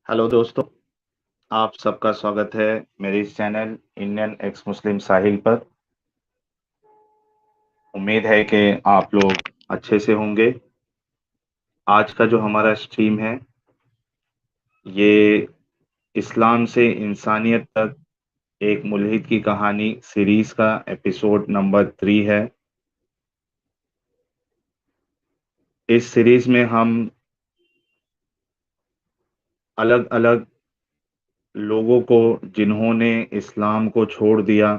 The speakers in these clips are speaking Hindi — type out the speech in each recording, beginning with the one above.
हेलो दोस्तों, आप सबका स्वागत है मेरे इस चैनल इंडियन एक्स मुस्लिम साहिल पर। उम्मीद है कि आप लोग अच्छे से होंगे। आज का जो हमारा स्ट्रीम है, ये इस्लाम से इंसानियत तक एक मुल्हिद की कहानी सीरीज का एपिसोड नंबर 3 है। इस सीरीज में हम अलग अलग लोगों को, जिन्होंने इस्लाम को छोड़ दिया,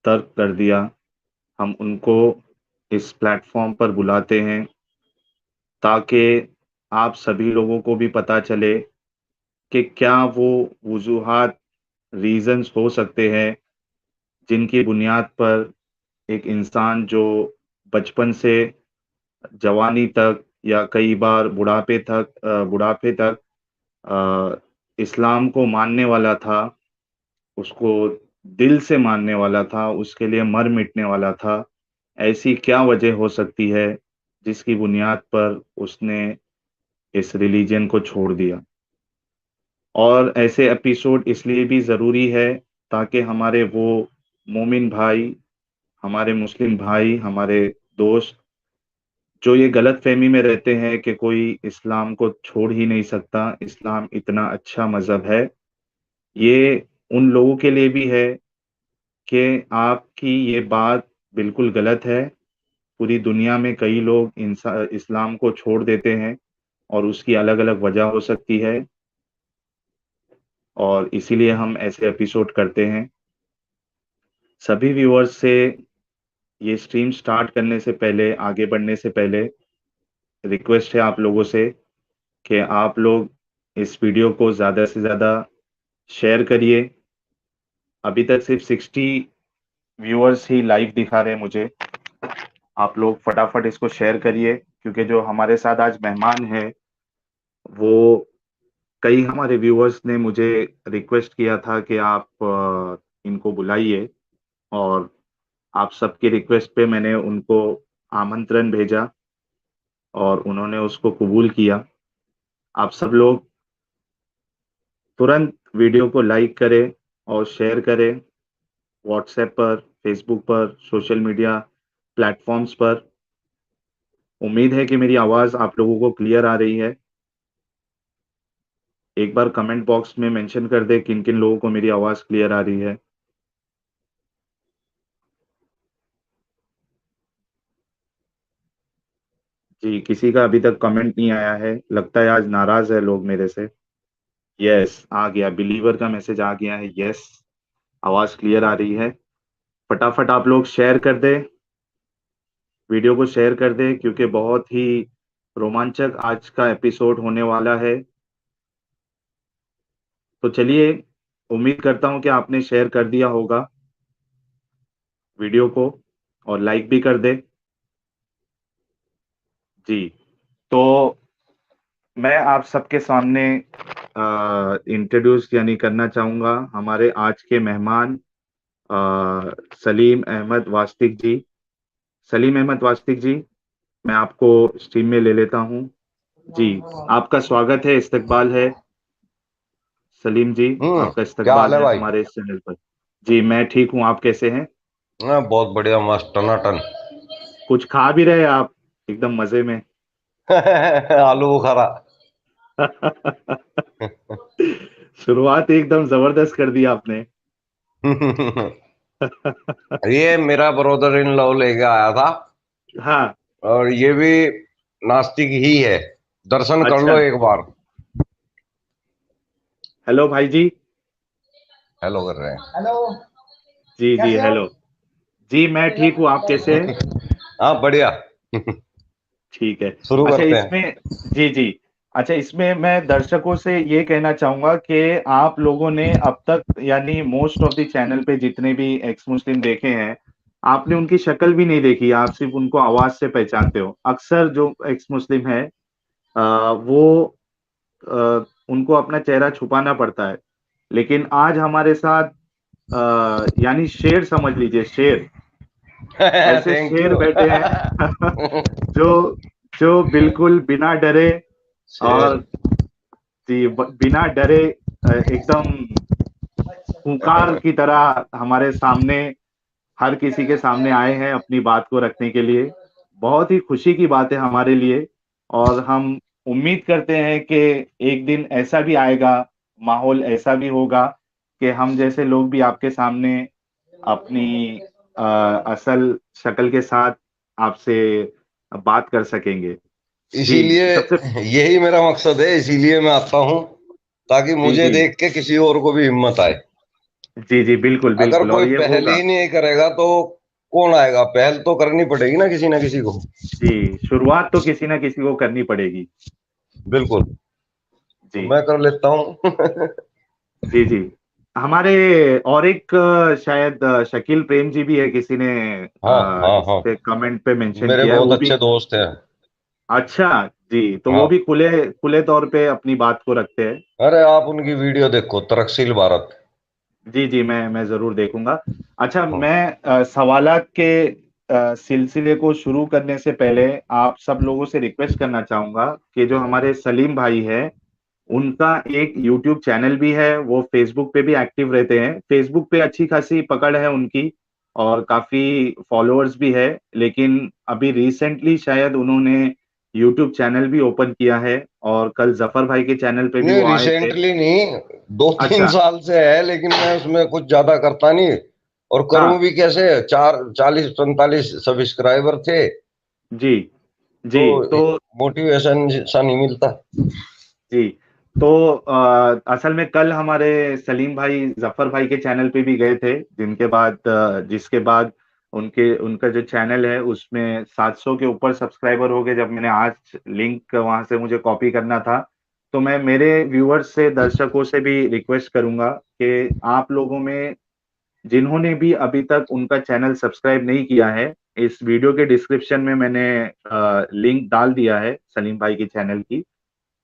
तर्क कर दिया, हम उनको इस प्लेटफॉर्म पर बुलाते हैं ताकि आप सभी लोगों को भी पता चले कि क्या वो वजूहात, रीजंस हो सकते हैं जिनकी बुनियाद पर एक इंसान जो बचपन से जवानी तक या कई बार बुढ़ापे तक इस्लाम को मानने वाला था, उसको दिल से मानने वाला था, उसके लिए मर मिटने वाला था। ऐसी क्या वजह हो सकती है जिसकी बुनियाद पर उसने इस रिलीजन को छोड़ दिया? और ऐसे एपिसोड इसलिए भी ज़रूरी है ताकि हमारे वो मोमिन भाई, हमारे मुस्लिम भाई, हमारे दोस्त जो ये गलतफ़हमी में रहते हैं कि कोई इस्लाम को छोड़ ही नहीं सकता, इस्लाम इतना अच्छा मज़हब है, ये उन लोगों के लिए भी है कि आपकी ये बात बिल्कुल गलत है। पूरी दुनिया में कई लोग इस्लाम को छोड़ देते हैं और उसकी अलग-अलग वजह हो सकती है, और इसीलिए हम ऐसे एपिसोड करते हैं। सभी व्यूअर्स से ये स्ट्रीम स्टार्ट करने से पहले, आगे बढ़ने से पहले रिक्वेस्ट है आप लोगों से कि आप लोग इस वीडियो को ज़्यादा से ज़्यादा शेयर करिए। अभी तक सिर्फ 60 व्यूअर्स ही लाइव दिखा रहे हैं मुझे। आप लोग फटाफट इसको शेयर करिए, क्योंकि जो हमारे साथ आज मेहमान हैं, वो कई हमारे व्यूअर्स ने मुझे रिक्वेस्ट किया था कि आप इनको बुलाइए, और आप सबकी रिक्वेस्ट पे मैंने उनको आमंत्रण भेजा और उन्होंने उसको कबूल किया। आप सब लोग तुरंत वीडियो को लाइक करें और शेयर करें, व्हाट्सएप पर, फेसबुक पर, सोशल मीडिया प्लेटफ़ॉर्म्स पर। उम्मीद है कि मेरी आवाज़ आप लोगों को क्लियर आ रही है। एक बार कमेंट बॉक्स में मेंशन कर दें किन-किन लोगों को मेरी आवाज़ क्लियर आ रही है। जी, किसी का अभी तक कमेंट नहीं आया है, लगता है आज नाराज़ है लोग मेरे से। यस, आ गया, बिलीवर का मैसेज आ गया है, यस, आवाज़ क्लियर आ रही है। फटाफट आप लोग शेयर कर दें, वीडियो को शेयर कर दें, क्योंकि बहुत ही रोमांचक आज का एपिसोड होने वाला है। तो चलिए, उम्मीद करता हूँ कि आपने शेयर कर दिया होगा वीडियो को, और लाइक भी कर दें। जी, तो मैं आप सबके सामने इंट्रोड्यूस यानी करना चाहूँगा हमारे आज के मेहमान, सलीम अहमद वास्तिक जी। सलीम अहमद वास्तिक जी, मैं आपको स्ट्रीम में ले लेता हूँ। जी, आपका स्वागत है, इस्तकबाल है। सलीम जी, आपका क्या हाल इस्तकबाल है है भाई। हमारे इस चैनल पर। जी, मैं ठीक हूँ, आप कैसे हैं? हाँ, बहुत बढ़िया, मस्त टनाटन। कुछ खा भी रहे आप एकदम मज़े में? आलू बुखारा। शुरुआत एकदम ज़बरदस्त कर दी आपने। ये मेरा ब्रदर इन लॉ लेके आया था, हाँ, और ये भी नास्तिक ही है। दर्शन कर लो अच्छा। एक बार। हेलो भाई जी। हेलो कर रहे हैं। जी, जी, हेलो। जी, मैं ठीक हूँ, आप कैसे हैं? हाँ, बढ़िया। ठीक है। शुरू अच्छा करते हैं। इसमें, जी, जी। अच्छा इसमें मैं दर्शकों से ये कहना चाहूँगा कि आप लोगों ने अब तक यानी मोस्ट ऑफ द चैनल पे जितने भी एक्स मुस्लिम देखे हैं, आपने उनकी शक्ल भी नहीं देखी, आप सिर्फ़ उनको आवाज़ से पहचानते हो। अक्सर जो एक्स मुस्लिम है, वो उनको अपना चेहरा छुपाना पड़ता है। लेकिन आज हमारे साथ यानी शेर समझ लीजिए, शेर, ऐसे थैंक शेर यू। बैठे हैं जो जो बिल्कुल बिना डरे, शेर। और जी, बिना डरे एकदम खूंखार की तरह हमारे सामने, हर किसी के सामने आए हैं अपनी बात को रखने के लिए। बहुत ही खुशी की बात है हमारे लिए, और हम उम्मीद करते हैं कि एक दिन ऐसा भी आएगा, माहौल ऐसा भी होगा कि हम जैसे लोग भी आपके सामने अपनी अ, असल शक्ल के साथ आपसे बात कर सकेंगे। जी, इसीलिए सबसे यही मेरा मकसद है, इसीलिए मैं आता हूँ, ताकि जी, मुझे जी। देख के किसी और को भी हिम्मत आए। जी, जी, बिल्कुल, अगर बिल्कुल, कोई और ये पहल होगा। ही नहीं करेगा तो कौन आएगा? पहल तो करनी पड़ेगी ना किसी को। जी, शुरुआत तो किसी न किसी को करनी पड़ेगी। बिल्कुल। तो जी, मैं कर लेता हूँ। जी, जी। हमारे और एक शायद शकील प्रेम जी भी है, किसी ने हाँ हाँ इस हाँ, पे कमेंट पे मेंशन मेरे किया है, बहुत वो भी। अच्छे दोस्त हैं। अच्छा, जी, तो वो हाँ, भी खुले खुले तौर पे अपनी बात को रखते हैं। अरे आप उनकी वीडियो देखो, तरक्सील भारत। जी, जी, मैं ज़रूर देखूँगा। अच्छा, हाँ मैं सवालात के सिलसिले को शुरू करने से पहले आप सब लोगों से रिक्वेस्ट करना चाहूँगा कि जो हमारे सलीम भाई हैं, उनका एक यूट्यूब चैनल भी है, वो फ़ेसबुक पे भी एक्टिव रहते हैं। फ़ेसबुक पे अच्छी खासी पकड़ है उनकी, और काफ़ी फ़ॉलोअर्स भी है, लेकिन अभी रिसेंटली शायद उन्होंने यूट्यूब चैनल भी ओपन किया है, और कल ज़फ़र भाई के चैनल पे भी नहीं, वो आए थे। रिसेंटली नहीं, 2-3 अच्छा, साल से है, लेकिन मैं उसमें कुछ ज्यादा करता नहीं। और करूं हाँ, भी कैसे? 40-45 सब्सक्राइबर थे, जी, तो जी, तो मोटिवेशन सा नहीं मिलता। जी, तो असल में कल हमारे सलीम भाई ज़फ़र भाई के चैनल पे भी गए थे, जिसके बाद उनके उनका जो चैनल है उसमें 700 के ऊपर सब्सक्राइबर हो गए। जब मैंने आज लिंक वहाँ से मुझे कॉपी करना था, तो मैं मेरे व्यूअर्स से, दर्शकों से भी रिक्वेस्ट करूँगा कि आप लोगों में जिन्होंने भी अभी तक उनका चैनल सब्सक्राइब नहीं किया है, इस वीडियो के डिस्क्रिप्शन में मैंने लिंक डाल दिया है सलीम भाई की चैनल की।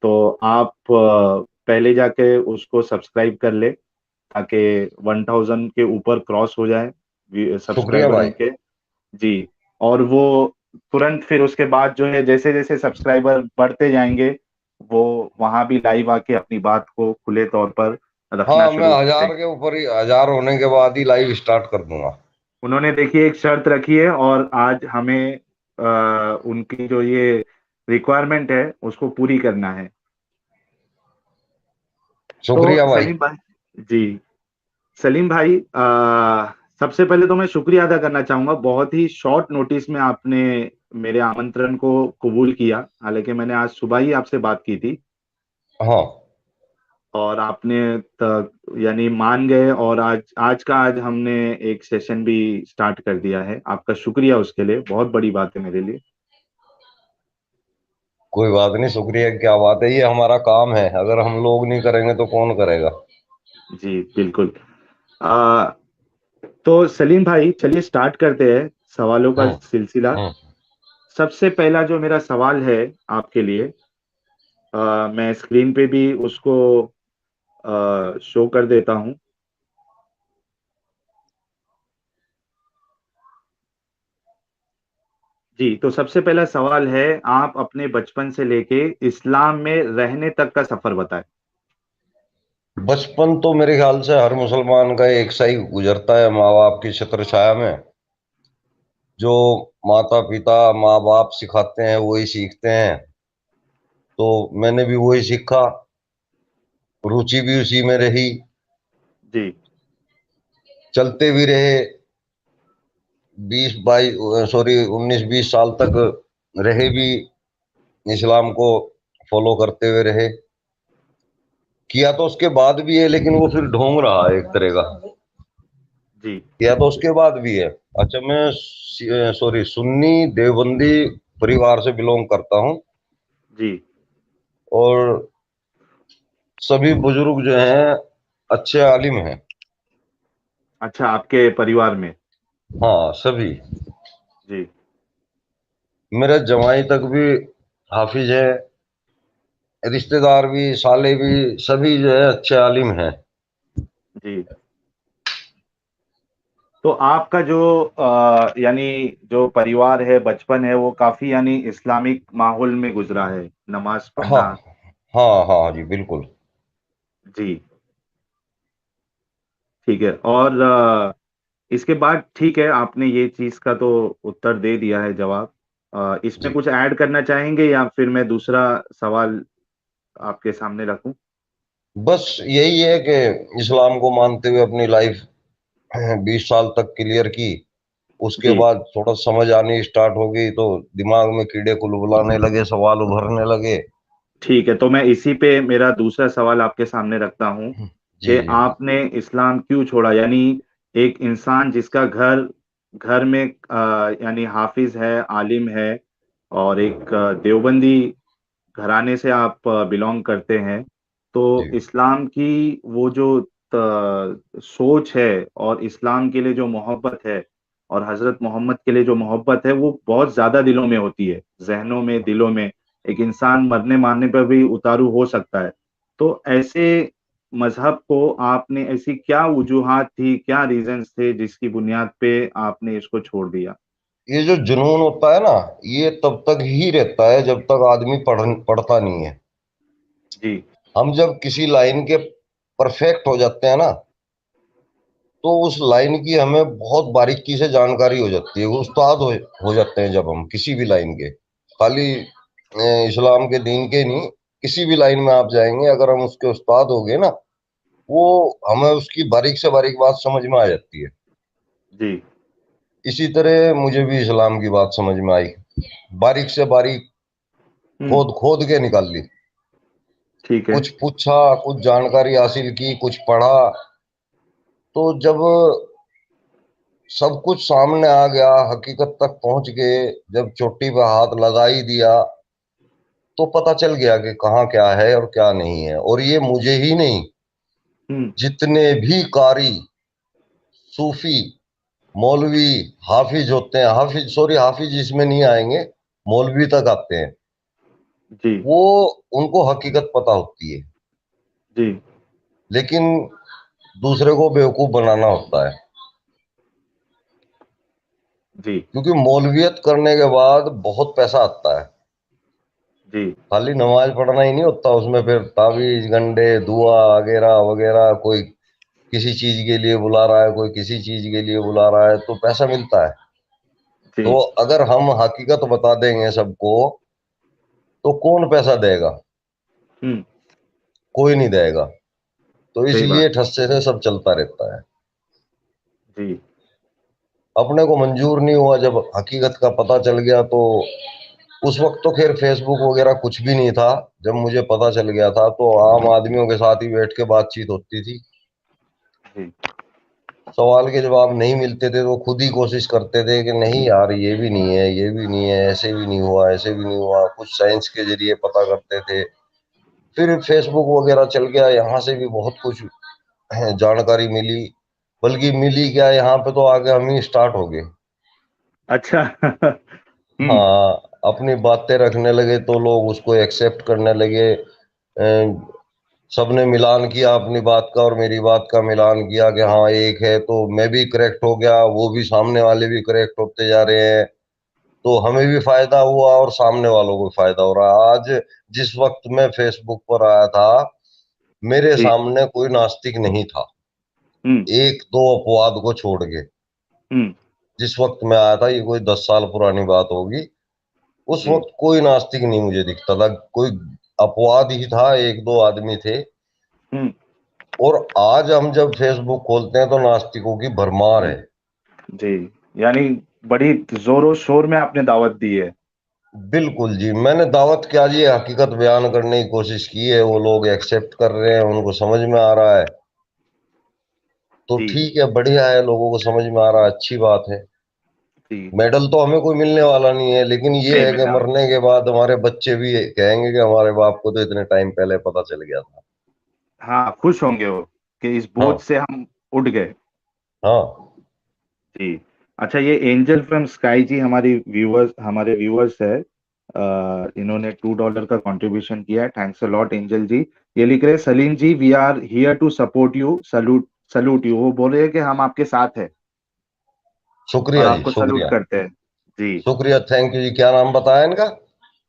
तो आप पहले जाके उसको सब्सक्राइब कर ले, ताकि 1000 के ऊपर क्रॉस हो जाए शुक्रिया सब्सक्राइबर भाई। उनके। जी, और वो तुरंत फिर उसके बाद जो है, जैसे जैसे सब्सक्राइबर बढ़ते जाएंगे, वो वहां भी लाइव आके अपनी बात को खुले तौर पर रखना हाँ, मैं शुरू कर 1000 देंगे। के ऊपर ही, 1000 होने के बाद ही लाइव स्टार्ट कर दूंगा। उन्होंने देखिए एक शर्त रखी है, और आज हमें उनकी जो ये रिक्वायरमेंट है उसको पूरी करना है। तो शुक्रिया भाई। सलीम भाई जी, सलीम भाई, सबसे पहले तो मैं शुक्रिया अदा करना चाहूंगा, बहुत ही शॉर्ट नोटिस में आपने मेरे आमंत्रण को कबूल किया। हालांकि मैंने आज सुबह ही आपसे बात की थी, हाँ, और आपने यानी मान गए, और आज आज का आज हमने एक सेशन भी स्टार्ट कर दिया है। आपका शुक्रिया, उसके लिए बहुत बड़ी बात है मेरे लिए। कोई बात नहीं, शुक्रिया की क्या बात है, ये हमारा काम है, अगर हम लोग नहीं करेंगे तो कौन करेगा? जी, बिल्कुल। आ, तो सलीम भाई, चलिए स्टार्ट करते हैं सवालों का हम्म सिलसिला। हम्म सबसे पहला जो मेरा सवाल है आपके लिए, मैं स्क्रीन पे भी उसको शो कर देता हूँ। जी, तो सबसे पहला सवाल है, आप अपने बचपन से लेके इस्लाम में रहने तक का सफर बताएं। बचपन तो मेरे ख्याल से हर मुसलमान का एक सा ही गुजरता है, माँ बाप की छत्र छाया में। जो माता पिता माँ बाप सिखाते हैं वही सीखते हैं, तो मैंने भी वही सीखा, रुचि भी उसी में रही, जी, चलते भी रहे। 19-20 साल तक रहे भी, इस्लाम को फॉलो करते हुए रहे। किया तो उसके बाद भी है, लेकिन वो फिर ढोंग रहा है एक तरह का। जी, किया तो उसके बाद भी है। अच्छा, मैं सुन्नी देवबंदी परिवार से बिलोंग करता हूँ। जी। और सभी बुजुर्ग जो हैं अच्छे आलिम हैं। अच्छा, आपके परिवार में। हाँ, सभी। जी, मेरे जमाई तक भी हाफिज है, रिश्तेदार भी, साले भी, सभी जो है अच्छे आलिम हैं। जी। तो आपका जो यानी जो परिवार है, बचपन है, वो काफी यानी इस्लामिक माहौल में गुजरा है, नमाज हाँ पढ़ना। हाँ हाँ जी, बिल्कुल। जी। ठीक है। और इसके बाद ठीक है, आपने ये चीज का तो उत्तर दे दिया है, जवाब। इसमें जी, कुछ ऐड करना चाहेंगे या फिर मैं दूसरा सवाल आपके सामने रखूं? बस यही है कि इस्लाम को मानते हुए अपनी लाइफ 20 साल तक क्लियर की। उसके जी। बाद थोड़ा समझ आनी स्टार्ट हो गई तो दिमाग में कीड़े कुलबुलाने लगे, सवाल उभरने लगे। ठीक है, तो मैं इसी पे मेरा दूसरा सवाल आपके सामने रखता हूँ जी कि जी आपने इस्लाम क्यों छोड़ा। यानी एक इंसान जिसका घर घर में यानी हाफिज है, आलिम है, और एक देवबंदी घराने से आप बिलोंग करते हैं, तो जी। इस्लाम की वो जो सोच है, और इस्लाम के लिए जो मोहब्बत है, और हजरत मोहम्मद के लिए जो मोहब्बत है, वो बहुत ज्यादा दिलों में होती है, जहनों में, दिलों में। एक इंसान मरने मारने पर भी उतारू हो सकता है। तो ऐसे मजहब को आपने, ऐसी क्या वजूहात थी, क्या रीजंस थे जिसकी बुनियाद पे आपने इसको छोड़ दिया? ये जो जुनून होता है ना, ये तब तक ही रहता है जब तक आदमी पढ़ता नहीं है। जी। हम जब किसी लाइन के परफेक्ट हो जाते हैं ना, तो उस लाइन की हमें बहुत बारीकी से जानकारी हो जाती है। वो उस्ताद हो जाते हैं जब हम किसी भी लाइन के, खाली इस्लाम के दीन के नहीं, किसी भी लाइन में आप जाएंगे अगर हम उसके उस्ताद हो गए ना, वो हमें उसकी बारीक से बारीक बात समझ में आ जाती है। जी। इसी तरह मुझे भी इस्लाम की बात समझ में आई, बारीक से बारीक हम्म। खोद खोद के निकाल ली। ठीक है। कुछ पूछा, कुछ जानकारी हासिल की, कुछ पढ़ा। तो जब सब कुछ सामने आ गया, हकीकत तक पहुंच गए, जब चोटी पे हाथ लगा ही दिया, तो पता चल गया कि कहाँ क्या है और क्या नहीं है। और ये मुझे ही नहीं, हम्म। जितने भी कारी, सूफी, मौलवी, हाफिज होते हैं, हाफिज सॉरी हाफिज इसमें नहीं आएंगे, मौलवी तक आते हैं, जी। वो उनको हकीकत पता होती है। जी। लेकिन दूसरे को बेवकूफ बनाना होता है। जी। क्योंकि मौलवियत करने के बाद बहुत पैसा आता है। जी। खाली नमाज पढ़ना ही नहीं होता उसमें, फिर ताबीज गंडे दुआ वगैरह वगैरह, कोई किसी चीज के लिए बुला रहा है, कोई किसी चीज के लिए बुला रहा है, तो पैसा मिलता है। जी। तो अगर हम हकीकत बता देंगे सबको, तो कौन पैसा देगा? हम्म। कोई नहीं देगा। तो सही इसलिए बात। ठस्से से सब चलता रहता है। जी। अपने को मंजूर नहीं हुआ, जब हकीकत का पता चल गया तो उस वक्त तो खैर फेसबुक वगैरह कुछ भी नहीं था। जब मुझे पता चल गया था तो आम आदमियों के साथ ही बैठ के बातचीत होती थी। जी। सवाल के जवाब नहीं मिलते थे तो खुद ही कोशिश करते थे कि नहीं यार, ये भी नहीं है, ये भी नहीं है, ऐसे भी नहीं हुआ, ऐसे भी नहीं हुआ, कुछ साइंस के जरिए पता करते थे। फिर फेसबुक वगैरह चल गया, यहाँ से भी बहुत कुछ जानकारी मिली। बल्कि मिली क्या, यहाँ पे तो आगे हम ही स्टार्ट हो गए। अच्छा। हम्म। हाँ, अपनी बातें रखने लगे तो लोग उसको एक्सेप्ट करने लगे। सबने मिलान किया अपनी बात का और मेरी बात का मिलान किया कि हाँ एक है, तो मैं भी करेक्ट हो गया, वो भी, सामने वाले भी करेक्ट होते जा रहे हैं। तो हमें भी फायदा हुआ और सामने वालों को भी फायदा हो रहा है। आज जिस वक्त मैं फेसबुक पर आया था, मेरे जी। सामने कोई नास्तिक नहीं था, हम्म। एक दो अपवाद को छोड़ के। हम्म। जिस वक्त मैं आया था, ये कोई 10 साल पुरानी बात होगी, उस जी। वक्त कोई नास्तिक नहीं मुझे दिखता था। कोई अपवाद ही था, एक दो आदमी थे। हम्म। और आज हम जब फेसबुक खोलते हैं तो नास्तिकों की भरमार है। जी। यानी बड़ी जोरों शोर में आपने दावत दी है। बिल्कुल जी, मैंने दावत क्या जी, हकीकत बयान करने की कोशिश की है, वो लोग एक्सेप्ट कर रहे हैं, उनको समझ में आ रहा है। तो जी। ठीक है, बढ़िया है, लोगों को समझ में आ रहा है, अच्छी बात है। जी। मेडल तो हमें कोई मिलने वाला नहीं है, लेकिन ये नहीं है कि मिला। मरने के बाद हमारे बच्चे भी कहेंगे कि हमारे बाप को तो इतने टाइम पहले पता चल गया था। हाँ, खुश होंगे वो कि इस बोझ हाँ से हम उठ गए। हाँ जी। अच्छा, ये एंजल फ्रॉम स्काई जी हमारे व्यूअर्स है। इन्होंने $2 का कंट्रीब्यूशन किया है। Thanks a lot Angel ji. ये लिख रहे हैं, Salim ji, we are here to support you, salute salute you. वो बोल रहे हैं कि हम आपके साथ हैं और शुक्रिया जी, आपको सलूट शुक्रिया। करते हैं। जी। शुक्रिया, थैंक यू जी। क्या नाम बताया इनका?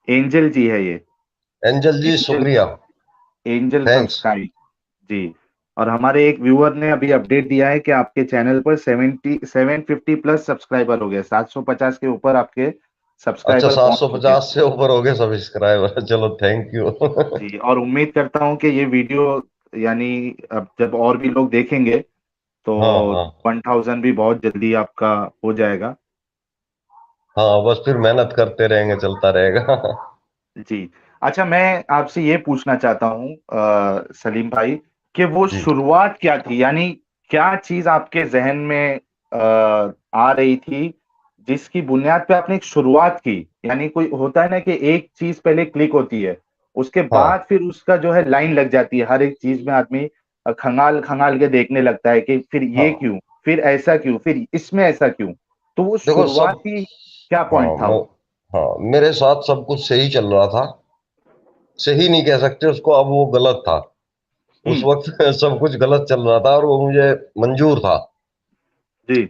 एंजल जी है ये। एंजल जी, एंजल। शुक्रिया। Angel from thanks. स्काई। जी। और हमारे एक व्यूअर ने अभी अपडेट दिया है कि आपके चैनल पर 750 प्लस सब्सक्राइबर हो गए, 750 के ऊपर आपके अच्छा, सब्सक्राइबर पहुंच चुके हैं। 750 से ऊपर हो गए सब्सक्राइबर, चलो थैंक यू। जी, और उम्मीद करता हूं कि ये वीडियो यानी अब जब और भी लोग देखेंगे तो हाँ हाँ 1000 भी बहुत जल्दी आपका हो जाएगा। हाँ, बस फिर मेहनत करते रहेंगे, चलता रहेगा। जी। अच्छा, मैं आपसे ये पूछना चाहता हूँ सलीम भाई, कि वो जी शुरुआत क्या थी? यानी क्या चीज़ आपके ज़हन में आ रही थी, जिसकी बुनियाद पे आपने एक शुरुआत की? यानी कोई होता है ना कि एक चीज़ पहले क्लिक होती है, उसके हाँ। बाद फिर उसका जो है लाइन लग जाती है। हर एक चीज़ में आदमी खंगाल-खंगाल के देखने लगता है कि फिर ये हाँ क्यों? फिर ऐसा क्यों? फिर इसमें ऐसा क्यों? तो वो देखो सब, शुरुआती क्या हाँ पॉइंट था मैं, वो? हाँ मेरे साथ सब कुछ सही चल रहा था। सही नहीं कह सकते उसको, अब वो गलत था। उस हुँ, वक्त सब कुछ गलत चल रहा था और वो मुझे मंजूर था। जी,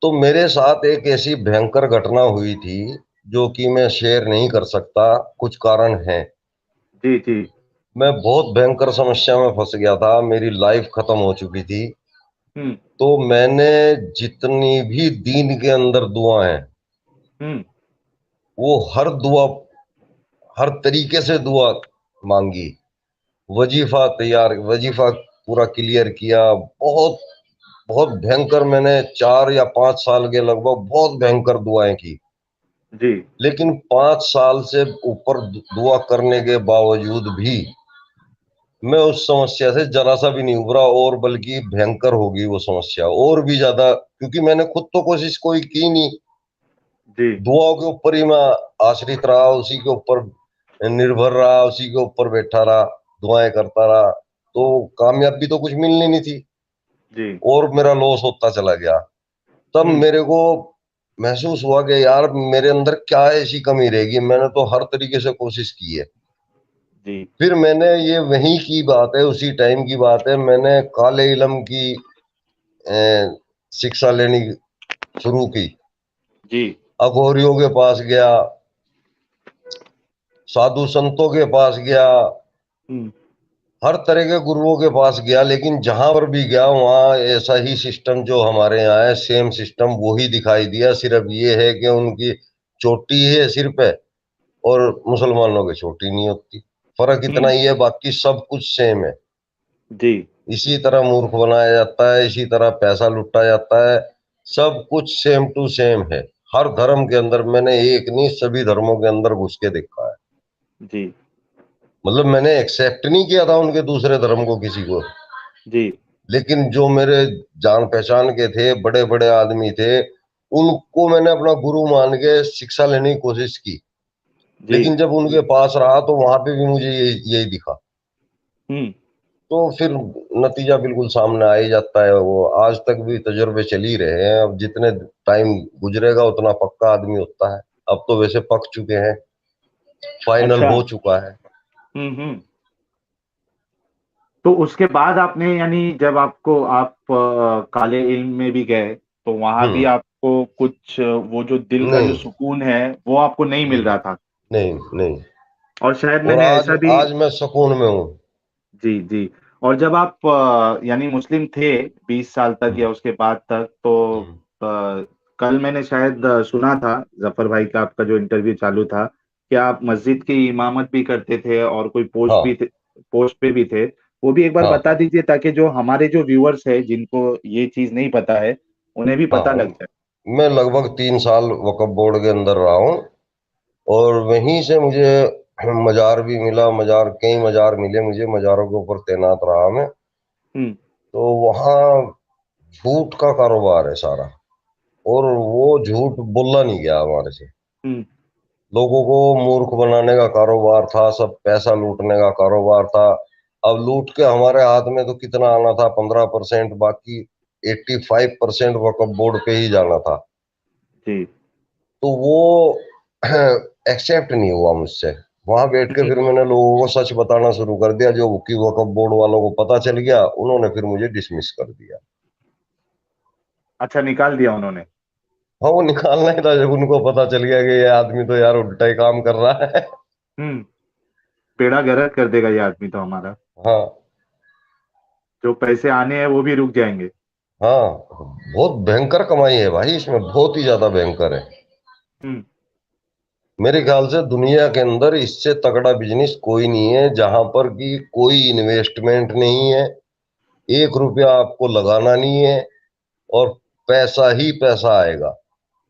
तो मेरे साथ एक ऐसी भयंकर घटना हुई थी जो कि मैं शेयर नहीं कर सकता, कुछ कारण है। जी, जी। मैं बहुत भयंकर समस्या में फंस गया था, मेरी लाइफ खत्म हो चुकी थी। हुँ, तो मैंने जितनी भी दीन के अंदर दुआ हैं, हुँ, वो हर दुआ, हर तरीके से दुआ मांगी। वजीफा तैयार, वजीफा पूरा क्लियर किया। बहुत बहुत भयंकर, मैंने 4 या 5 साल के लगभग बहुत भयंकर दुआएं की। जी, लेकिन 5 साल से ऊपर दुआ करने के बावजूद भी मैं उस समस्या से जरा सा भी नहीं उभरा, और बल्कि भयंकर होगी वो समस्या और भी ज्यादा, क्योंकि मैंने खुद तो कोशिश कोई की नहीं। जी, दुआओं के ऊपर ही मैं आश्रित रहा, उसी के ऊपर निर्भर रहा, उसी के ऊपर बैठा रहा, दुआएं करता रहा। तो कामयाबी तो कुछ मिलनी नहीं थी, जी, और मेरा लॉस होता चला गया। तब हुँ, मेरे को महसूस हुआ कि यार मेरे अंदर क्या ऐसी कमी रहेगी, मैंने तो हर तरीके से कोशिश की है। जी, फिर मैंने, ये वहीं की बात है, उसी टाइम की बात है, मैंने काले इलम की अ, शिक्षा लेनी शुरू की। जी, अघोरियों के पास गया, साधु संतों के पास गया, हुँ, हर तरह के गुरुओं के पास गया। लेकिन जहां पर भी गया वहां ऐसा ही सिस्टम जो हमारे यहाँ है, सेम सिस्टम वही दिखाई दिया। सिर्फ ये है कि उनकी चोटी है सिर पे और मुसलमानों की चोटी नहीं होती। फर्क इतना हुँ, ही है, बाकी सब कुछ सेम है। जी, इसी तरह मूर्ख बनाया जाता है, इसी तरह पैसा लुटा जाता है। सब कुछ सेम टू सेम है। हर धर्म के अंदर, मैंने एक नहीं सभी धर्मों के अंदर घुस के देखा है। जी, मतलब मैंने एक्सेप्ट नहीं किया था उनके दूसरे धर्म को किसी को, जी, लेकिन जो मेरे जान पहचान के थे, बड़े बड़े आदमी थे, उनको मैंने अपना गुरु मान के शिक्षा लेने की कोशिश की। जी, लेकिन जब उनके पास रहा तो वहां पे भी मुझे यही दिखा। हुँ, तो फिर नतीजा बिल्कुल सामने आ ही जाता है। वो आज तक भी तजुर्बे चल ही रहे हैं। अब जितने टाइम गुजरेगा उतना पक्का आदमी होता है। अब तो वैसे पक चुके हैं, फाइनल अच्छा, हो चुका है। हुँ, हुँ। तो उसके बाद आपने यानी जब आपको आप काले इल्म में भी गए, तो वहाँ भी हम्म। आपको कुछ वो जो दिल का जो नहीं। सुकून है, वो आपको नहीं मिल हम्म। रहा था। नहीं नहीं। और शायद और मैंने आज ऐसा भी आज मैं सुकून में हूँ। जी, जी। और जब आप यानी मुस्लिम थे 20 साल तक हम्म। या उसके बाद तक, तो हम्म। कल मैंने शायद सुना था ज़फ़र भाई का आपका जो इंटरव्यू चालू था, कि आप मस्जिद की इमामत भी करते थे और कोई हाँ पोस्ट पे भी थे। वो भी एक बार हाँ बता दीजिए ताकि जो हमारे जो व्यूअर्स हैं जिनको ये चीज़ नहीं पता है, उन्हें भी पता हाँ। लग जाए। मैं लगभग 3 साल वक्फ बोर्ड के अंदर रहा हूँ, और वहीं से मुझे मजार भी मिला। मजार, कई मजार मिले मुझे, मजारों के ऊपर तैनात रहा मैं। हुँ, तो वहाँ झूठ का कारोबार है सारा, और वो झूठ बोला नहीं गया हमारे से। हुँ, लोगों को मूर्ख बनाने का कारोबार था, सब पैसा लूटने का कारोबार था। अब लूट के हमारे हाथ में तो कितना आना था, 15%, बाकी 85% वक्फ बोर्ड पे ही जाना था। जी। तो वो एक्सेप्ट नहीं हुआ मुझसे। वहां बैठ के हुँ, फिर मैंने लोगों को सच बताना शुरू कर दिया। जो कि वक्फ बोर्ड वालों को पता चल गया, उन्होंने फिर मुझे डिसमिस कर दिया। अच्छा, निकाल दिया उन्होंने। हाँ, वो निकालना ही था जब उनको पता चल गया कि ये आदमी तो यार उल्टा ही काम कर रहा है। हुँ, बेड़ा गर्क कर देगा ये आदमी तो हमारा। हाँ। जो पैसे आने हैं वो भी रुक जाएंगे। हाँ, बहुत भयंकर कमाई है भाई इसमें, बहुत ही ज्यादा भयंकर है। हम्म। मेरे ख्याल से दुनिया के अंदर इससे तगड़ा बिजनेस कोई नहीं है, जहां पर कि कोई इन्वेस्टमेंट नहीं है, 1 रुपया आपको लगाना नहीं है, और पैसा ही पैसा आएगा।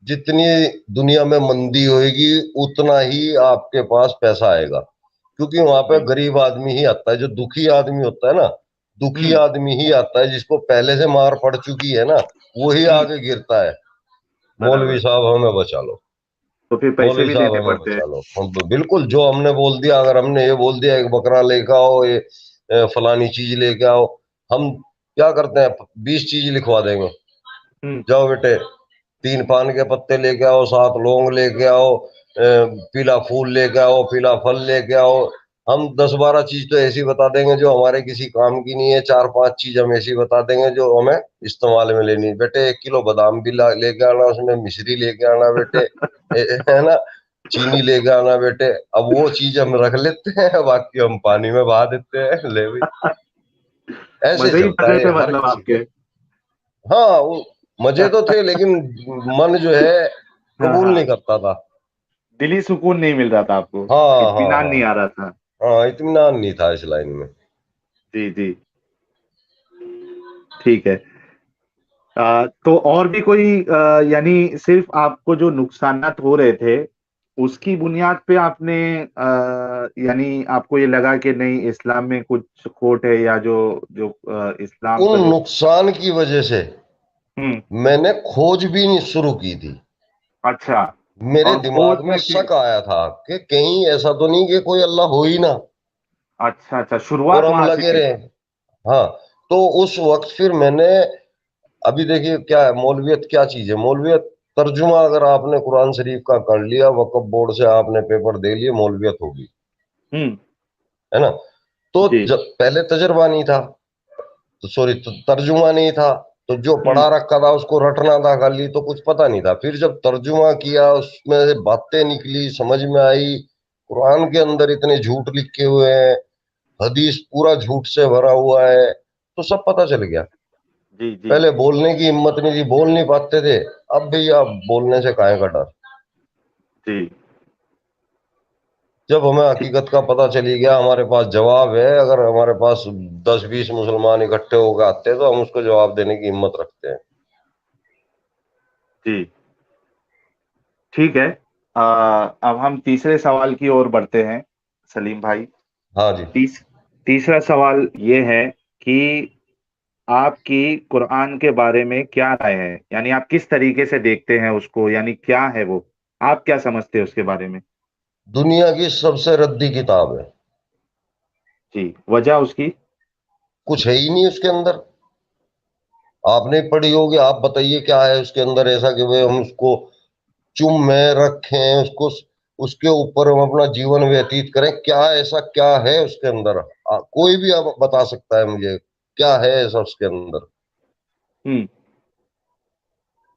जितनी दुनिया में मंदी होएगी उतना ही आपके पास पैसा आएगा, क्योंकि वहां पे जी। गरीब आदमी ही आता है, जो दुखी आदमी होता है ना, दुखी हम्म। आदमी ही आता है, जिसको पहले से मार पड़ चुकी है ना, वही हम्म। आगे गिरता है। मौलवी बराबर। साहब हमें बचा लो, तो फिर पैसे मौलवी भी साहब देने हमें पड़ते हैं। बचा लो। बिल्कुल, जो हमने बोल दिया, अगर हमने ये बोल दिया एक बकरा लेके आओ, ये फलानी चीज लेके आओ, हम क्या करते हैं, 20 चीज लिखवा देंगे। हम्म। जाओ बेटे, 3 पान के पत्ते लेके आओ, 7 लौंग लेके आओ, पीला फूल लेके आओ, पीला फल लेके आओ। हम 10-12 चीज तो ऐसी बता देंगे जो हमारे किसी काम की नहीं है, 4-5 चीज हम ऐसी बता देंगे जो हमें इस्तेमाल में लेनी है। बेटे 1 किलो बादाम भी लेके आना, उसमें मिश्री लेके आना बेटे, है ना, चीनी लेके आना बेटे। अब वो चीज हम रख लेते हैं, बाकी हम पानी में बहा देते हैं, ले भाई। ऐसे मजे ही चलता मजे है थे हर मतलब किसी के। आपके। हाँ, वो मजे तो थे, लेकिन मन जो है हाँ कबूल नहीं हाँ। करता था। दिली सुकून नहीं मिल रहा था आपको। हाँ हाँ इत्मीनान हाँ। नहीं आ रहा था। हाँ, इत्मीनान नहीं था इस लाइन में। जी जी। ठीक है। तो और भी कोई यानी सिर्फ आपको जो नुकसानात हो रहे थे उसकी बुनियाद पे आपने यानी आपको ये लगा कि नहीं इस्लाम में कुछ खोट है या जो जो इस्लाम उन पर। नुकसान की वजह से हम्म। मैंने खोज भी नहीं शुरू की थी। अच्छा। मेरे और खोज दिमाग में में फिर। शक आया था कि कहीं ऐसा तो नहीं कि कोई अल्लाह हो ही ना, अच्छा अच्छा, और शुरुआत हम वहां से लगे हुई। रहे। हाँ, तो उस वक्त फिर मैंने, अभी देखिए क्या है मौलवियत, क्या चीज है मौलवियत। तर्जुमा अगर आपने कुरान शरीफ का कर लिया, वक्फ बोर्ड से आपने पेपर दे लिए, मौलवियत होगी, हम्म। है ना। तो जी। जब पहले तजर्बा नहीं था, तो सॉरी, तर्जुमा नहीं था, तो जो हम्म। पढ़ा रखा था उसको रटना था खाली, तो कुछ पता नहीं था। फिर जब तर्जुमा किया, उसमें से बातें निकली, समझ में आई, कुरान के अंदर इतने झूठ लिखे हुए हैं, हदीस पूरा झूठ से भरा हुआ है, तो सब पता चल गया। जी जी। पहले बोलने की हिम्मत नहीं थी, बोल नहीं पाते थे। अब भैया बोलने से काहे का डर। जी। जब हमें ठीक। हकीकत का पता चली गया, हमारे पास जवाब है, अगर हमारे पास 10-20 मुसलमान इकट्ठे होकर आते हैं तो हम उसको जवाब देने की हिम्मत रखते हैं। जी। ठीक है। अब हम तीसरे सवाल की ओर बढ़ते हैं सलीम भाई। हाँ जी। तीसरा सवाल ये है कि आपकी कुरान के बारे में क्या राय है, यानी आप किस तरीके से देखते हैं उसको, यानी क्या है वो, आप क्या समझते हैं उसके बारे में। दुनिया की सबसे रद्दी किताब है। जी, वजह उसकी। कुछ है ही नहीं उसके अंदर। आपने पढ़ी होगी, आप बताइए क्या है उसके अंदर ऐसा कि भाई हम उसको चुम में रखें, उसको उसके ऊपर हम अपना जीवन व्यतीत करें। क्या ऐसा क्या है उसके अंदर, कोई भी आप बता सकता है मुझे, क्या है ऐसा उसके अंदर। हम्म।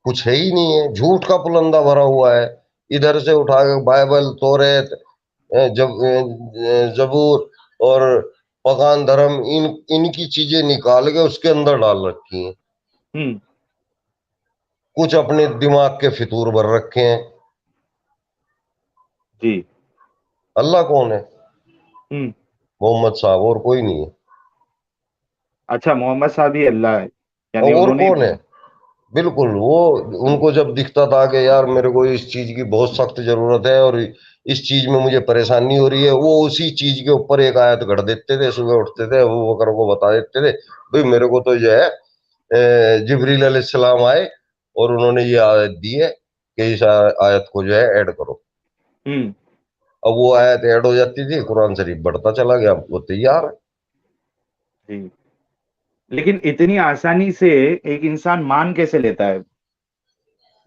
कुछ है ही नहीं है, झूठ का पुलंदा भरा हुआ है। इधर से उठा के बाइबल, तौरेत, जबूर और पकान धर्म, इनकी चीजें निकाल के उसके अंदर डाल रखी हैं। हम्म। कुछ अपने दिमाग के फितूर भर रखे हैं। जी। अल्लाह कौन है? हम्म। मोहम्मद साहब, और कोई नहीं है। अच्छा, मोहम्मद साहब ही अल्लाह है, यानी और उन्होंने। कौन है? बिल्कुल, वो उनको जब दिखता था कि यार मेरे को इस चीज की बहुत सख्त जरूरत है और इस चीज में मुझे परेशानी हो रही है, वो उसी चीज के ऊपर एक आयत गढ़ देते थे, सुबह उठते थे, वो बकर को बता देते थे, भाई मेरे को तो जो है जिब्रील अलैहिस्सलाम आए और उन्होंने ये आयत दी है कि इस आयत को जो है ऐड करो। हम्म। अब वो आयत ऐड हो जाती थी, कुरान शरीफ बढ़ता चला गया, वो तैयार है। जी। लेकिन इतनी आसानी से एक इंसान मान कैसे लेता है,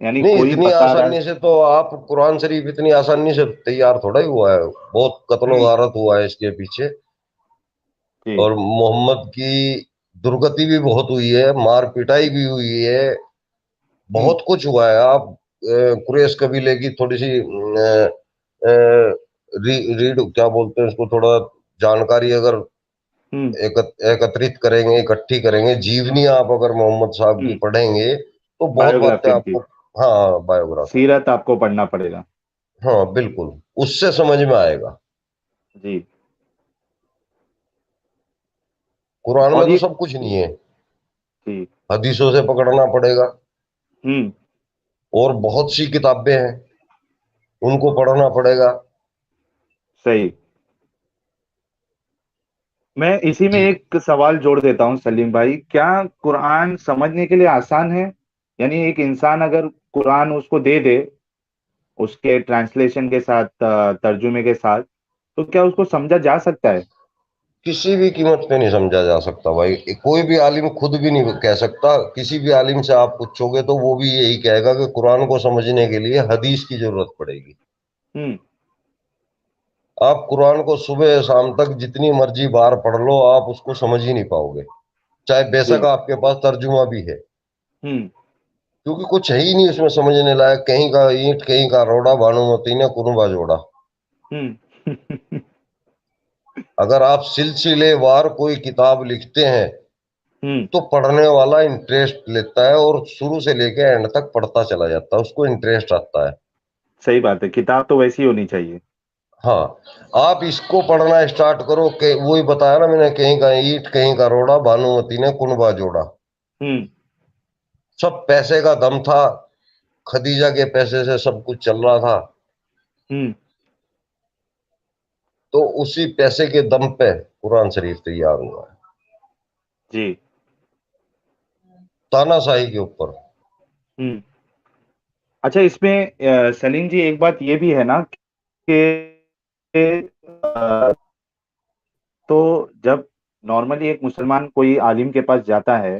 यानी नहीं, कोई इतनी बता रहा है। आसानी से तो आप, कुरान शरीफ इतनी आसानी से तैयार थोड़ा ही हुआ है, बहुत कत्लो हम्म। गारत हुआ है इसके पीछे। जी। और मोहम्मद की दुर्गति भी बहुत हुई है, मार पिटाई भी हुई है, हम्म। बहुत कुछ हुआ है। आप कुरैश कबीले की थोड़ी सी रीड क्या बोलते हैं उसको, थोड़ा जानकारी अगर हम्म। एकत्रित करेंगे, इकट्ठी करेंगे जीवनी। आप अगर मोहम्मद साहब की हम्म। पढ़ेंगे तो बहुत बातें बायोग्राफी आपको। इनकी, हाँ, बायोग्राफी। सीरत आपको पढ़ना पड़ेगा। हाँ बिल्कुल, उससे समझ में आएगा। जी। कुरान में और तो ये, सब कुछ नहीं है, जी। हदीसों से पकड़ना पड़ेगा। हम्म। और बहुत सी किताबें हैं, उनको पढ़ना पड़ेगा। सही। मैं इसी में जी। एक सवाल जोड़ देता हूँ सलीम भाई, क्या कुरान समझने के लिए आसान है? यानी एक इंसान अगर कुरान उसको दे दे, उसके ट्रांसलेशन के साथ, तर्जुमे के साथ, तो क्या उसको समझा जा सकता है? किसी भी कीमत पे नहीं समझा जा सकता भाई। कोई भी आलिम खुद भी नहीं कह सकता। किसी भी आलिम से आप पूछोगे तो वो भी यही कहेगा कि कुरान को समझने के लिए हदीस की जरूरत पड़ेगी। हम्म। आप कुरान को सुबह शाम तक जितनी मर्जी बार पढ़ लो, आप उसको समझ ही नहीं पाओगे, चाहे बेशक जी। आपके पास तर्जुमा भी है। हम्म। क्योंकि कुछ है ही नहीं उसमें समझने लायक। कहीं का ईंट, कहीं का रोड़ा, भानुमती ने कुनबा जोड़ा। हम्म। अगर आप सिलसिलेवार कोई किताब लिखते हैं हम्म। तो पढ़ने वाला इंटरेस्ट लेता है और शुरू से लेके एंड तक पढ़ता चला जाता है, उसको इंटरेस्ट आता है। सही बात है, किताब तो वैसी होनी चाहिए। हाँ, आप इसको पढ़ना स्टार्ट करो कि वही बताया ना मैंने, कहीं का ईंट, कहीं का रोड़ा, भानुमती ने कुनबा जोड़ा। हम्म। सब पैसे का दम था, खदीजा के पैसे से सब कुछ चल रहा था। हम्म। तो उसी पैसे के दम पे कुरान शरीफ तैयार हुआ है, जी। तानाशाही के ऊपर। हम्म। अच्छा, इसमें सलीम जी एक बात ये भी है ना कि अ, तो जब नॉर्मली एक मुसलमान कोई आलिम के पास जाता है,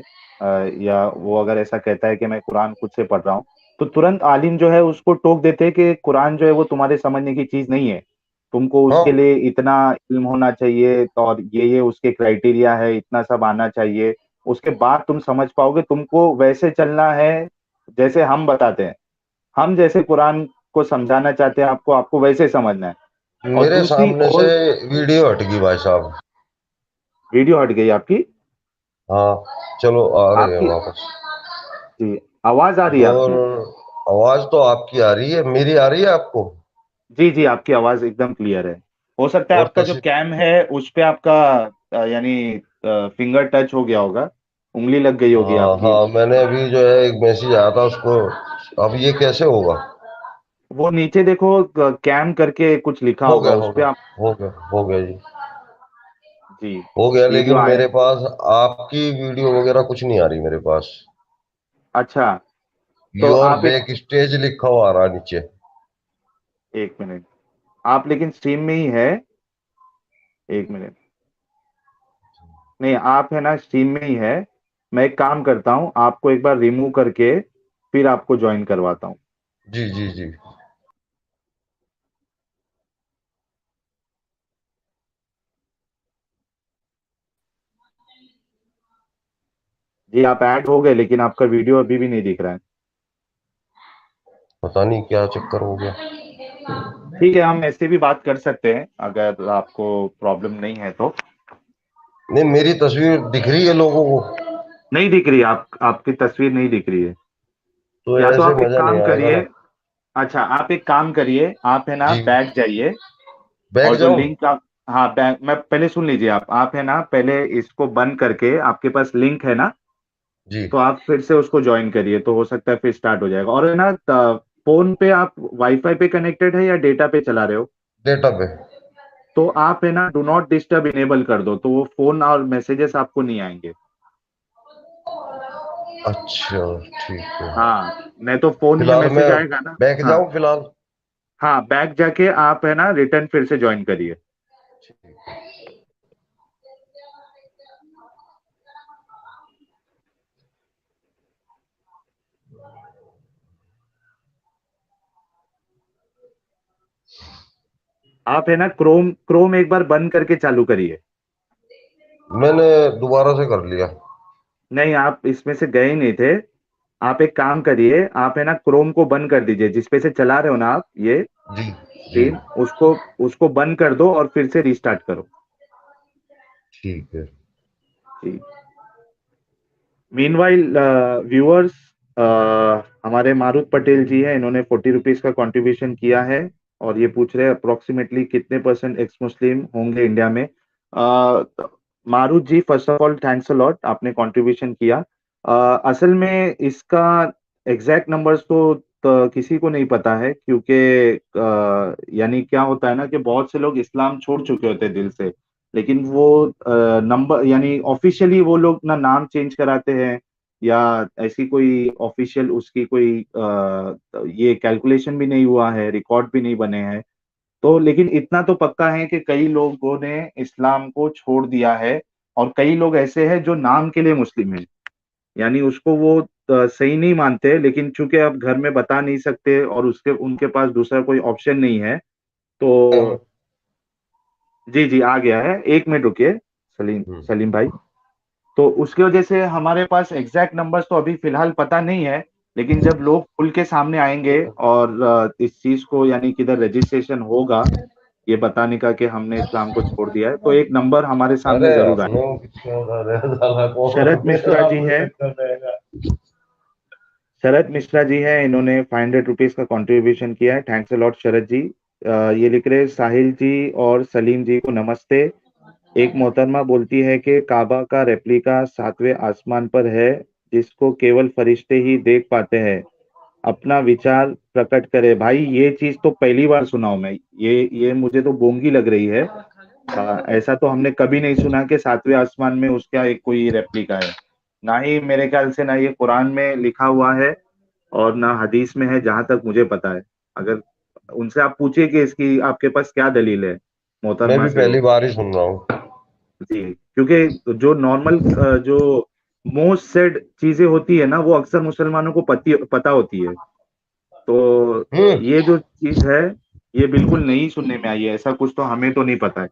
या वो अगर ऐसा कहता है कि मैं कुरान खुद से पढ़ रहा हूँ, तो तुरंत आलिम जो है उसको टोक देते हैं कि कुरान जो है वो तुम्हारे समझने की चीज नहीं है, तुमको उसके हाँ, लिए इतना इल्म होना चाहिए, तो और ये उसके क्राइटेरिया है, इतना सब आना चाहिए, उसके बाद तुम समझ पाओगे, तुमको वैसे चलना है जैसे हम बताते हैं, हम जैसे कुरान को समझाना चाहते हैं आपको, आपको वैसे समझना है। और मेरे दूसरी सामने से और, वीडियो हट गई भाई साहब। वीडियो हट गई आपकी? हाँ, चलो आ गए हैं आपकी, वापस। जी, आवाज आ रही है और आपकी? आवाज तो आपकी आ रही है, मेरी आ रही है आपको? जी जी, आपकी आवाज एकदम क्लियर है। हो सकता है और आपका जो कैम है उस पे आपका यानी फिंगर टच हो गया होगा, उंगली लग गई होगी हाँ आपकी। हाँ, मैंने अभी जो है एक मैसेज आया था उसको। अब ये कैसे होगा? वो नीचे देखो, कैम करके कुछ लिखा हो होगा, गया, उस हो पे गया, आप। हो गया, हो गया जी। जी। हो गया, वीडियो लेकिन आए। मेरे पास आपकी वीडियो वगैरह कुछ नहीं आ रही मेरे पास। अच्छा, तो योर आप एक, बैक स्टेज लिखा हुआ आ रहा है नीचे। एक मिनट, आप लेकिन स्ट्रीम में ही है, एक मिनट, नहीं आप है ना स्ट्रीम में ही है। मैं एक काम करता हूँ, आपको एक बार रिमूव करके फिर आपको ज्वाइन करवाता हूँ। जी जी जी। जी, आप ऐड हो गए लेकिन आपका वीडियो अभी भी नहीं दिख रहा है। पता नहीं क्या चक्कर हो गया। ठीक है, हम ऐसे भी बात कर सकते हैं अगर आपको प्रॉब्लम नहीं है तो। नहीं, मेरी तस्वीर दिख रही है लोगों को। नहीं दिख रही, आप आपकी तस्वीर नहीं दिख रही है। तो या तो ऐसे आप एक मजा नहीं काम आएगा करिए, ना। अच्छा आप एक काम करिए, आप है ना जी। बैक जाइए, बैग और जो जाऊं? लिंक आप, हाँ बैक, मैं पहले सुन लीजिए, आप है ना पहले इसको बंद करके, आपके पास लिंक है ना, जी। तो आप फिर से उसको ज्वाइन करिए, तो हो सकता है फिर स्टार्ट हो जाएगा। और है ना, फोन पे आप वाईफाई पे कनेक्टेड है या डेटा पे चला रहे हो? डेटा पे। तो आप है ना डू नॉट डिस्टर्ब इनेबल कर दो, तो वो फोन और मैसेजेस आपको नहीं आएंगे। अच्छा, ठीक है। हाँ, नहीं तो फोन में फिलहाल मैं मैसेज आएगा ना। बैग हाँ, जाऊं फिलहाल? हाँ बैक जाके आप है ना रिटर्न फिर से ज्वाइन करिए। आप है ना क्रोम क्रोम एक बार बंद करके चालू करिए। मैंने दोबारा से कर लिया। नहीं, आप इसमें से गए ही नहीं थे। आप एक काम करिए, आप है ना क्रोम को बंद कर दीजिए, जिसपे से चला रहे हो ना आप ये जी जी। स्क्रीन, उसको उसको बंद कर दो और फिर से रीस्टार्ट करो। ठीक है। जी। मीनवाइल व्यूअर्स, हमारे मारुत पटेल जी हैं, इन्होंने 40 रुपीज का कंट्रीब्यूशन किया है और ये पूछ रहे हैं अप्रोक्सीमेटली कितने परसेंट एक्स मुस्लिम होंगे इंडिया में। Marut ji, first of all thanks a lot, आपने कंट्रीब्यूशन किया। असल में इसका एग्जैक्ट नंबर्स तो किसी को नहीं पता है, क्योंकि यानी क्या होता है ना कि बहुत से लोग इस्लाम छोड़ चुके होते हैं दिल से, लेकिन वो नंबर यानी ऑफिशियली वो लोग ना नाम चेंज कराते हैं या ऐसी कोई ऑफिशियल उसकी कोई ये कैलकुलेशन भी नहीं हुआ है, रिकॉर्ड भी नहीं बने हैं। तो लेकिन इतना तो पक्का है कि कई लोगों ने इस्लाम को छोड़ दिया है और कई लोग ऐसे हैं जो नाम के लिए मुस्लिम हैं, यानी उसको वो सही नहीं मानते, लेकिन चूंकि अब घर में बता नहीं सकते और उसके उनके पास दूसरा कोई ऑप्शन नहीं है, तो जी जी आ गया है, 1 मिनट रुकिए सलीम हम्म। सलीम भाई। तो उसकी वजह से हमारे पास एग्जैक्ट नंबर्स तो अभी फिलहाल पता नहीं है, लेकिन जब लोग खुल के सामने आएंगे और इस चीज को यानी किधर रजिस्ट्रेशन होगा ये बताने का कि हमने इस्लाम को छोड़ दिया है, तो एक नंबर हमारे अरे सामने जरूर आए। अपने को किसके बता रहे साला शरद को मिश्रा जी आपको हैं, चक्कर रहेगा। शरद मिश्रा जी हैं, इन्होंने 500 रुपीज का कंट्रीब्यूशन किया है, थैंक्स अ लॉट शरद जी। ये लिख रहे हैं, साहिल जी और सलीम जी को नमस्ते। एक मोहतरमा बोलती है कि काबा का रेप्लिका 7वें आसमान पर है, जिसको केवल फरिश्ते ही देख पाते हैं। अपना विचार प्रकट करे। भाई ये चीज तो पहली बार सुना हूं मैं, ये मुझे तो बोंगी लग रही है। ऐसा तो हमने कभी नहीं सुना कि 7वें आसमान में उसका एक कोई रेप्लिका है। ना ही मेरे ख्याल से ना ये कुरान में लिखा हुआ है और ना हदीस में है, जहां तक मुझे पता है। अगर उनसे आप पूछिए कि इसकी आपके पास क्या दलील है, मैं मोहतरमा भी से पहली हो। बार ही सुन रहा हूँ। जी, क्योंकि जो नॉर्मल जो मोस्ट सेड चीजें होती है ना वो अक्सर मुसलमानों को पता होती है। तो हम्म। ये जो चीज है ये बिल्कुल नई सुनने में आई है, ऐसा कुछ तो हमें तो नहीं पता है।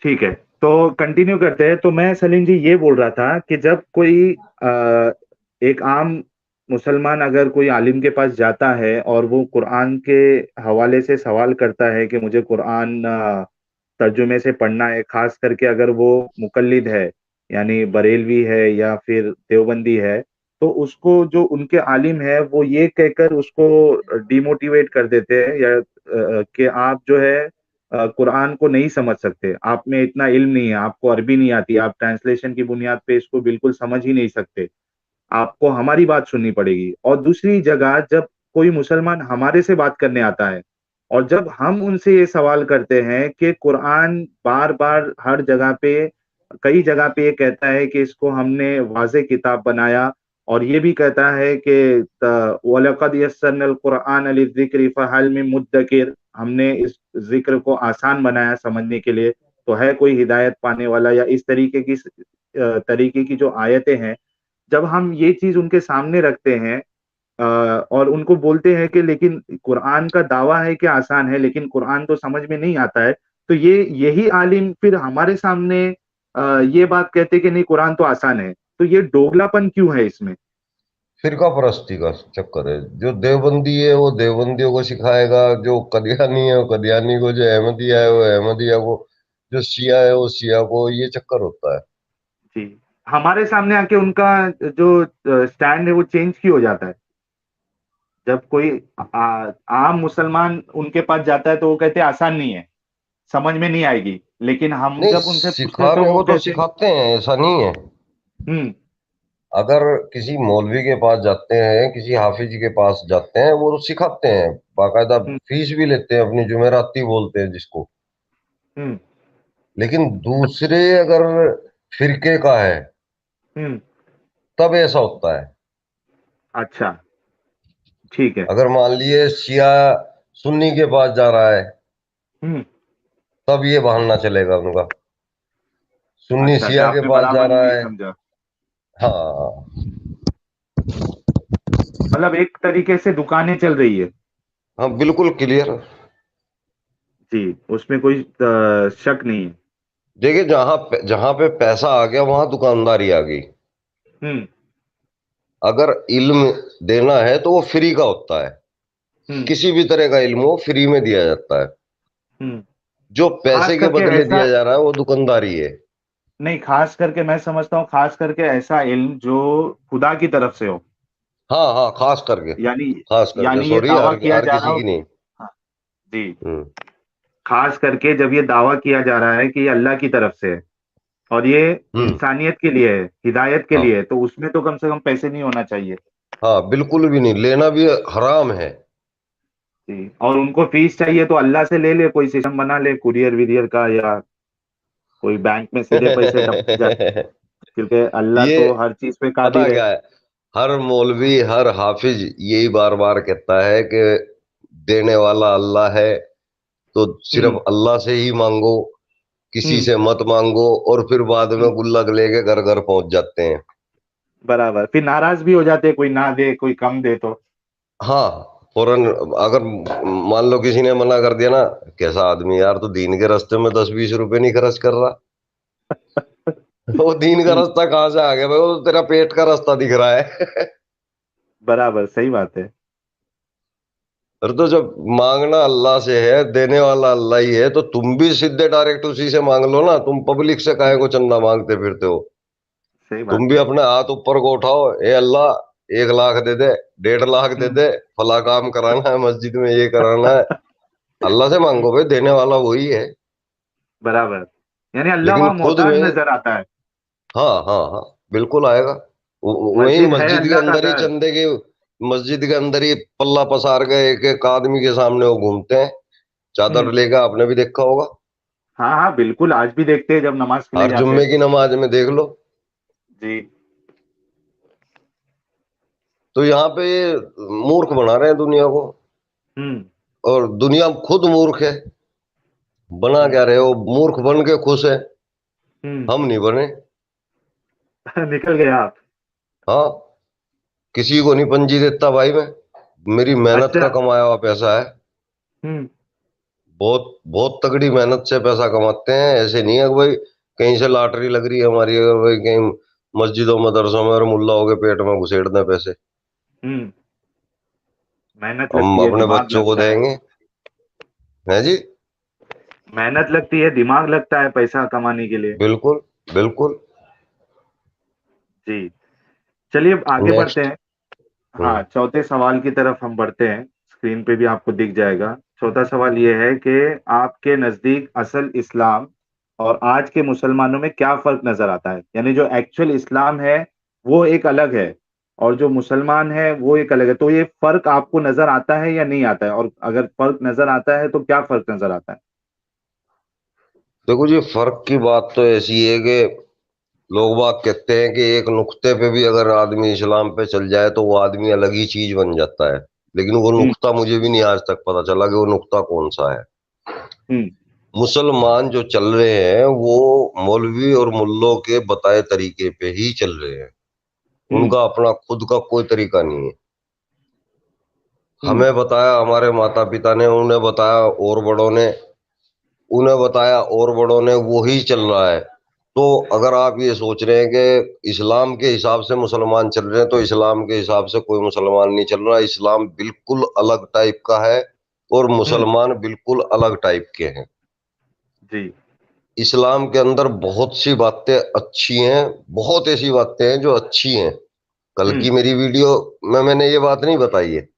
ठीक है, तो कंटिन्यू करते हैं। तो मैं सलीम जी ये बोल रहा था कि जब कोई एक आम मुसलमान अगर कोई आलिम के पास जाता है और वो कुरान के हवाले से सवाल करता है कि मुझे कुरान तर्जुमे से पढ़ना है, खास करके अगर वो मुकल्लिद है यानी बरेलवी है या फिर देवबंदी है, तो उसको जो उनके आलिम है वो ये कहकर उसको डिमोटिवेट कर देते हैं या कि आप जो है कुरान को नहीं समझ सकते, आप में इतना इल्म नहीं है, आपको अरबी नहीं आती, आप ट्रांसलेशन की बुनियाद पे इसको बिल्कुल समझ ही नहीं सकते, आपको हमारी बात सुननी पड़ेगी। और दूसरी जगह जब कोई मुसलमान हमारे से बात करने आता है और जब हम उनसे ये सवाल करते हैं कि कुरान बार बार हर जगह पे कई जगह पे ये कहता है कि इसको हमने वाज़े किताब बनाया और ये भी कहता है कि वलक़द यस्सरनल कुरआन लिज़्ज़िक्रि फ़हल मिन मुद्दकिर, हमने इस जिक्र को आसान बनाया समझने के लिए, तो है कोई हिदायत पाने वाला, या इस तरीके की जो आयतें हैं, जब हम ये चीज उनके सामने रखते हैं और उनको बोलते हैं कि लेकिन कुरान का दावा है कि आसान है लेकिन कुरान तो समझ में नहीं आता है, तो ये यही आलिम फिर हमारे सामने ये बात कहते कि नहीं कुरान तो आसान है, तो ये दोगलापन क्यों है इसमें? फिरका परस्ती का चक्कर है। जो देवबंदी है वो देवबंदियों को सिखाएगा, जो कदियानी है वो कदियानी को, जो अहमदिया है वो अहमदिया को, जो शिया है वो शिया को, ये चक्कर होता है। जी, हमारे सामने आके उनका जो स्टैंड है वो चेंज क्यों हो जाता है? जब कोई आम मुसलमान उनके पास जाता है तो वो कहते हैं आसान नहीं है, समझ में नहीं आएगी, लेकिन हम नहीं, जब उनसे पूछते हैं तो सिखाने वो को तो कहते हैं। सिखाते हैं, ऐसा नहीं है। हम्म। अगर किसी मौलवी के पास जाते हैं, किसी हाफिज के पास जाते हैं, वो तो सिखाते हैं, बाकायदा हम्म। फीस भी लेते हैं, अपनी जुमेराती बोलते हैं जिसको। हम्म। लेकिन दूसरे अगर फिरके का है हम्म। तब ऐसा होता है। अच्छा, ठीक है। अगर मान लिए शिया सुन्नी के पास जा रहा है हम्म। तब ये बहाना चलेगा उनका। सुन्नी अच्छा, अच्छा, शिया के आपने पास जा बराबर रहा नहीं है। समझा। हाँ। मतलब एक तरीके से दुकानें चल रही है। हाँ बिल्कुल क्लियर। जी, उसमें कोई शक नहीं है। देखिए, जहां पे पैसा आ गया वहां दुकानदारी आ गई। हम्म। अगर इल्म देना है तो वो फ्री का होता है। हम्म। किसी भी तरह का इल्म हो फ्री में दिया जाता है। हम्म। जो खास पैसे के करके बदले ऐसा, दिया जा रहा है वो दुकानदारी है। नहीं खास करके मैं समझता हूँ, खास करके ऐसा इल्म जो खुदा की तरफ से हो। हाँ हाँ, खास करके। यानी खास करके, यानी ये सॉरी, दावा हर किया हर जा रहा किसी हो। की नहीं। हाँ, जी। हम्म। खास करके जब ये दावा किया जा रहा है कि ये अल्लाह की तरफ से है और ये हम्म। इंसानियत के लिए है, हिदायत के लिए हाँ है, तो उसमें तो कम से कम पैसे नहीं होना चाहिए। हाँ, बिल्कुल भी नहीं, लेना भी हराम है। जी, और उनको फीस चाहिए तो अल्लाह से ले ले, कोई सिस्टम बना ले कुरियर विरियर का, या कोई बैंक में सीधे पैसे डलवा जाए, क्योंकि अल्लाह ये तो हर चीज पे पता कादिर है। क्या है, हर मौलवी हर हाफिज यही बार बार कहता है कि देने वाला अल्लाह है, तो हम्म। सिर्फ अल्लाह से ही मांगो, किसी हम्म। से मत मांगो। और फिर बाद में हम्म। गुल्लक लेके घर घर पहुंच जाते हैं। बराबर, फिर नाराज भी हो जाते हैं, कोई ना दे कोई कम दे तो। हाँ, फौरन। अगर मान लो किसी ने मना कर दिया ना, कैसा आदमी यार, तो दीन के रास्ते में 10-20 रुपए नहीं खर्च कर रहा। वो दीन का हम्म। रास्ता कहाँ से आ गया भाई, वो तो तेरा पेट का रास्ता दिख रहा है। बराबर, सही बात है। और तो जब मांगना अल्लाह से है, देने वाला अल्लाह ही है, तो तुम भी सीधे डायरेक्ट उसी से मांग लो ना। तुम पब्लिक से काहे हम्म। को चंदा मांगते फिरते हो? सही तुम बात भी है। अपने हाथ ऊपर को उठाओ, ए अल्लाह 1 लाख दे दे, 1.5 लाख दे हम्म। दे, फला काम कराना है, मस्जिद में ये कराना है। अल्लाह से मांगो भाई, देने वाला वही है। बराबर, यानी अल्लाह लेकिन वहां खुद मोहताज में, नजर आता है। हाँ हाँ हाँ, बिल्कुल आएगा। वही मस्जिद है मस्जिद के अल्लाह का अंदर ही घर। चंदे के, मस्जिद के अंदर ही पल्ला पसार के एक एक आदमी के सामने वो घूमते हैं, चादर हम्म। लेकर। आपने भी देखा होगा, हाँ हाँ बिल्कुल, आज भी देखते हैं जब नमाज के लिए हर जाते जुम्मे हैं की तो। नमाज में देख लो। जी। तो यहाँ पे ये मूर्ख बना रहे हैं दुनिया को, हम्म। और दुनिया खुद मूर्ख है। बना हम्म। क्या रहे हो, मूर्ख बन के खुश है। हम्म। हम नहीं बने। निकल गए आप। हाँ, किसी को नहीं पंजी देता भाई मैं। मेरी मेहनत अच्छा। का कमाया हुआ पैसा है। हम्म। बहुत बहुत तगड़ी मेहनत से पैसा कमाते हैं। ऐसे नहीं है कि भाई कहीं से लॉटरी लग रही है हमारी, अगर भाई कहीं मस्जिदों मदरसों में और मुल्लाओं के पेट में घुसेड़ दें पैसे, हम्म। मेहनत हम लगती है, अपने दिमाग बच्चों को लगता है। देंगे? है जी। मेहनत लगती है, दिमाग लगता है पैसा कमाने के लिए। बिल्कुल बिल्कुल। जी। चलिए अब आगे बढ़ते नेक्स्ट। हैं। हाँ, हम्म। चौथे सवाल की तरफ हम बढ़ते हैं। स्क्रीन पे भी आपको दिख जाएगा। चौथा सवाल ये है कि आपके नजदीक असल इस्लाम और आज के मुसलमानों में क्या फर्क नजर आता है, यानी जो एक्चुअल इस्लाम है वो एक अलग है और जो मुसलमान है वो एक अलग है, तो ये फर्क आपको नजर आता है या नहीं आता है, और अगर फर्क नजर आता है तो क्या फर्क नजर आता है? देखो जी, फर्क की बात तो ऐसी है कि लोग बाग कहते हैं कि एक नुक्ते पे भी अगर आदमी इस्लाम पे चल जाए तो वो आदमी अलग ही चीज बन जाता है। लेकिन वो हम्म। नुक्ता मुझे भी नहीं आज तक पता चला कि वो नुक्ता कौन सा है। हम्म। मुसलमान जो चल रहे हैं वो मौलवी और मुल्लों के बताए तरीके पे ही चल रहे हैं। हम्म। उनका अपना खुद का कोई तरीका नहीं है। हम्म। हमें बताया हमारे माता पिता ने, उन्हें बताया और बड़ों ने, उन्हें बताया और बड़ों ने, वो ही चल रहा है। तो अगर आप ये सोच रहे हैं कि इस्लाम के हिसाब से मुसलमान चल रहे हैं, तो इस्लाम के हिसाब से कोई मुसलमान नहीं चल रहा। इस्लाम बिल्कुल अलग टाइप का है और हम्म। मुसलमान बिल्कुल अलग टाइप के हैं। जी। इस्लाम के अंदर बहुत सी बातें अच्छी हैं, बहुत ऐसी बातें हैं जो अच्छी हैं। कल हम्म। की मेरी वीडियो में मैंने ये बात नहीं बताई है।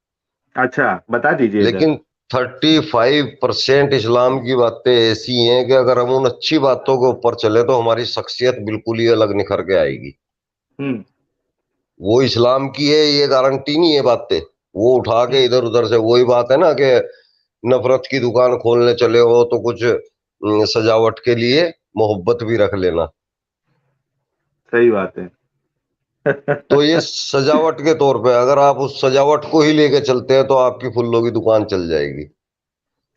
अच्छा, बता दीजिए जरा। लेकिन 35% इस्लाम की बातें ऐसी हैं कि अगर हम उन अच्छी बातों के ऊपर चले तो हमारी शख्सियत बिल्कुल ही अलग निखर के आएगी। हम्म। वो इस्लाम की है ये गारंटी नहीं है बातें। वो उठा के हम्म। इधर उधर से, वही बात है ना कि नफरत की दुकान खोलने चले हो तो कुछ सजावट के लिए मोहब्बत भी रख लेना। सही बात है। तो ये सजावट के तौर पे अगर आप उस सजावट को ही लेके चलते हैं तो आपकी फूलों की दुकान चल जाएगी।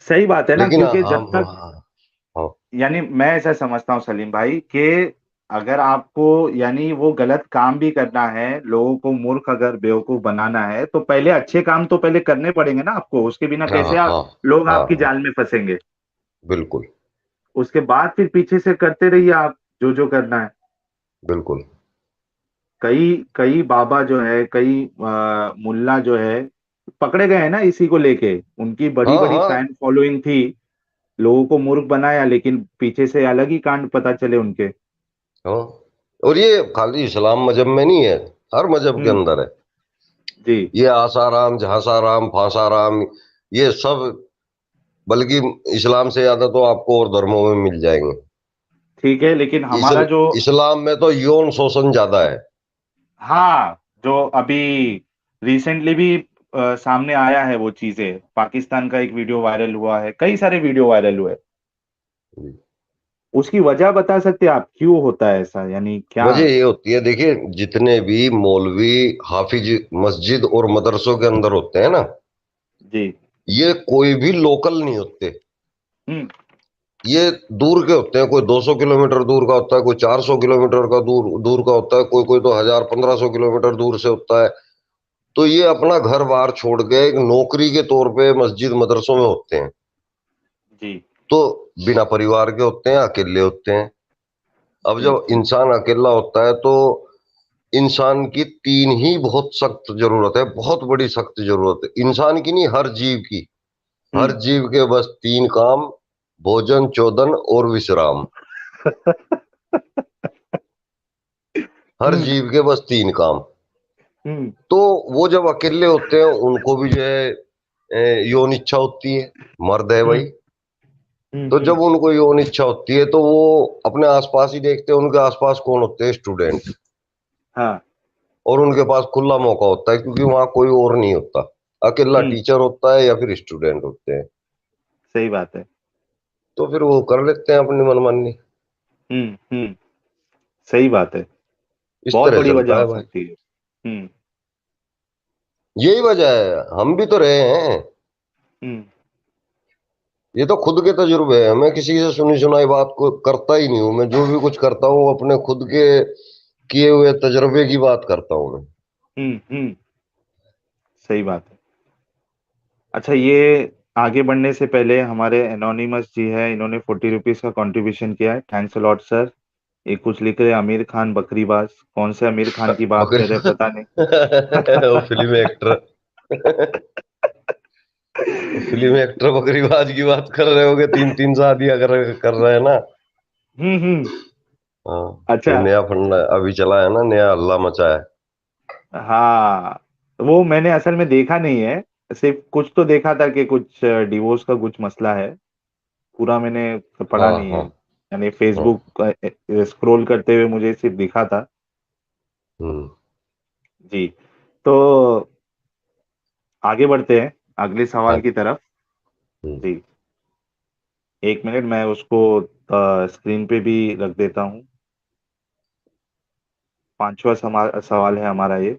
सही बात है ना, लेकिन क्योंकि जब हम, तक, हाँ, यानी मैं ऐसा समझता हूँ सलीम भाई कि अगर आपको यानी वो गलत काम भी करना है, लोगों को मूर्ख अगर बेवकूफ बनाना है, तो पहले अच्छे काम तो पहले करने पड़ेंगे ना आपको, उसके बिना हाँ कैसे हाँ लोग हाँ आपकी हाँ, जाल में फंसेंगे। बिल्कुल उसके बाद फिर पीछे से करते रहिए आप जो जो करना है। बिल्कुल। कई कई बाबा जो है, कई मुल्ला जो है पकड़े गए हैं ना इसी को लेके, उनकी बड़ी हाँ बड़ी हाँ फैन फॉलोइंग थी। लोगों को मूर्ख बनाया, लेकिन पीछे से अलग ही कांड पता चले उनके। हाँ, और ये खाली इस्लाम मजहब में नहीं है, हर मजहब के हम्म। अंदर है। जी। ये आसाराम झांसाराम फांसाराम, ये सब, बल्कि इस्लाम से ज्यादा तो आपको और धर्मों में मिल जाएंगे। ठीक है, लेकिन हमारा जो, इस्लाम में तो यौन शोषण ज्यादा है। हाँ, जो अभी रिसेंटली भी सामने आया है वो चीजें, पाकिस्तान का एक वीडियो वायरल हुआ है, कई सारे वीडियो वायरल हुए। उसकी वजह बता सकते हैं आप, क्यों होता है ऐसा, यानी क्या? वजह ये होती है, देखिए, जितने भी मौलवी हाफिज मस्जिद और मदरसों के अंदर होते हैं ना, जी। ये कोई भी लोकल नहीं होते। हम्म। ये दूर के होते हैं, कोई 200 किलोमीटर दूर का होता है, कोई 400 किलोमीटर का दूर दूर का होता है, कोई कोई तो 1000 1500 किलोमीटर दूर से होता है। तो ये अपना घर बार छोड़ के एक नौकरी के तौर पे मस्जिद मदरसों में होते हैं। जी। तो बिना परिवार के होते हैं, अकेले होते हैं। अब जी। जब इंसान अकेला होता है तो इंसान की तीन ही बहुत सख्त जरूरत है, बहुत बड़ी सख्त जरूरत है, इंसान की नहीं, हर जीव की। हर हम्म। जीव के बस तीन काम: भोजन, चोदन और विश्राम। हर हम्म। जीव के बस तीन काम। हम्म। तो वो जब अकेले होते हैं, उनको भी जो है यौन इच्छा होती है। मर्द है भाई। हम्म। हम्म। तो जब उनको यौन इच्छा होती है तो वो अपने आसपास ही देखते हैं, उनके आसपास कौन होते हैं? स्टूडेंट। हाँ। और उनके पास खुला मौका होता है, क्योंकि वहां कोई और नहीं होता। अकेला हम्म। टीचर होता है या फिर स्टूडेंट होते हैं। सही बात है। तो फिर वो कर लेते हैं अपनी मनमानी। हम्म। हम्म। सही बात है। इस बहुत तरह बड़ी वजह चलता हो है भाई। सकती है। हम्म। यही वजह है, हम भी तो रहे हैं। हम्म। ये तो खुद के तजुर्बे है, मैं किसी से सुनी सुनाई बात को करता ही नहीं हूँ। मैं जो भी कुछ करता हूँ अपने खुद के किए हुए तजुर्बे की बात करता हूँ मैं। हम्म। सही बात है। अच्छा, ये आगे बढ़ने से पहले हमारे एनोनिमस जी है, इन्होंने 40 रुपीज का कंट्रीब्यूशन किया है, थैंक्स अलॉट सर। ये कुछ लिख रहे हैं, आमिर खान बकरीबाज, कौन से आमिर खान की बात कर रहे हैं बकरी पता नहीं। वो फिल्म एक्टर। फिल्म एक्टर बकरीबाज की बात कर रहे होगे, तीन तीन शादियां कर रहे हैं ना। हम्म। हाँ। अच्छा। ये नया फंडा अभी चला है ना, नया हल्ला मचा है। हाँ, वो मैंने असल में देखा नहीं है, सिर्फ कुछ तो देखा था कि कुछ डिवोर्स का कुछ मसला है। पूरा मैंने पढ़ा हाँ नहीं है, हाँ यानी हाँ। फेसबुक स्क्रॉल करते हुए मुझे सिर्फ दिखा था। हम्म जी। तो आगे बढ़ते हैं अगले हाँ सवाल की तरफ। हम्म जी। एक मिनट, मैं उसको स्क्रीन पे भी रख देता हूँ। पांचवा सवाल है हमारा ये: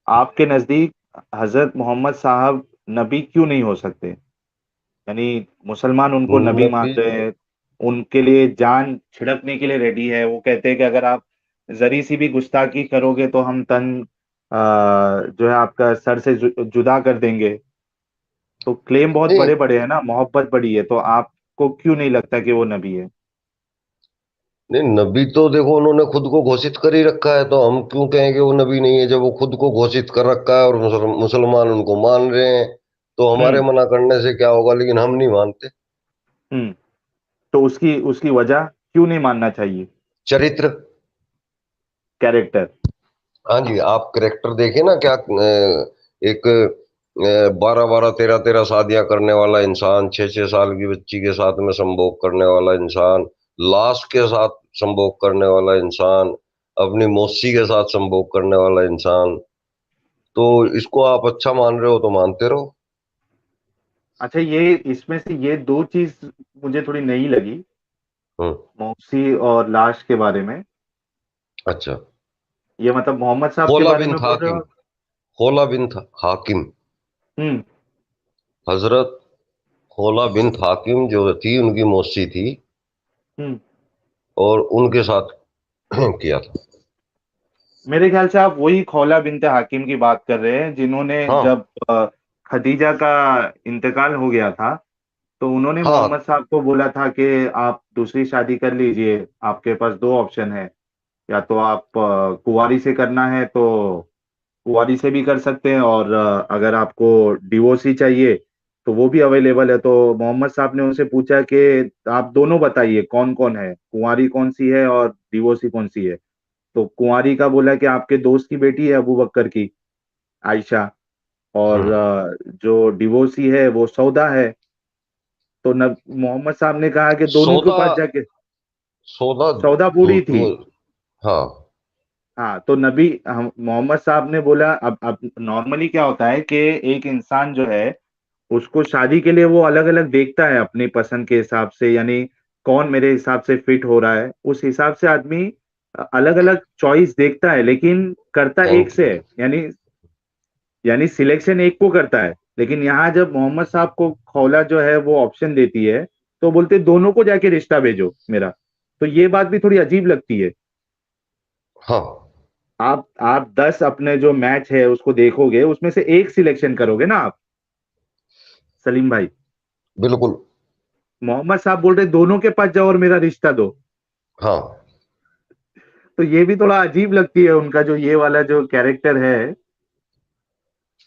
आपके नजदीक हजरत मोहम्मद साहब नबी क्यों नहीं हो सकते? यानी मुसलमान उनको नबी मान नबी। रहे हैं, उनके लिए जान छिड़कने के लिए रेडी है, वो कहते हैं कि अगर आप जरी सी भी गुस्ताखी करोगे तो हम तन जो है आपका सर से जुदा कर देंगे। तो क्लेम बहुत नहीं बड़े बड़े हैं ना, मोहब्बत बड़ी है, तो आपको क्यों नहीं लगता कि वो नबी है? नहीं, नबी तो देखो उन्होंने खुद को घोषित कर ही रखा है, तो हम क्यों कहें कि वो नबी नहीं है? जब वो खुद को घोषित कर रखा है और मुसलमान उनको मान रहे हैं, तो हमारे हम्म। मना करने से क्या होगा? लेकिन हम नहीं मानते। हम्म। तो उसकी उसकी वजह क्यों नहीं मानना चाहिए? चरित्र। कैरेक्टर। हाँ जी, आप करेक्टर देखिए ना, क्या एक 12 12 13 13 शादियां करने वाला इंसान, 6 6 साल की बच्ची के साथ में संभोग करने वाला इंसान, लाश के साथ संभोग करने वाला इंसान, अपनी मौसी के साथ संभोग करने वाला इंसान। तो इसको आप अच्छा मान रहे हो तो मानते रहो। अच्छा, ये इसमें से ये दो चीज मुझे थोड़ी नई लगी, हम्म। मौसी और लाश के बारे में। अच्छा। ये मतलब मोहम्मद साहब के खौला बारे बिन में बोल रहे हाकिम। हो? खौला बिन हाकिम। हम्म। हजरत खौला बिन हाकिम जो थी, उनकी मौसी थी, हम्म। और उनके साथ किया था। मेरे ख्याल से आप वही खौला बिनते हाकिम की बात कर रहे हैं, जिन्होंने हाँ जब खदीजा का इंतकाल हो गया था, तो उन्होंने हाँ मोहम्मद साहब को बोला था कि आप दूसरी शादी कर लीजिए, आपके पास दो ऑप्शन है, या तो आप कुंवारी से करना है तो कुंवारी से भी कर सकते हैं, और अगर आपको डिवोर्स ही चाहिए तो वो भी अवेलेबल है। तो मोहम्मद साहब ने उनसे पूछा कि आप दोनों बताइए कौन कौन है, कुंवारी कौन सी है और डिवोर्सी कौन सी है। तो कुंवारी का बोला कि आपके दोस्त की बेटी है अबू बकर की, आयशा। और हम्म। जो डिवोर्सी है वो सौदा है। तो मोहम्मद साहब ने कहा कि दोनों के सौदा, पास जाके, सौदा सौदा दो, बूढ़ी थी। दो, हाँ। हाँ, तो मोहम्मद साहब ने बोला, अब नॉर्मली क्या होता है कि एक इंसान जो है उसको शादी के लिए वो अलग अलग देखता है अपनी पसंद के हिसाब से, यानी कौन मेरे हिसाब से फिट हो रहा है उस हिसाब से आदमी अलग अलग चॉइस देखता है, लेकिन करता एक थैंक से यू। है। यानी सिलेक्शन एक को करता है। लेकिन यहाँ जब मोहम्मद साहब को खौला जो है वो ऑप्शन देती है, तो बोलते दोनों को जाके रिश्ता भेजो मेरा। तो ये बात भी थोड़ी अजीब लगती है। हाँ, आप 10 अपने जो मैच है उसको देखोगे, उसमें से एक सिलेक्शन करोगे ना आप, सलीम भाई। बिल्कुल। मोहम्मद साहब बोल रहे दोनों के पास जाओ और मेरा रिश्ता दो। हाँ, तो ये भी थोड़ा अजीब लगती है उनका जो ये वाला जो कैरेक्टर है।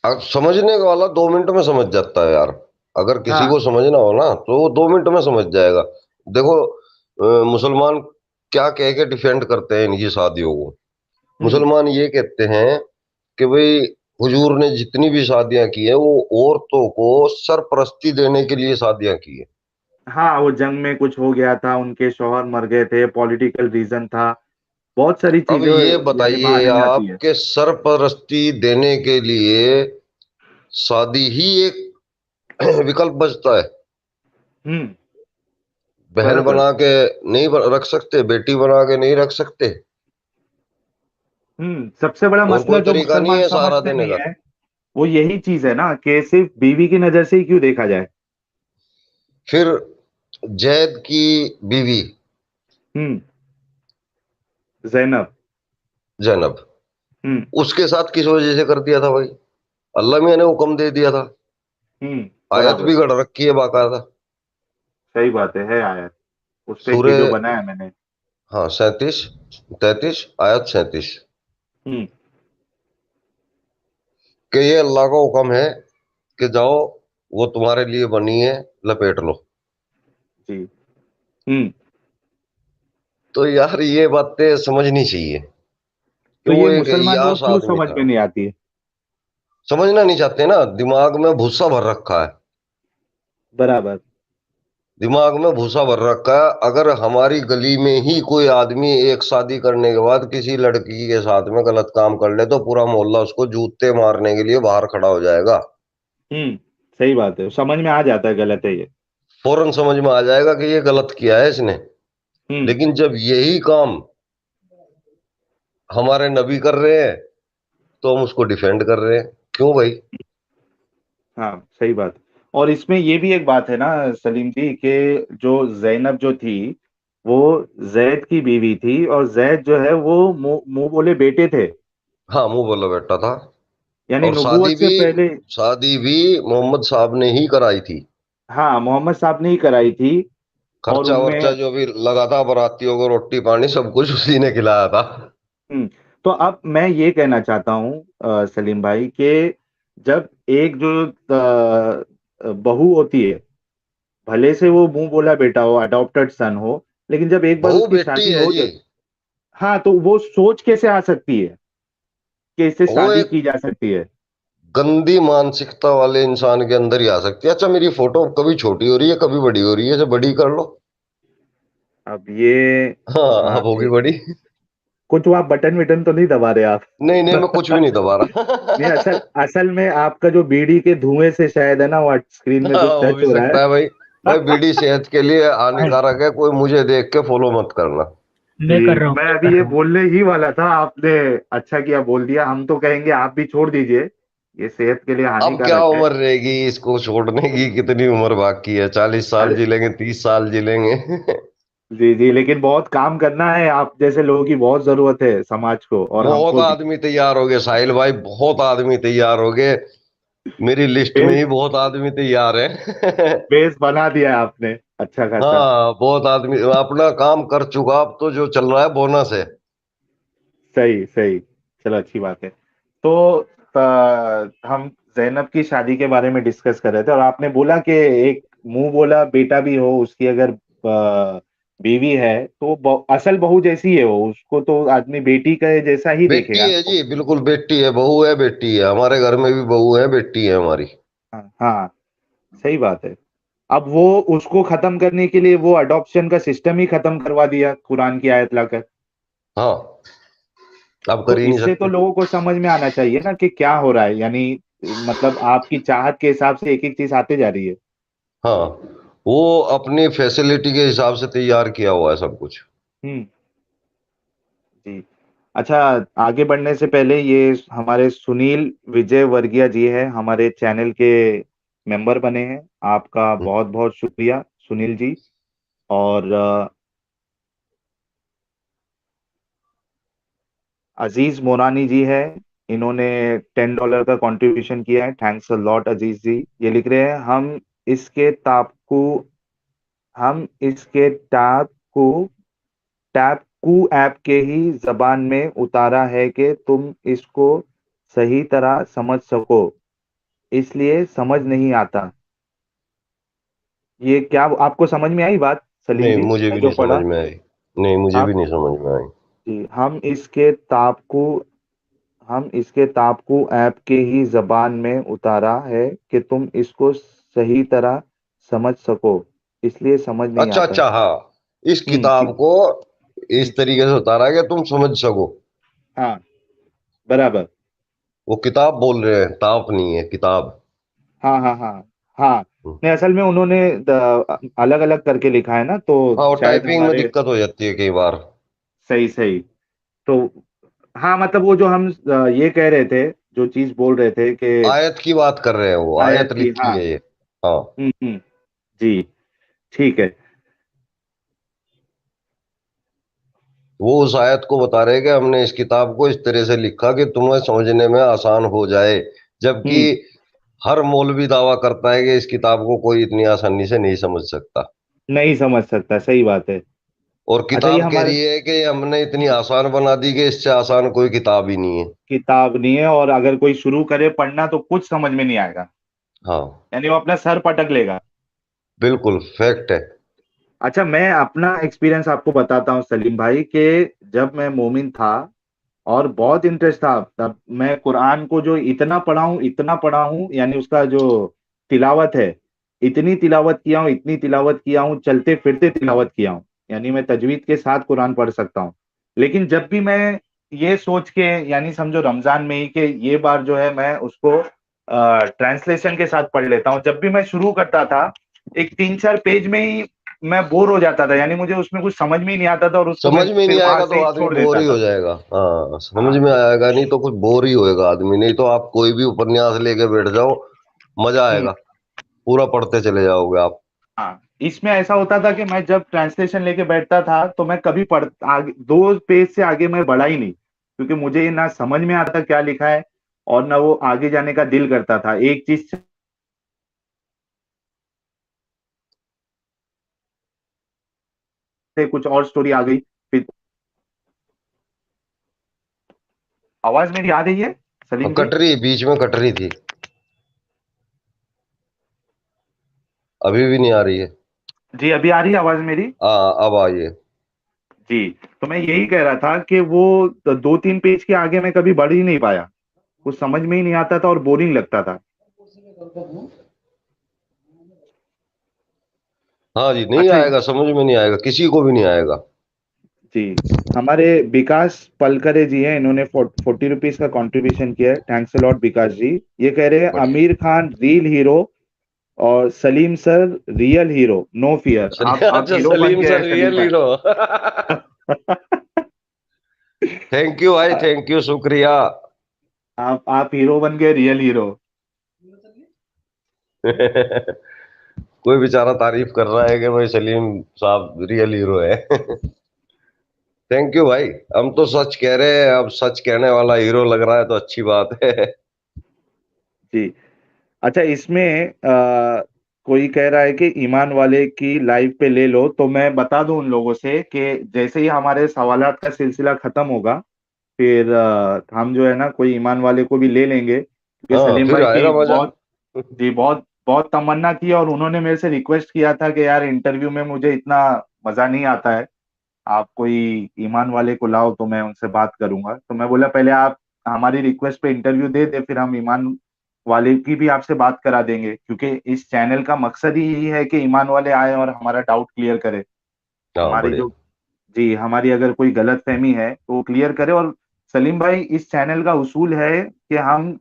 अब समझने वाला 2 मिनट में समझ जाता है यार। अगर किसी हाँ। को समझना हो ना तो वो 2 मिनट में समझ जाएगा। देखो, मुसलमान क्या कह के डिफेंड करते हैं इनकी शादियों को। हम्म। मुसलमान ये कहते हैं कि भाई हुजूर ने जितनी भी शादियां की है वो औरतों को सरपरस्ती देने के लिए शादियां की है। हाँ, वो जंग में कुछ हो गया था, उनके शौहर मर गए थे, पॉलिटिकल रीजन था, बहुत सारी अब चीजें ये यानी वहां बताइए नहीं आती आप है। के सरपरस्ती देने के लिए शादी ही एक विकल्प बचता है। हम्म। बहन बराबर। बना के नहीं रख सकते, बेटी बना के नहीं रख सकते। सबसे बड़ा और मसला कोई जो तरीका नहीं मुसलमान है सहारा समझते देने नहीं का। है वो यही चीज है ना कि सिर्फ बीवी की नजर से ही क्यों देखा जाए। फिर जैद की बीवी हम्म। जैनब। जैनब, हम्म। उसके साथ किस वजह से कर दिया था भाई? अल्लाह मियां ने हुक्म दे दिया था। आयत बराबर। भी गढ़ रखी है बाकायदा। सही बात है आया। उस पे एक सूर्य, वीडियो बनाया मैंने। हाँ, 37, 33, आयत 37, हम्म। कि ये अल्लाह का हुक्म है कि जाओ, वो तुम्हारे लिए बनी है, लपेट लो। जी। हम्म। तो यार ये बातें समझनी चाहिए कि तो वो ये एक मुसलमान लोग यास क्यों आदमी समझ था। में नहीं आती है। समझना नहीं चाहते ना, दिमाग में भूसा भर रखा है। बराबर। दिमाग में भूसा भर रखा है। अगर हमारी गली में ही कोई आदमी एक शादी करने के बाद किसी लड़की के साथ में गलत काम कर ले तो पूरा मोहल्ला उसको जूते मारने के लिए बाहर खड़ा हो जाएगा। सही बात है, समझ में आ जाता है गलत है ये। फौरन समझ में आ जाएगा कि ये गलत किया है इसने। हम्म। लेकिन जब यही काम हमारे नबी कर रहे हैं तो हम उसको डिफेंड कर रहे हैं। क्यों भाई? हाँ, सही बात। और इसमें ये भी एक बात है ना सलीम जी, कि जो जैनब जो थी वो जैद की बीवी थी, और जैद जो है वो मुंह मुंह बोले बेटे थे। हाँ, मुंह बोला बेटा था। यानी और शादी नबूवत से भी, पहले। शादी भी मोहम्मद साहब ने ही कराई थी। हाँ, मोहम्मद साहब ने ही कराई थी। और खर्चा उनमें। वर्चा जो भी लगा था बारातियों को, रोटी पानी सब कुछ उसी ने खिलाया था। हम्म। तो अब मैं ये कहना चाहता हूँ सलीम भाई, कि जब एक जो बहू होती है, भले से वो मुंह बोला बेटा हो, अडॉप्टेड सन हो, लेकिन जब एक बार बहू उसकी बेटी शादी है हो जी। जाए। हाँ, तो वो सोच कैसे आ सकती है कि इससे वो शादी एक की जा सकती है। गंदी मानसिकता वाले इंसान के अंदर ही आ सकती है। अच्छा, मेरी फोटो कभी छोटी हो रही है कभी बड़ी हो रही है, इसे बड़ी कर लो। अब ये हाँ, अब होगी बड़ी। कुछ वो आप बटन विटन तो नहीं दबा रहे आप। नहीं नहीं, मैं कुछ भी नहीं दबा नहीं, असल रहा। असल में आपका जो बीड़ी के धुएं से शायद है ना वो स्क्रीन में हाँ, कुछ हो टच भी हो रहा सकता है भाई। भाई है। बीड़ी सेहत के लिए हानिकारक है, कोई मुझे देख के फॉलो मत करना। मैं कर रहा हूँ, मैं अभी ये बोलने ही वाला था, आपने अच्छा किया बोल दिया। हम तो कहेंगे आप भी छोड़ दीजिए, ये सेहत के लिए अब क्या हानिकारक है। उम्र रहेगी इसको छोड़ने की? कितनी उम्र बाकी है? 40 साल अरे जी लेंगे, 30 साल जी लेंगे। जी जी, लेकिन बहुत काम करना है, आप जैसे लोगों की बहुत जरूरत है समाज को और बहुत हमको भी। आदमी तैयार हो गए साहिल भाई, बहुत आदमी तैयार हो गए। मेरी लिस्ट में बेस ही बहुत आदमी तैयार है। बेस बना दिया है आपने अच्छा खासा। हाँ, बहुत आदमी अपना काम कर चुका। अब तो जो चल रहा है बोनस है। सही सही। चलो, अच्छी बात है। तो हम जैनब की शादी के बारे में डिस्कस कर रहे थे, और आपने बोला कि एक मुंह बोला बेटा भी हो उसकी, अगर बीवी है तो असल बहू जैसी है वो, उसको तो आदमी बेटी का जैसा ही बेटी देखेगा है ना। जी, बिल्कुल बेटी है, बहू है, बेटी है, हमारे घर में भी बहू है, बेटी है हमारी। हाँ हाँ, सही बात है। अब वो उसको खत्म करने के लिए वो अडॉप्शन का सिस्टम ही खत्म करवा दिया कुरान की आयत लाकर। हाँ, आप कर तो ही नहीं इससे तो सकते। लोगों को समझ में आना चाहिए ना कि क्या हो रहा है, यानी मतलब आपकी चाहत के हिसाब से एक एक चीज आते जा रही है। हाँ, वो अपनी फैसिलिटी के हिसाब से तैयार किया हुआ है सब कुछ। हम्म। जी। अच्छा, आगे बढ़ने से पहले ये हमारे सुनील विजय वर्गीय जी है, हमारे चैनल के मेंबर बने हैं। आपका हम्म, बहुत बहुत शुक्रिया सुनील जी। और अजीज मोरानी जी है, इन्होंने $10 का कंट्रीब्यूशन किया है। थैंक्स अ लॉट अजीज जी। ये लिख रहे हैं, इसके तापकू हम इसके टैपकू ऐप के ही जबान में उतारा है कि तुम इसको सही तरह समझ सको, इसलिए समझ नहीं आता। ये क्या आपको समझ में आई बात सलीम नहीं, जी, मुझे मैं भी जो नहीं समझ पढ़ा? में आई। नहीं, मुझे भी आप नहीं समझ में आई। जी, हम इसके तापकू ऐप के ही जबान में उतारा है कि तुम इसको सही तरह समझ सको, इसलिए समझ नहीं अच्छा आता। अच्छा, हाँ, इस कि, किताब को हम्म, इस तरीके से उतारा है कि तुम समझ सको। हाँ, बराबर। वो किताब बोल रहे हैं, ताप नहीं है, किताब। हाँ हाँ हाँ हाँ। हम्म। नहीं, असल में उन्होंने अलग अलग करके लिखा है ना, तो हाँ, वो शायद टाइपिंग में हमारे दिक्कत हो जाती है कई बार। सही सही। तो हाँ, मतलब वो जो हम ये कह रहे थे, जो चीज बोल रहे थे कि आयत की बात कर रहे हैं, वो आयत आयत की, लिखी हाँ। है ये। हाँ, हम्म। जी, ठीक है। वो उस आयत को बता रहे हैं कि हमने इस किताब को इस तरह से लिखा कि तुम्हें समझने में आसान हो जाए, जबकि हम्म। हर मौलवी दावा करता है कि इस किताब को कोई इतनी आसानी से नहीं समझ सकता। नहीं समझ सकता, सही बात है। और अच्छा, ये किताब कह हमारे रही है कि हमने इतनी आसान बना दी कि इससे आसान कोई किताब ही नहीं है। किताब नहीं है, और अगर कोई शुरू करे पढ़ना तो कुछ समझ में नहीं आएगा, हाँ, यानी वो अपना सर पटक लेगा। बिल्कुल फैक्ट है। अच्छा, मैं अपना एक्सपीरियंस आपको बताता हूँ सलीम भाई, कि जब मैं मोमिन था और बहुत इंटरेस्ट था, तब मैं कुरान को जो इतना पढ़ा हूँ, यानी उसका जो तिलावत है, इतनी तिलावत किया हूँ, इतनी तिलावत किया हूँ, चलते फिरते तिलावत किया हूँ, यानी मैं तजवीद के साथ कुरान पढ़ सकता हूँ। लेकिन जब भी मैं ये सोच के, यानी समझो रमजान में ही, कि ये बार जो है मैं उसको ट्रांसलेशन के साथ पढ़ लेता हूँ, जब भी मैं शुरू करता था, एक 3-4 पेज में ही मैं बोर हो जाता था, यानी मुझे उसमें कुछ समझ में ही नहीं आता था, और उसको मैं समझ में फिर नहीं वहां आएगा से तो ही आदमी छोड़ बोर देता ही हो था। जाएगा। हाँ, समझ हाँ। में आएगा नहीं तो कुछ बोर ही होएगा आदमी, नहीं तो आप कोई भी उपन्यास लेके बैठ जाओ, मजा हम्म। आएगा, पूरा पढ़ते चले जाओगे आप। हाँ, इसमें ऐसा होता था कि मैं जब ट्रांसलेशन लेके बैठता था तो मैं कभी पढ़ आगे 2 पेज से आगे मैं बढ़ा ही नहीं, क्योंकि मुझे ना समझ में आता क्या लिखा है, और ना वो आगे जाने का दिल करता था, एक चीज से कुछ और स्टोरी आ गई फिर। आवाज मेरी आ रही है सलीम जी? कट रही, बीच में कट रही थी, अभी भी नहीं आ रही है। जी, अभी आ रही है आवाज मेरी? हाँ, अब आइए। जी, तो मैं यही कह रहा था कि वो 2-3 पेज के आगे मैं कभी बढ़ ही नहीं पाया, कुछ समझ में ही नहीं आता था और बोरिंग लगता था। हाँ जी, नहीं अच्छा आएगा, समझ में नहीं आएगा, किसी को भी नहीं आएगा। जी, हमारे विकास पलकरे जी हैं, इन्होंने 40 रुपीज का कंट्रीब्यूशन किया है। थैंक्स अ लॉट विकास जी। ये कह रहे हैं, बढ़िया। आमिर खान रियल हीरो और Salim sir real hero, no fear. आप अच्छा, हीरो बन सलीम गए हैं सर सलीम रियल भाई। हीरो। थैंक यू भाई, थैंक यू, शुक्रिया। आप हीरो बन गए, रियल हीरो। कोई बेचारा तारीफ कर रहा है कि भाई सलीम साहब रियल हीरो है। थैंक यू भाई। हम तो सच कह रहे हैं, अब सच कहने वाला हीरो लग रहा है तो अच्छी बात है। जी। अच्छा, इसमें कोई कह रहा है कि ईमान वाले की लाइव पे ले लो, तो मैं बता दूं उन लोगों से कि जैसे ही हमारे सवालात का सिलसिला खत्म होगा, फिर हम जो है ना कोई ईमान वाले को भी ले लेंगे, क्योंकि हाँ सलीम फिर भाई की आएगा मजा। बहुत, जी बहुत बहुत तमन्ना की, और उन्होंने मेरे से रिक्वेस्ट किया था कि यार इंटरव्यू में मुझे इतना मजा नहीं आता है, आप कोई ईमान वाले को लाओ तो मैं उनसे बात करूंगा। तो मैं बोला पहले आप हमारी रिक्वेस्ट पे इंटरव्यू दे दे, फिर हम ईमान वाले की भी आपसे बात करा देंगे, क्योंकि इस चैनल का मकसद ही यही है कि ईमान वाले आए और हमारा डाउट क्लियर करे। हाँ हमारी बढ़िया। जो, जी हमारी अगर कोई गलत फहमी है तो वो क्लियर करे। और सलीम भाई, इस चैनल का उसूल है कि हम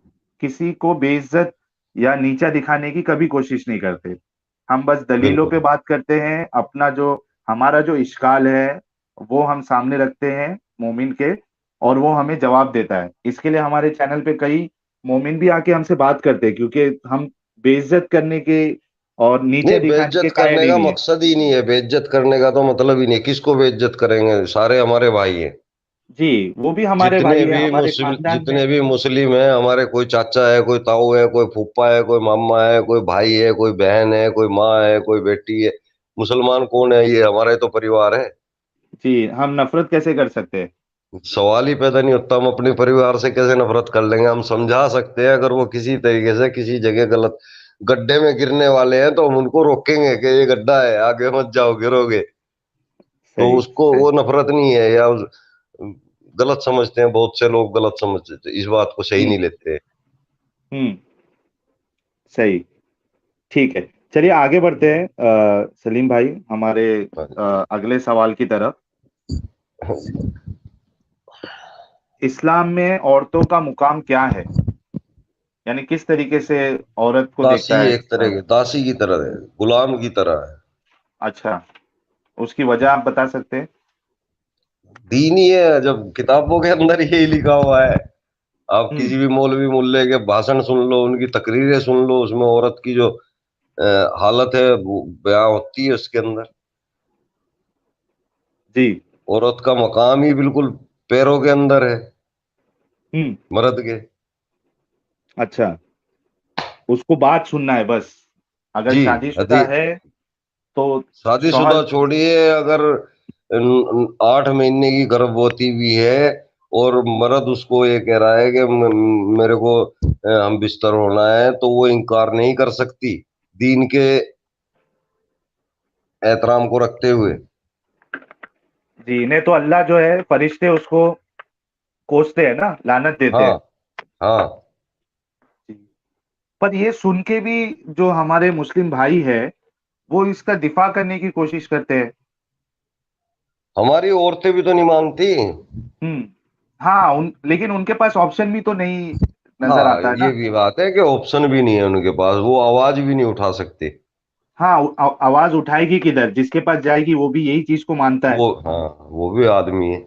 किसी को बेइज्जत या नीचा दिखाने की कभी कोशिश नहीं करते। हम बस दलीलों पे बिल्कुल बात करते हैं, अपना जो, हमारा जो इश्काल है वो हम सामने रखते हैं मोमिन के, और वो हमें जवाब देता है। इसके लिए हमारे चैनल पे कई मोमिन भी आके हमसे बात करते हैं, क्योंकि हम बेइज्जत करने के और नीचे नहीं, दिखाने के बेइज्जत कायल करने ही का नहीं है। मकसद ही नहीं है, बेइज्जत करने का तो मतलब ही नहीं, किसको बेइज्जत करेंगे, सारे हमारे भाई हैं। जी, वो भी हमारे भाई है, हमारे खानदान में। जितने भी मुस्लिम हैं हमारे, कोई चाचा है, कोई ताऊ है, कोई फूफा है, कोई मामा है, कोई भाई है, कोई बहन है, कोई माँ है, कोई बेटी है। मुसलमान कौन है, ये हमारा ही तो परिवार है। जी, हम नफरत कैसे कर सकते हैं। सवाल ही पैदा नहीं होता, हम अपने परिवार से कैसे नफरत कर लेंगे। हम समझा सकते हैं, अगर वो किसी तरीके से किसी जगह गलत गड्ढे में गिरने वाले हैं तो हम उनको रोकेंगे कि ये गड्ढा है, आगे मत जाओ, गिरोगे। तो सही उसको सही। वो नफरत नहीं है, या गलत समझते हैं, बहुत से लोग गलत समझते हैं, इस बात को सही हम्म नहीं लेते। हम्म। सही। ठीक है, चलिए आगे बढ़ते हैं सलीम भाई, हमारे अगले सवाल की तरफ। इस्लाम में औरतों का मुकाम क्या है, यानी किस तरीके से औरत को दासी देखता है एक तरह इस्लाम। की, दासी की तरह है, गुलाम की तरह है। अच्छा, उसकी वजह आप बता सकते हैं। दीन ही है, जब किताबों के अंदर यही लिखा हुआ है। आप हम्म। किसी भी मौलवी मुल्ले के भाषण सुन लो, उनकी तकरीरें सुन लो, उसमें औरत की जो हालत है वो बयां होती है उसके अंदर। जी। औरत का मकाम ही बिल्कुल पैरों के अंदर है, हम्म। मर्द के। अच्छा, उसको बात सुनना है बस, अगर जी। शादीशुदा अति है तो शादीशुदा शौहर। छोड़िए, अगर 8 महीने की गर्भवती भी है और मर्द उसको ये कह रहा है कि मेरे को हम बिस्तर होना है, तो वो इनकार नहीं कर सकती, दीन के एहतराम को रखते हुए। जी, नहीं तो अल्लाह जो है, फरिश्ते उसको कोसते हैं ना, लानत देते हाँ हैं। हाँ। जी। पर ये सुन के भी जो हमारे मुस्लिम भाई है, वो इसका दिफा करने की कोशिश करते हैं। हमारी औरतें भी तो नहीं मानती। हम्म। हाँ, लेकिन उनके पास ऑप्शन भी तो नहीं नजर हाँ आता है ये ना। भी बात है कि ऑप्शन भी नहीं है उनके पास, वो आवाज भी नहीं उठा सकते। हाँ, आवाज उठाएगी किधर, जिसके पास जाएगी वो भी यही चीज को मानता वो हाँ, वो भी आदमी है।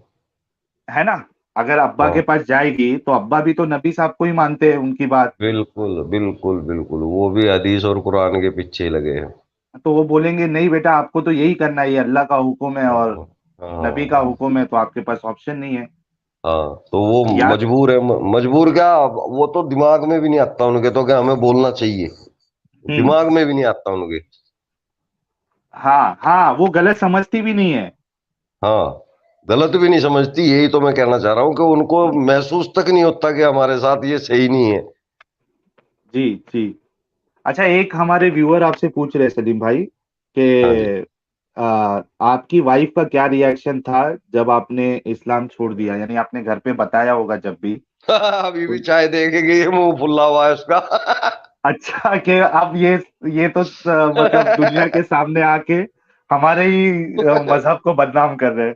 है ना। अगर अब्बा के हाँ पास जाएगी तो अब्बा भी तो नबी साहब को ही मानते हैं, उनकी बात। बिल्कुल बिल्कुल बिल्कुल, वो भी हदीस और कुरान के पीछे ही लगे हैं। तो वो बोलेंगे नहीं बेटा, आपको तो यही करना है, ये अल्लाह का हुक्म है और हाँ नबी का हाँ हुक्म है, तो आपके पास ऑप्शन नहीं है। हाँ। तो वो या। मजबूर है, मजबूर क्या, वो तो दिमाग में भी नहीं आता उनके, तो क्या हमें बोलना चाहिए, हम्म। दिमाग में भी नहीं आता उनके। हाँ हाँ, वो गलत समझती भी नहीं है। हाँ, गलत भी नहीं समझती, यही तो मैं कहना चाह रहा हूँ कि उनको हम्म। महसूस तक नहीं होता कि हमारे साथ ये सही नहीं है। जी जी। अच्छा, एक हमारे व्यूअर आपसे पूछ रहे हैं सलीम भाई हाँ जी। कि आपकी वाइफ का क्या रिएक्शन था जब आपने इस्लाम छोड़ दिया, यानी आपने घर पे बताया होगा जब भी। अभी भी तो चाय देखेगी, ये मुंह फुल्ला हुआ है उसका। अच्छा, कि अब ये तो मतलब दुनिया के सामने आके हमारे ही मजहब को बदनाम कर रहे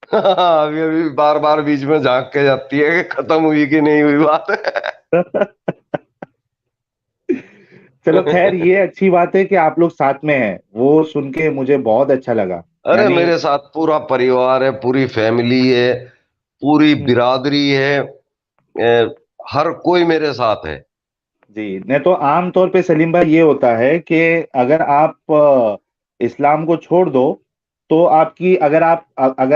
अभी अभी बार बार बीच में झांक के जाती है कि खत्म हुई कि नहीं हुई बात। हैं। चलो खैर, ये अच्छी बात है कि आप लोग साथ में हैं, वो सुन के मुझे बहुत अच्छा लगा। अरे यानी। मेरे साथ पूरा परिवार है, पूरी फैमिली है, पूरी हम्म। बिरादरी है, हर कोई मेरे साथ है। जी, नहीं तो आम तौर पे सलीम भाई ये होता है कि अगर आप इस्लाम को छोड़ दो तो आपकी, अगर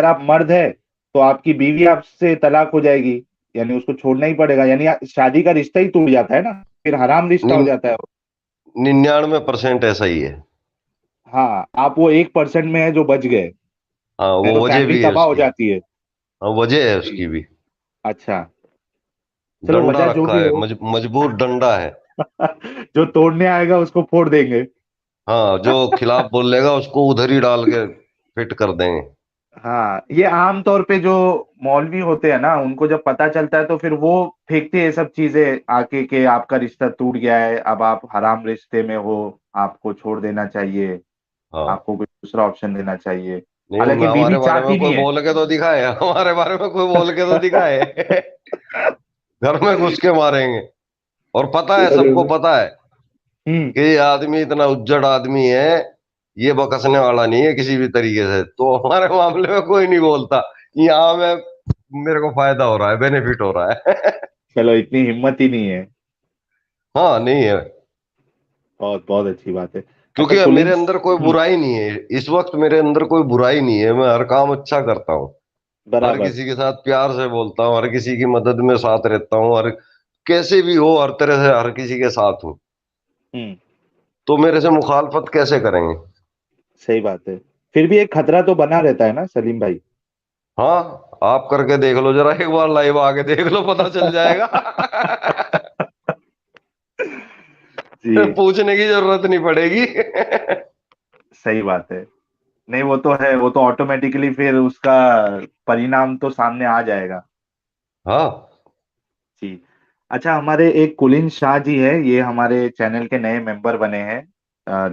आप मर्द है तो आपकी बीवी आपसे तलाक हो जाएगी, यानी उसको छोड़ना ही पड़ेगा, यानी शादी का रिश्ता ही टूट जाता है ना, फिर हराम रिश्ता हो जाता है। 99% ऐसा ही है। हाँ, आप वो 1% में है जो बच गए, हाँ नहीं वो तो वजह फैमिली भी है तबाह हो उसकी। जाती है। हाँ वजह है जी। उसकी भी। अच्छा। चलो डंडा वजह जो रखा भी है, हो। मजबूत डंडा है। जो तोड़ने आएगा उसको फोड़ देंगे। हाँ, जो खिलाफ बोलेगा उसको उधर ही डाल के फिट कर देंगे। हाँ, ये आम तौर पे जो मौलवी होते हैं ना, उनको जब पता चलता है तो फिर वो फेंकते हैं ये सब चीजें आके, कि आपका रिश्ता टूट गया है, अब आप हराम रिश्ते में हो, आपको छोड़ देना चाहिए, हाँ, आपको कोई दूसरा ऑप्शन देना चाहिए। नहीं, हालांकि बीवी हमारे बारे में चाहती कोई नहीं है। बोल के तो दिखाए, हमारे बारे में कोई बोल के तो दिखाए। घर में घुस के मारेंगे। और पता है, अरे सबको वाह। पता है हम्म। कि ये आदमी इतना उज्जड़ आदमी है, ये बकसने वाला नहीं है किसी भी तरीके से, तो हमारे मामले में कोई नहीं बोलता। यहाँ में मेरे को फायदा हो रहा है, बेनिफिट हो रहा है। चलो, इतनी हिम्मत ही नहीं है। हाँ, नहीं है। बहुत बहुत अच्छी बात है। अच्छा क्योंकि मेरे कुलिन। अंदर कोई बुराई नहीं है, इस वक्त मेरे अंदर कोई बुराई नहीं है, मैं हर काम अच्छा करता हूँ। हर बराबर। किसी के साथ प्यार से बोलता हूँ, हर किसी की मदद में साथ रहता हूँ, हर कैसे भी हो हर तरह से हर किसी के साथ हूँ। हम्म। तो मेरे से मुखालफत कैसे करेंगे? सही बात है। फिर भी एक खतरा तो बना रहता है ना सलीम भाई। हाँ, आप करके देख लो जरा, एक बार लाइव आके देख लो, पता चल जाएगा। जी। पूछने की जरूरत नहीं पड़ेगी। सही बात है। नहीं, वो तो है, वो तो ऑटोमेटिकली फिर उसका परिणाम तो सामने आ जाएगा। हाँ, जी। अच्छा, हमारे एक कुलीन शाह जी है, ये हमारे चैनल के नए मेंबर बने हैं।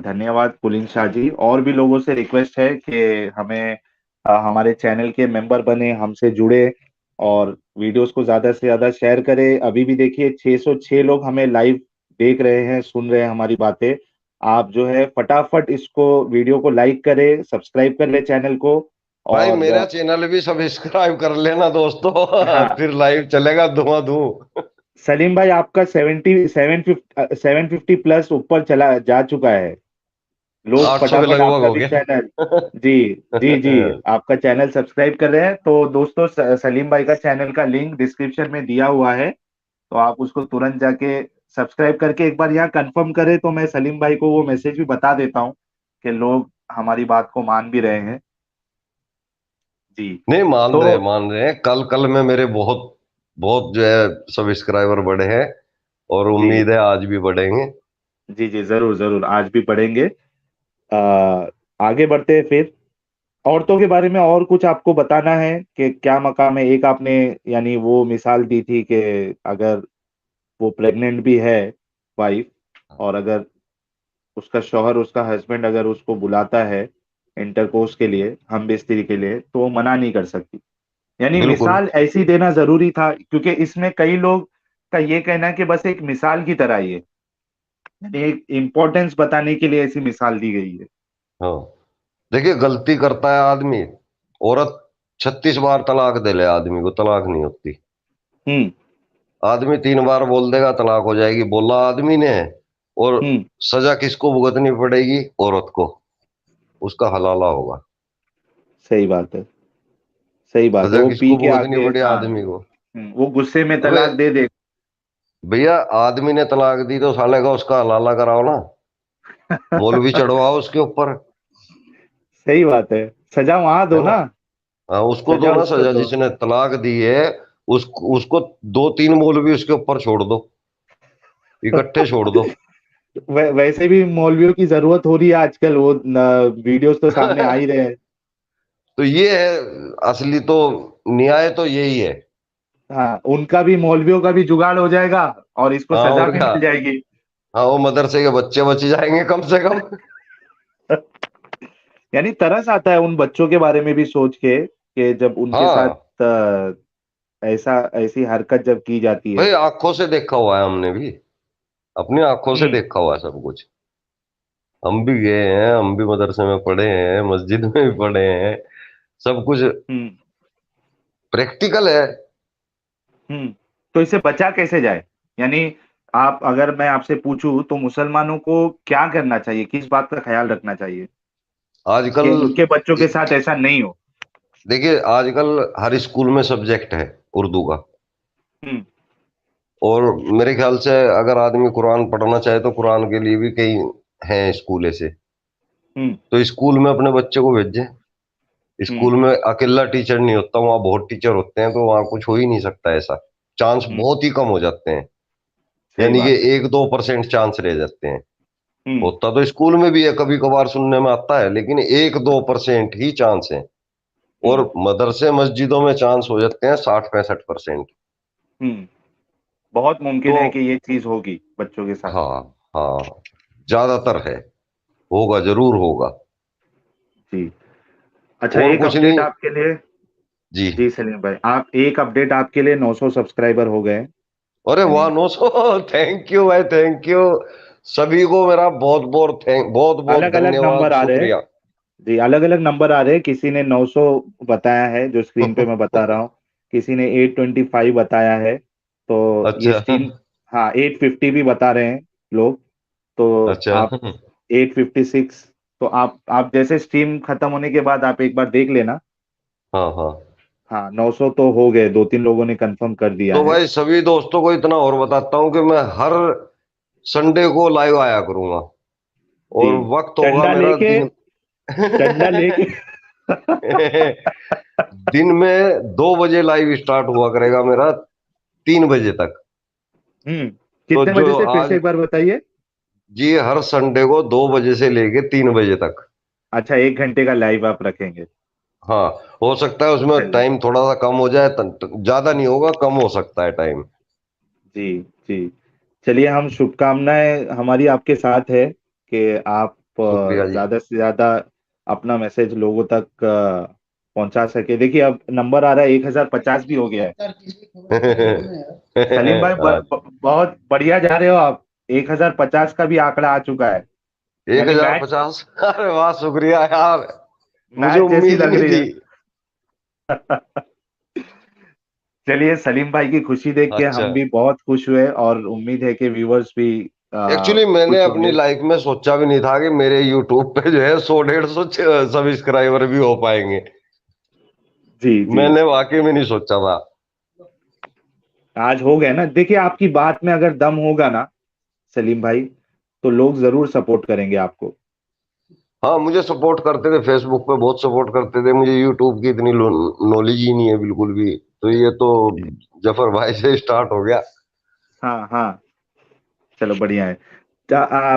धन्यवाद कुलीन शाह जी। और भी लोगों से रिक्वेस्ट है कि हमें हमारे चैनल के मेंबर बने, हमसे जुड़े, और वीडियोस को ज्यादा से ज्यादा शेयर करें। अभी भी देखिए 606 लोग हमें लाइव देख रहे हैं, सुन रहे हैं हमारी बातें। आप जो है फटाफट इसको, वीडियो को लाइक करें, सब्सक्राइब कर ले चैनल को। भाई और मेरा चैनल भी सब्सक्राइब कर लेना दोस्तों। हाँ, फिर लाइव चलेगा धुआं। सलीम भाई आपका 750 प्लस ऊपर चला जा चुका है। लोग 800 के फटाफट लगभग आपका हो भी गया। चैनल, जी जी जी, आपका चैनल सब्सक्राइब कर रहे हैं। तो दोस्तों, सलीम भाई का चैनल का लिंक डिस्क्रिप्शन में दिया हुआ है, तो आप उसको तुरंत जाके सब्सक्राइब करके एक बार यहाँ कंफर्म करें, तो मैं सलीम भाई को वो मैसेज भी बता देता हूँ कि लोग हमारी बात को मान भी रहे हैं। जी। नहीं, मान तो रहे हैं, मान रहे हैं। कल कल में मेरे बहुत बहुत जो है सब्सक्राइबर बढ़े हैं, और जी उम्मीद है आज भी बढ़ेंगे। जी जी, जरूर जरूर, आज भी पढ़ेंगे। आ, आगे बढ़ते हैं फिर। औरतों के बारे में और कुछ आपको बताना है कि क्या मकाम है? एक आपने यानी वो मिसाल दी थी कि अगर वो प्रेग्नेंट भी है, वाइफ, और अगर उसका शौहर, उसका हस्बैंड अगर उसको बुलाता है इंटरकोर्स के लिए, हम बिस्तरी के लिए, तो वो मना नहीं कर सकती। यानी बिल्कुल। मिसाल ऐसी देना जरूरी था, क्योंकि इसमें कई लोग का ये कहना है कि बस एक मिसाल की तरह ही है, यानी एक इम्पोर्टेंस बताने के लिए ऐसी मिसाल दी गई है। हाँ, देखिए, गलती करता है आदमी, औरत 36 बार तलाक दे ले, आदमी को तलाक नहीं होती। हम्म। आदमी 3 बार बोल देगा तलाक हो जाएगी, बोला आदमी ने। और हम्म। सजा किसको भुगतनी पड़ेगी? औरत को। उसका हलाला होगा। सही बात है। सही बात है, सजा वो पी किसको के भुगतनी आके, पड़े? हाँ। आदमी को। वो गुस्से में अबे तलाक दे दे। भैया, आदमी ने तलाक दी तो साले का उसका हलाला कराओ ना, मौलवी चढ़वाओ उसके ऊपर। सही बात है। सजा वहां है दो ना? ना। हाँ, उसको दो सजा ना उसको सजा, दो। जिसने तलाक दी है। उसको 2-3 मौलवी उसके ऊपर छोड़ दो, इकट्ठे छोड़ दो। वैसे भी मौलवियों की जरूरत हो रही है आजकल, वो वीडियोस तो सामने आ ही रहे हैं। तो ये है असली तो, न्याय तो यही है। हाँ, उनका भी, मौलवियों का भी जुगाड़ हो जाएगा, और इसको हाँ, सजा और भी क्या। मिल जाएगी। हाँ, वो मदरसे के बच्चे बच जाएंगे कम से कम। यानी तरस आता है उन बच्चों के बारे में भी सोच के, कि जब उनके साथ हाँ ऐसा ऐसी हरकत जब की जाती है। भाई, आंखों से देखा हुआ है हमने भी, अपनी आंखों से हम्म। देखा हुआ है सब कुछ। हम भी गए हैं, हम भी मदरसे में पढ़े हैं, मस्जिद में भी पढ़े हैं। सब कुछ हम्म। प्रैक्टिकल है। हम्म। तो इससे बचा कैसे जाए? यानी आप, अगर मैं आपसे पूछूं तो मुसलमानों को क्या करना चाहिए, किस बात का ख्याल रखना चाहिए आजकल कि उनके बच्चों के साथ ऐसा नहीं हो? देखिए, आजकल हर स्कूल में सब्जेक्ट है उर्दू का। हम्म। और मेरे ख्याल से अगर आदमी कुरान पढ़ना चाहे तो कुरान के लिए भी कई हैं स्कूल ऐसे। हम्म। तो स्कूल में अपने बच्चे को भेजें। हम्म। स्कूल में अकेला टीचर नहीं होता, वहाँ बहुत टीचर होते हैं, तो वहाँ कुछ हो ही नहीं सकता ऐसा। चांस हम्म, बहुत ही कम हो जाते हैं। सही यानी कि बात है। 1-2% चांस रह जाते हैं। हम्म। होता तो स्कूल में भी है, कभी कभार सुनने में आता है, लेकिन 1-2% ही चांस है। और हम्म। मदरसे मस्जिदों में चांस हो जाते हैं 60-65%। हम्म। बहुत मुमकिन तो है कि ये चीज होगी बच्चों के साथ। हाँ, हाँ, ज्यादातर है, होगा, जरूर होगा। जी। अच्छा, और एक कुछ अपडेट नहीं। आपके लिए। जी। जी सलीम भाई, आप एक अपडेट आपके लिए, 900 सब्सक्राइबर हो गए। अरे वाह, यानी 900! थैंक यू भाई, थैंक यू। सभी को मेरा बहुत बहुत बहुत बहुत अलग अलग धन्यवाद, नंबर आ रहे हैं। शुक्रिया। जी, अलग अलग नंबर आ रहे हैं। किसी ने 900 बताया है, जो स्क्रीन पे मैं बता रहा हूँ। किसी ने 825 बताया है। तो ये अच्छा। स्ट्रीम, हाँ 850 भी बता रहे हैं लोग। तो अच्छा। आप 856। तो आप जैसे स्ट्रीम खत्म होने के बाद आप एक बार देख लेना। हाँ, हाँ। हाँ 900 तो हो गए, दो तीन लोगों ने कंफर्म कर दिया तो है। भाई सभी दोस्तों को इतना और बताता हूँ कि मैं हर संडे को लाइव आया करूंगा। जी, और वक्त होगा डंडा मेरा लेके, दिन। डंडा लेके। दिन में 2 बजे लाइव स्टार्ट हुआ करेगा मेरा, 3 बजे तक। तो कितने जो बजे से, फिर से आज, एक बार बताइए। जी, हर संडे को 2 बजे से लेके 3 बजे तक। अच्छा, 1 घंटे का लाइव आप रखेंगे। हाँ। हो सकता है उसमें चलिए। टाइम थोड़ा सा कम हो जाए, ज्यादा नहीं होगा, कम हो सकता है टाइम। जी। जी। चलिए, हम शुभकामनाएं हमारी आपके साथ है कि आप शुक्रिया जी। ज्यादा से ज्यादा अपना मैसेज लोगों तक पहुंचा सके। देखिए, अब नंबर आ रहा है 1050 भी हो गया है। सलीम भाई, बहुत बढ़िया जा रहे हो आप। 1050 का भी आंकड़ा आ चुका है। एक यानी हजार मैच, पचास अरे वाह, शुक्रिया यार। मुझे मैच जैसी उम्मीद लग नहीं रही थी। है। चलिए, सलीम भाई की खुशी देख के अच्छा। हम भी बहुत खुश हुए, और उम्मीद है कि व्यूवर्स भी एक्चुअली मैंने खुश अपनी होंगे। लाइफ में सोचा भी नहीं था कि मेरे यूट्यूब पे जो है 100-150 सब्सक्राइबर भी हो पाएंगे। जी। जी। मैंने वाकई में नहीं सोचा था। आज हो गए ना। देखिए, आपकी बात में अगर दम होगा ना सलीम भाई, तो लोग जरूर सपोर्ट करेंगे आपको। हाँ, मुझे सपोर्ट करते थे, फेसबुक पे बहुत सपोर्ट करते थे। मुझे यूट्यूब की इतनी नॉलेज ही नहीं है बिल्कुल भी। तो ये तो जफर भाई से स्टार्ट हो गया। हाँ हाँ। चलो, बढ़िया है।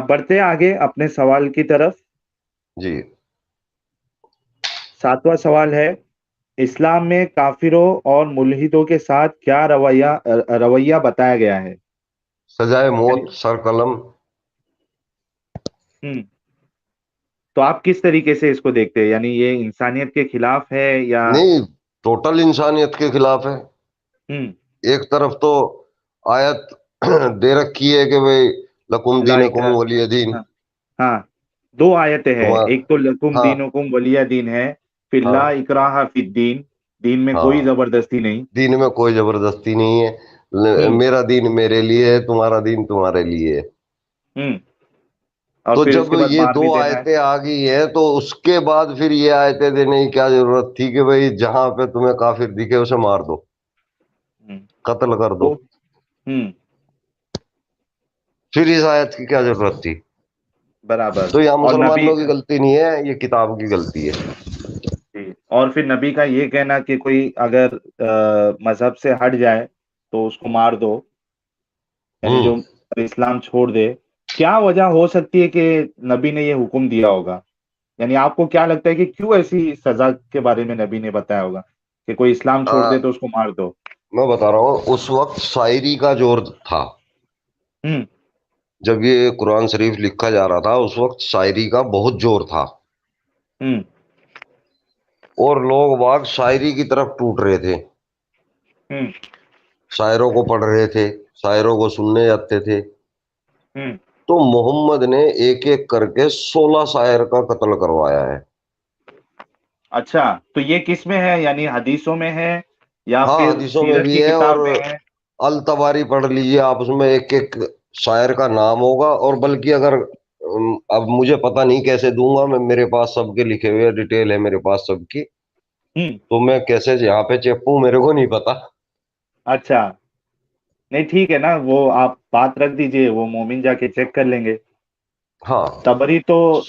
बढ़ते हैं आगे अपने सवाल की तरफ। जी। 7वां सवाल है, इस्लाम में काफिरों और मुल्हिदों के साथ क्या रवैया बताया गया है। सजाए यानी, मौत, सर कलम। हम्म, तो आप किस तरीके से इसको देखते हैं? यानी ये इंसानियत के खिलाफ है या? नहीं, टोटल इंसानियत के खिलाफ है। हम्म। एक तरफ तो आयत दे रखी है कि भाई लकुम ला दीनकुम इकराह, वलिय दीन। हाँ हाँ, दो आयतें हैं। तुम्हारा, एक तो लकुम हाँ, दीनुकुम वलिया दीन है, फिर ला हाँ, इकराह फिद्दीन, दीन में कोई हाँ। जबरदस्ती नहीं। दीन में कोई जबरदस्ती नहीं है। हम्म। मेरा दीन मेरे लिए है, तुम्हारा दीन तुम्हारे लिए है। हम्म। और तो फिर जब उसके बाद ये मार दो भी देना है। आयतें आ गई है, तो उसके बाद फिर ये आयतें देने की क्या जरूरत थी कि भाई जहां पे तुम्हें काफिर दिखे उसे मार दो, हम्म। कत्ल कर दो। तो हम्म। फिर इस आयत की क्या जरूरत थी? बराबर। तो यहाँ और नबी, मुसलमानों की गलती नहीं है, ये किताब की गलती है। जी, और फिर नबी का ये कहना कि कोई अगर मजहब से हट जाए तो उसको मार दो। यानी जो हम्म। इस्लाम छोड़ दे, क्या वजह हो सकती है कि नबी ने ये हुक्म दिया होगा? यानी आपको क्या लगता है कि क्यों ऐसी सजा के बारे में नबी ने बताया होगा कि कोई इस्लाम छोड़ दे तो उसको मार दो? मैं बता रहा हूँ, उस वक्त शायरी का जोर था। हम्म। जब ये कुरान शरीफ लिखा जा रहा था, उस वक्त शायरी का बहुत जोर था। हम्म। और लोग बाग शायरी की तरफ टूट रहे थे। हम्म। शायरों को पढ़ रहे थे, शायरों को सुनने जाते थे। हम्म। तो मोहम्मद ने एक एक करके 16 शायर का कत्ल करवाया है। अच्छा, तो ये किस में है? यानी हदीसों में है या हाँ, फिर हदीसों में सीरत भी की है। और किताब में है? अल तबारी पढ़ लीजिए आप, उसमें एक एक शायर का नाम होगा। और बल्कि अगर अब मुझे पता नहीं कैसे दूंगा मैं, मेरे पास सबके लिखे हुए डिटेल है मेरे पास सबकी। हम्म। तो मैं कैसे यहाँ पे चेपूं, मेरे को नहीं पता। अच्छा, नहीं ठीक है ना, वो आप बात रख दीजिए, वो मोमिन जाके चेक कर लेंगे। हाँ, तबरी तो,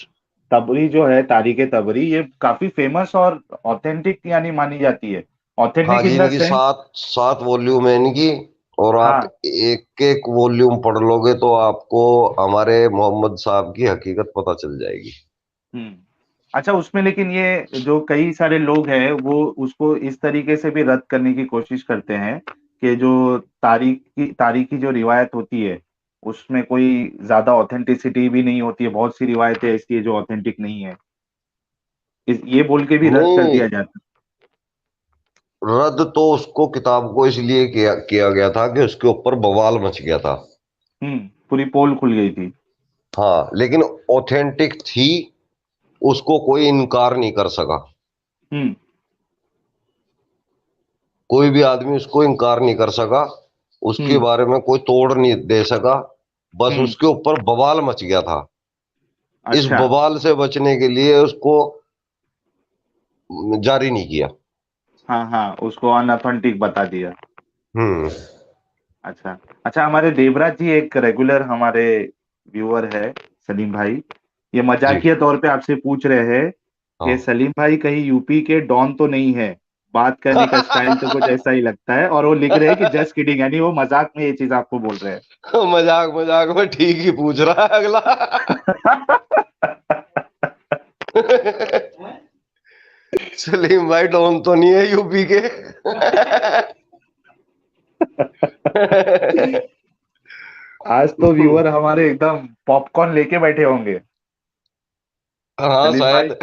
तबरी जो है, तारीख तबरी, ये काफी फेमस और ऑथेंटिक यानी मानी जाती है। हाँ ऑथेंटिक जी, इन द इनकी सेंस, 7-7 वॉल्यूम है इनकी। और आप हाँ। एक एक वॉल्यूम पढ़ लोगे तो आपको हमारे मोहम्मद साहब की हकीकत पता चल जाएगी। हम्म। अच्छा, उसमें लेकिन ये जो कई सारे लोग हैं वो उसको इस तरीके से भी रद्द करने की कोशिश करते हैं कि जो तारीखी जो रिवायत होती है उसमें कोई ज्यादा ऑथेंटिसिटी भी नहीं होती है, बहुत सी रिवायतें ऐसी है जो ऑथेंटिक नहीं है, ये बोल के भी रद्द कर नहीं, दिया जाता रद्द तो उसको किताब को इसलिए किया गया था कि उसके ऊपर बवाल मच गया था। है। पूरी पोल खुल गई थी। हाँ, लेकिन ऑथेंटिक थी, उसको कोई इनकार नहीं कर सका। हम्म। कोई भी आदमी उसको इनकार नहीं कर सका, उसके हम्म। बारे में कोई तोड़ नहीं दे सका। बस हम्म। उसके ऊपर बवाल मच गया था। इस अच्छा। बवाल से बचने के लिए उसको जारी नहीं किया। हाँ हाँ, उसको अनऑथेंटिक बता दिया। हम्म। अच्छा। अच्छा, हमारे देवराज जी एक रेगुलर हमारे व्यूअर है, सलीम भाई। ये जी। मजाकिया तौर पे आपसे पूछ रहे हैं कि हाँ। सलीम भाई कहीं यूपी के डॉन तो नहीं है, बात करने का स्टाइल तो कुछ ऐसा ही लगता है, और वो लिख रहे हैं कि जस्ट किडिंग, यानी वो मजाक में ये चीज आपको बोल रहे मजाक मजाक में ठीक ही पूछ रहा है अगला। सलीम भाई डॉन तो नहीं है यूपी के। हैं। आज तो व्यूअर हमारे एकदम पॉपकॉर्न लेके बैठे होंगे, हाँ सलीम भाई, शायद।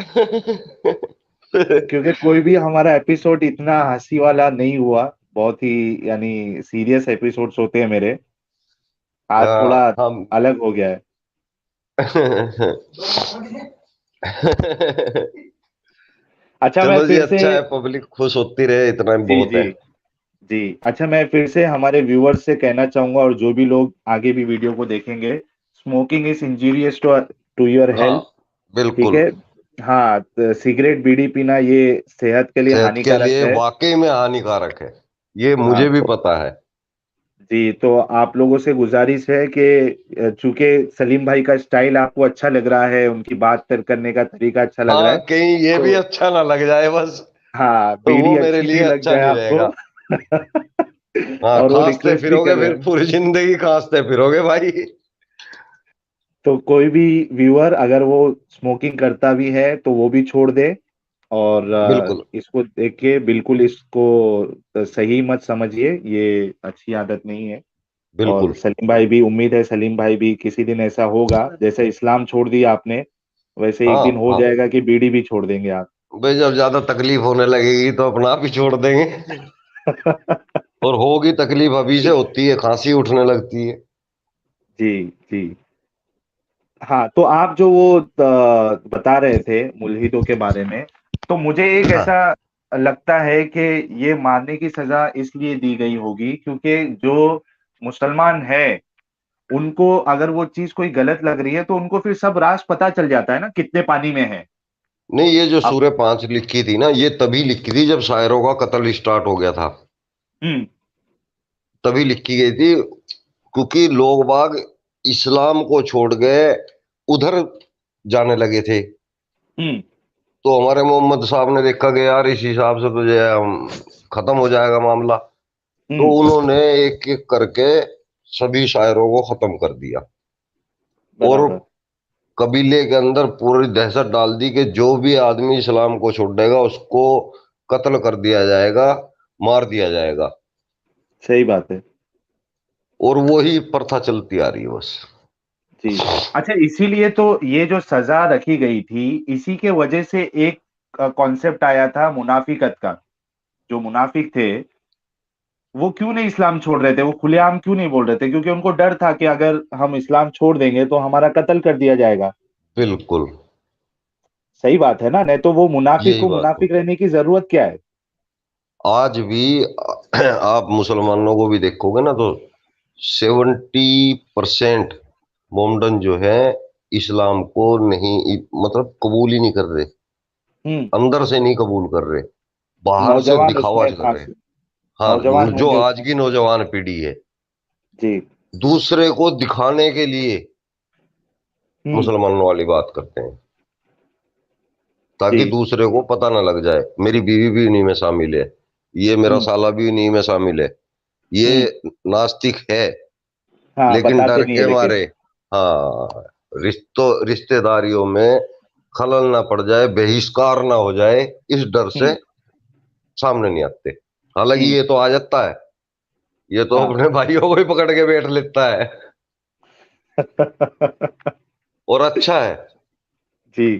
क्योंकि कोई भी हमारा एपिसोड इतना हंसी वाला नहीं हुआ। बहुत ही यानी सीरियस एपिसोड्स होते हैं मेरे, आज थोड़ा हम। अलग हो गया है। अच्छा, मैं चलो जी, फिर से। अच्छा है, पब्लिक खुश होती रहे, इतना ही जी बहुत जी है। जी। अच्छा, मैं फिर से हमारे व्यूअर्स से कहना चाहूंगा, और जो भी लोग आगे भी वीडियो को देखेंगे, smoking is injurious to to your हाँ, हेल्थ। ठीक बिल्कुल। है। हाँ, तो सिगरेट बीड़ी पीना ये सेहत के लिए सेहत के हानिकारक लिए है। वाकई में हानिकारक है, ये हाँ मुझे भी तो पता है। जी, तो आप लोगों से गुजारिश है कि चूंकि सलीम भाई का स्टाइल आपको अच्छा लग रहा है, उनकी बात करने का तरीका अच्छा लग रहा हाँ, है, कहीं ये भी तो अच्छा ना लग जाए बस। हाँ, तो वो बीड़ी मेरे अच्छी लिए सी लग अच्छा जाए नहीं आपको। रहेगा। हाँ, और वो खांसते रिक्वेस्ट भी फिरोगे कर रहे फिर हैं, पूरी जिंदगी खांसते फिरोगे भाई। तो कोई भी व्यूअर अगर वो स्मोकिंग करता भी है तो वो भी छोड़ दे, और बिल्कुल। इसको देख के बिल्कुल इसको सही मत समझिए, ये अच्छी आदत नहीं है। और बिल्कुल। सलीम भाई भी, उम्मीद है सलीम भाई भी किसी दिन ऐसा होगा, जैसे इस्लाम छोड़ दिया आपने वैसे एक हाँ दिन हो हाँ। जाएगा कि बीड़ी भी छोड़ देंगे आप। भाई जब ज्यादा तकलीफ होने लगेगी तो अपना आप ही छोड़ देंगे। और होगी तकलीफ, अभी से होती है, खांसी उठने लगती है। जी जी। हाँ, तो आप जो वो बता रहे थे मुल्हिदों के बारे में, तो मुझे एक हाँ। ऐसा लगता है कि ये मारने की सजा इसलिए दी गई होगी क्योंकि जो मुसलमान है उनको अगर वो चीज कोई गलत लग रही है तो उनको फिर सब राज पता चल जाता है ना कितने पानी में है। नहीं, ये जो अब। सूर्य 5 लिखी थी ना, ये तभी लिखी थी जब शायरों का कत्ल स्टार्ट हो गया था। हम्म। तभी लिखी गई थी, क्योंकि लोग बाग इस्लाम को छोड़ गए, उधर जाने लगे थे। हम्म। तो हमारे मोहम्मद साहब ने देखा कि यार इस हिसाब से तो जो है खत्म हो जाएगा मामला। तो हम्म। उन्होंने एक एक करके सभी शायरों को खत्म कर दिया। और बराबर। कबीले के अंदर पूरी दहशत डाल दी कि जो भी आदमी इस्लाम को छोड़ेगा उसको कत्ल कर दिया जाएगा, मार दिया जाएगा। सही बात है। और वही प्रथा चलती आ रही है बस। जी। अच्छा, इसीलिए तो ये जो सजा रखी गई थी, इसी के वजह से एक कॉन्सेप्ट आया था मुनाफिकत का। जो मुनाफिक थे वो क्यों नहीं इस्लाम छोड़ रहे थे, वो खुलेआम क्यों नहीं बोल रहे थे, क्योंकि उनको डर था कि अगर हम इस्लाम छोड़ देंगे तो हमारा कत्ल कर दिया जाएगा। बिल्कुल। सही बात है ना, नहीं तो वो मुनाफिक यही को बात है। मुनाफिक रहने की जरूरत क्या है। आज भी आप मुसलमानों को भी देखोगे ना, तो 70% मोमडन जो है इस्लाम को नहीं, मतलब कबूल ही नहीं कर रहे। हम्म। अंदर से नहीं कबूल कर रहे, बाहर से नौजवान दिखावा उसमें कर रहे। खास, हाँ, नौजवान जो होंगे आज उसमें। की नौजवान पीढ़ी है, जी। दूसरे को दिखाने के लिए हम्म। मुसलमानों वाली बात करते हैं, ताकि जी। दूसरे को पता ना लग जाए मेरी बीवी भी इन्हीं में शामिल है, ये मेरा हम्म। साला भी इन्हीं में शामिल है। ये हम्म। नास्तिक है, हाँ, लेकिन बताते डर नहीं है के लेकिन। मारे, हाँ, रिश्तेदारियों में खलल ना पड़ जाए, बहिष्कार ना हो जाए, इस डर से हम्म। सामने नहीं आते। हालांकि हम्म। ये तो आ जाता है, ये तो हाँ। अपने भाइयों को ही पकड़ के बैठ लेता है, और अच्छा है। जी।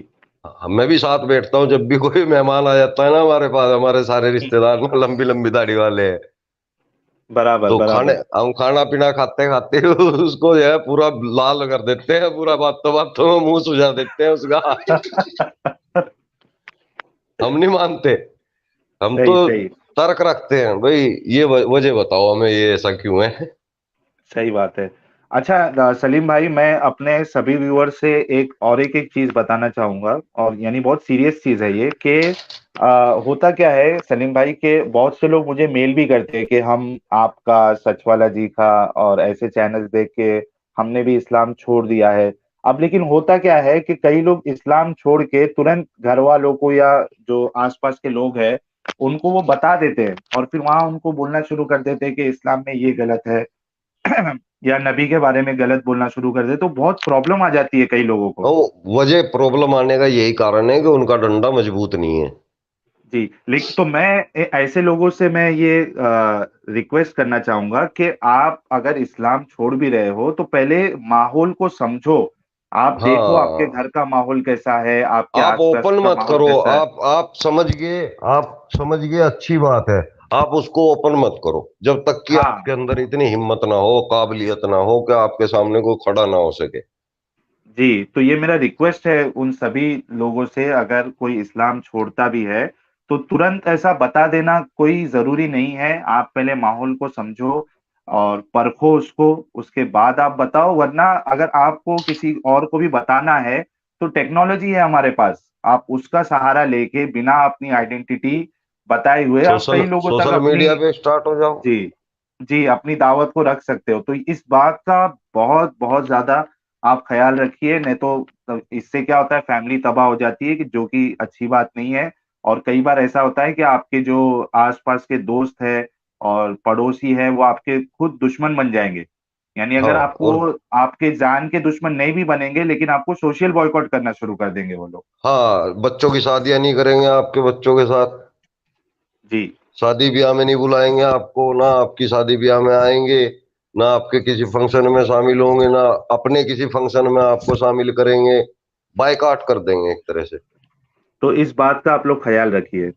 मैं भी साथ बैठता हूँ जब भी कोई मेहमान आ जाता है ना हमारे पास, हमारे सारे हम्म। रिश्तेदार ना लंबी लंबी दाढ़ी वाले हैं, बराबर तो खाने, बराबर। हम खाना पीना खाते खाते उसको जो है पूरा लाल कर देते हैं, पूरा बातों बातों में मुंह सुझा देते हैं उसका। हम नहीं मानते, हम तो सही सही। तर्क रखते हैं भाई, ये वजह बताओ हमें, ये ऐसा क्यों है। सही बात है। अच्छा, सलीम भाई, मैं अपने सभी व्यूअर से एक एक चीज बताना चाहूंगा, और यानी बहुत सीरियस चीज है ये कि होता क्या है सलीम भाई, के बहुत से लोग मुझे मेल भी करते हैं कि हम आपका, सच वाला जी का और ऐसे चैनल्स देख के हमने भी इस्लाम छोड़ दिया है। अब लेकिन होता क्या है कि कई लोग इस्लाम छोड़ के तुरंत घर वालों को या जो आसपास के लोग हैं उनको वो बता देते हैं, और फिर वहां उनको बोलना शुरू कर देते हैं कि इस्लाम में ये गलत है, या नबी के बारे में गलत बोलना शुरू कर दे, तो बहुत प्रॉब्लम आ जाती है कई लोगों को। तो वजह प्रॉब्लम आने का यही कारण है कि उनका डंडा मजबूत नहीं है। जी, लेकिन तो मैं ऐसे लोगों से मैं ये रिक्वेस्ट करना चाहूंगा कि आप अगर इस्लाम छोड़ भी रहे हो तो पहले माहौल को समझो। आप देखो आपके हाँ, घर का माहौल कैसा है, आपके आप आसपास ओपन का मत माहौल करो, कैसा है। आप समझ गए, आप समझ गए, अच्छी बात है। आप उसको ओपन मत करो जब तक कि हाँ। आपके अंदर इतनी हिम्मत ना हो, काबिलियत ना हो कि आपके सामने कोई खड़ा ना हो सके। जी, तो ये मेरा रिक्वेस्ट है उन सभी लोगों से, अगर कोई इस्लाम छोड़ता भी है तो तुरंत ऐसा बता देना कोई जरूरी नहीं है। आप पहले माहौल को समझो और परखो उसको, उसके बाद आप बताओ। वरना अगर आपको किसी और को भी बताना है तो टेक्नोलॉजी है हमारे पास, आप उसका सहारा लेके बिना अपनी आइडेंटिटी बताए हुए आप सोशल कई लोगों तक सोशल अपनी, मीडिया पे स्टार्ट हो जाओ। जी, जी, अपनी दावत को रख सकते हो। तो इस बात का बहुत बहुत ज्यादा आप ख्याल रखिए, नहीं तो इससे क्या होता है, फैमिली तबाह हो जाती है, कि जो कि अच्छी बात नहीं है। और कई बार ऐसा होता है कि आपके जो आसपास के दोस्त है और पड़ोसी है वो आपके खुद दुश्मन बन जाएंगे। यानी हाँ, अगर आपको, और आपके जान के दुश्मन नहीं भी बनेंगे लेकिन आपको सोशल बॉयकॉट करना शुरू कर देंगे वो लोग। हाँ, बच्चों की शादियां नहीं करेंगे आपके बच्चों के साथ, जी। शादी ब्याह में नहीं बुलाएंगे आपको, ना आपकी शादी ब्याह में आएंगे, ना आपके किसी फंक्शन में शामिल होंगे, ना अपने किसी फंक्शन में आपको शामिल करेंगे, बायकॉट कर देंगे एक तरह से। तो इस बात का आप लोग ख्याल रखिए।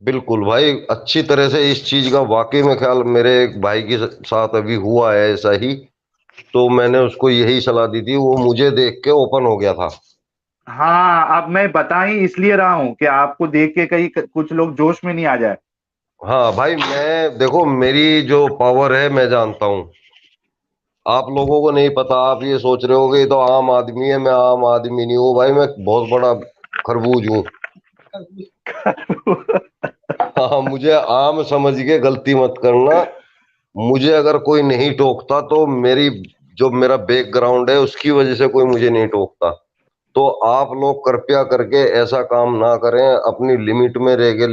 बिल्कुल भाई, अच्छी तरह से इस चीज का वाकई में ख्याल, मेरे एक भाई के साथ अभी हुआ है ऐसा ही, तो मैंने उसको यही सलाह दी थी, वो मुझे देख के ओपन हो गया था। हाँ, अब मैं बता ही इसलिए रहा हूँ कि आपको देख के कहीं कुछ लोग जोश में नहीं आ जाए। हाँ भाई, मैं देखो मेरी जो पावर है मैं जानता हूँ, आप लोगों को नहीं पता, आप ये सोच रहे हो कि ये तो आम आदमी है, मैं आम आदमी नहीं हूँ भाई, मैं बहुत बड़ा खरबूज हूँ। हाँ, मुझे आम समझ के गलती मत करना। मुझे अगर कोई नहीं टोकता तो मेरी, जो मेरा बैकग्राउंड है उसकी वजह से कोई मुझे नहीं टोकता। तो आप लोग कृपया करके ऐसा काम ना करें, अपनी लिमिट में रह के,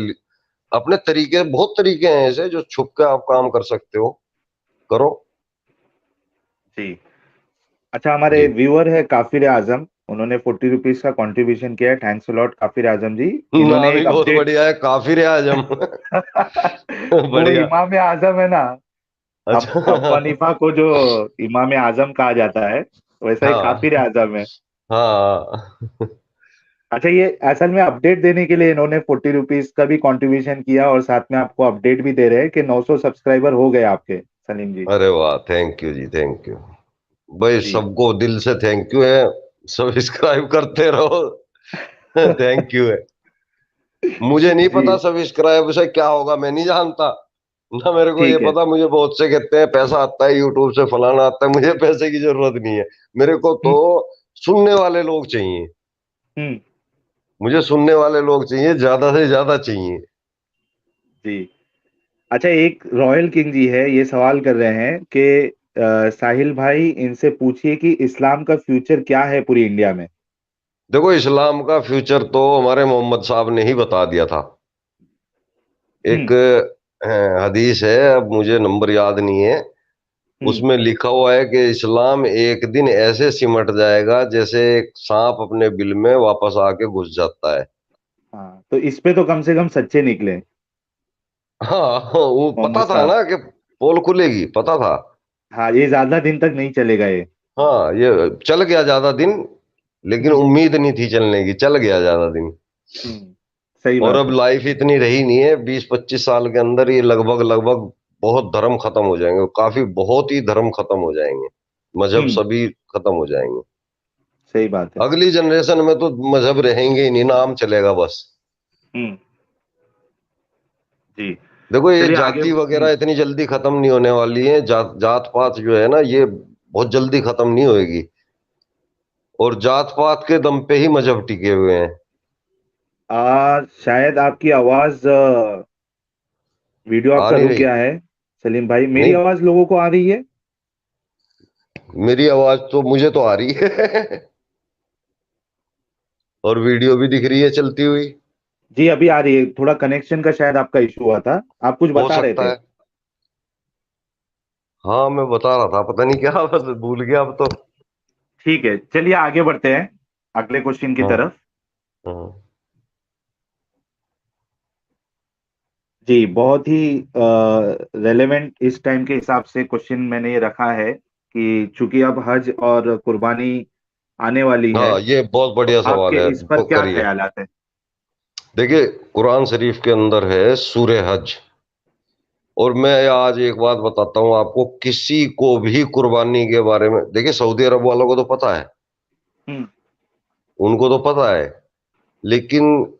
अपने तरीके, बहुत तरीके हैं ऐसे जो छुप के आप काम कर सकते हो, करो। जी। अच्छा, हमारे जी। व्यूअर है काफिर आजम, उन्होंने 40 रुपीज का कंट्रीब्यूशन किया है। थैंक्स अ लॉट काफिर आजम जी। इन्होंने नाम ही एक बहुत अपडेट बढ़िया है, काफिर है आजम। वो बढ़िया। इमाम आजम है ना, अबू अच्छा। हनीफा को जो इमाम आजम कहा जाता है, वैसा ही हाँ, काफिर आजम है। हाँ। अच्छा, ये असल में अपडेट देने के लिए इन्होंने 40 रुपीज का भी कंट्रीब्यूशन किया, और साथ में आपको अपडेट भी दे रहे हैं कि 900 सब्सक्राइबर हो गए आपके, सलीम जी। अरे वाह, थैंक यू जी, थैंक यू भाई, जी। सबको दिल से थैंक यू है, सब्सक्राइब करते रहो। थैंक यू है। मुझे नहीं जी। पता सब्सक्राइब से क्या होगा, मैं नहीं जानता, ना मेरे को ये ठीक है। पता। मुझे बहुत से कहते हैं पैसा आता है यूट्यूब से, फलाना आता है, मुझे पैसे की जरूरत नहीं है। मेरे को तो हम्म। सुनने वाले लोग चाहिए, हम्म। मुझे सुनने वाले लोग चाहिए, ज्यादा से ज्यादा चाहिए। जी। अच्छा, एक रॉयल किंग जी है, ये सवाल कर रहे हैं कि साहिल भाई इनसे पूछिए कि इस्लाम का फ्यूचर क्या है पूरी इंडिया में। देखो, इस्लाम का फ्यूचर तो हमारे मोहम्मद साहब ने ही बता दिया था। एक हम्म। हदीस है, अब मुझे नंबर याद नहीं है। हम्म। उसमें लिखा हुआ है कि इस्लाम एक दिन ऐसे सिमट जाएगा जैसे एक सांप अपने बिल में वापस आके घुस जाता है। हाँ, तो इस पे तो कम से कम सच्चे निकले हाँ, वो मोहम्मद पता था साहब। ना कि पोल खुलेगी, पता था। हाँ, ये ज्यादा दिन तक नहीं चलेगा ये। हाँ, ये चल गया ज्यादा दिन, लेकिन हम्म। उम्मीद नहीं थी चलने की, चल गया ज्यादा दिन। हम्म। सही और बात अब है। लाइफ इतनी रही नहीं है, 20-25 साल के अंदर ये लगभग लगभग बहुत धर्म खत्म हो जाएंगे, काफी बहुत ही धर्म खत्म हो जाएंगे, मजहब हम्म। सभी खत्म हो जाएंगे। सही बात है। अगली जनरेशन में तो मजहब रहेंगे ही नहीं, नाम चलेगा बस। हम्म। जी। देखो, ये चलिए आगे। जाति वगैरह इतनी जल्दी खत्म नहीं होने वाली है, जात पात जो है ना, ये बहुत जल्दी खत्म नहीं होएगी। और जात पात के दम पे ही मजहब टिके हुए हैं। शायद आपकी आवाज, वीडियो आ आपका नहीं रुक रही? गया है। सलीम भाई, मेरी नहीं, आवाज लोगों को आ रही है? मेरी आवाज तो मुझे तो आ रही है। और वीडियो भी दिख रही है चलती हुई। जी, अभी आ रही है। थोड़ा कनेक्शन का शायद आपका इशू हुआ था। आप कुछ हो बता रहे सकता थे। है। हाँ, मैं बता रहा था, पता नहीं क्या, बस भूल गया अब तो। ठीक है, चलिए आगे बढ़ते हैं अगले क्वेश्चन की हाँ। तरफ। हाँ। जी, बहुत ही रेलेवेंट इस टाइम के हिसाब से क्वेश्चन मैंने ये रखा है कि चूंकि अब हज और कुर्बानी आने वाली है, हाँ, ये बहुत तो बढ़िया सवाल आपके है, इस पर तो क्या करिए। ख्यालात है? देखिए, कुरान शरीफ के अंदर है सूरे हज। और मैं आज एक बात बताता हूँ आपको, किसी को भी कुर्बानी के बारे में, देखिए सऊदी अरब वालों को तो पता है, हम्म। उनको तो पता है, लेकिन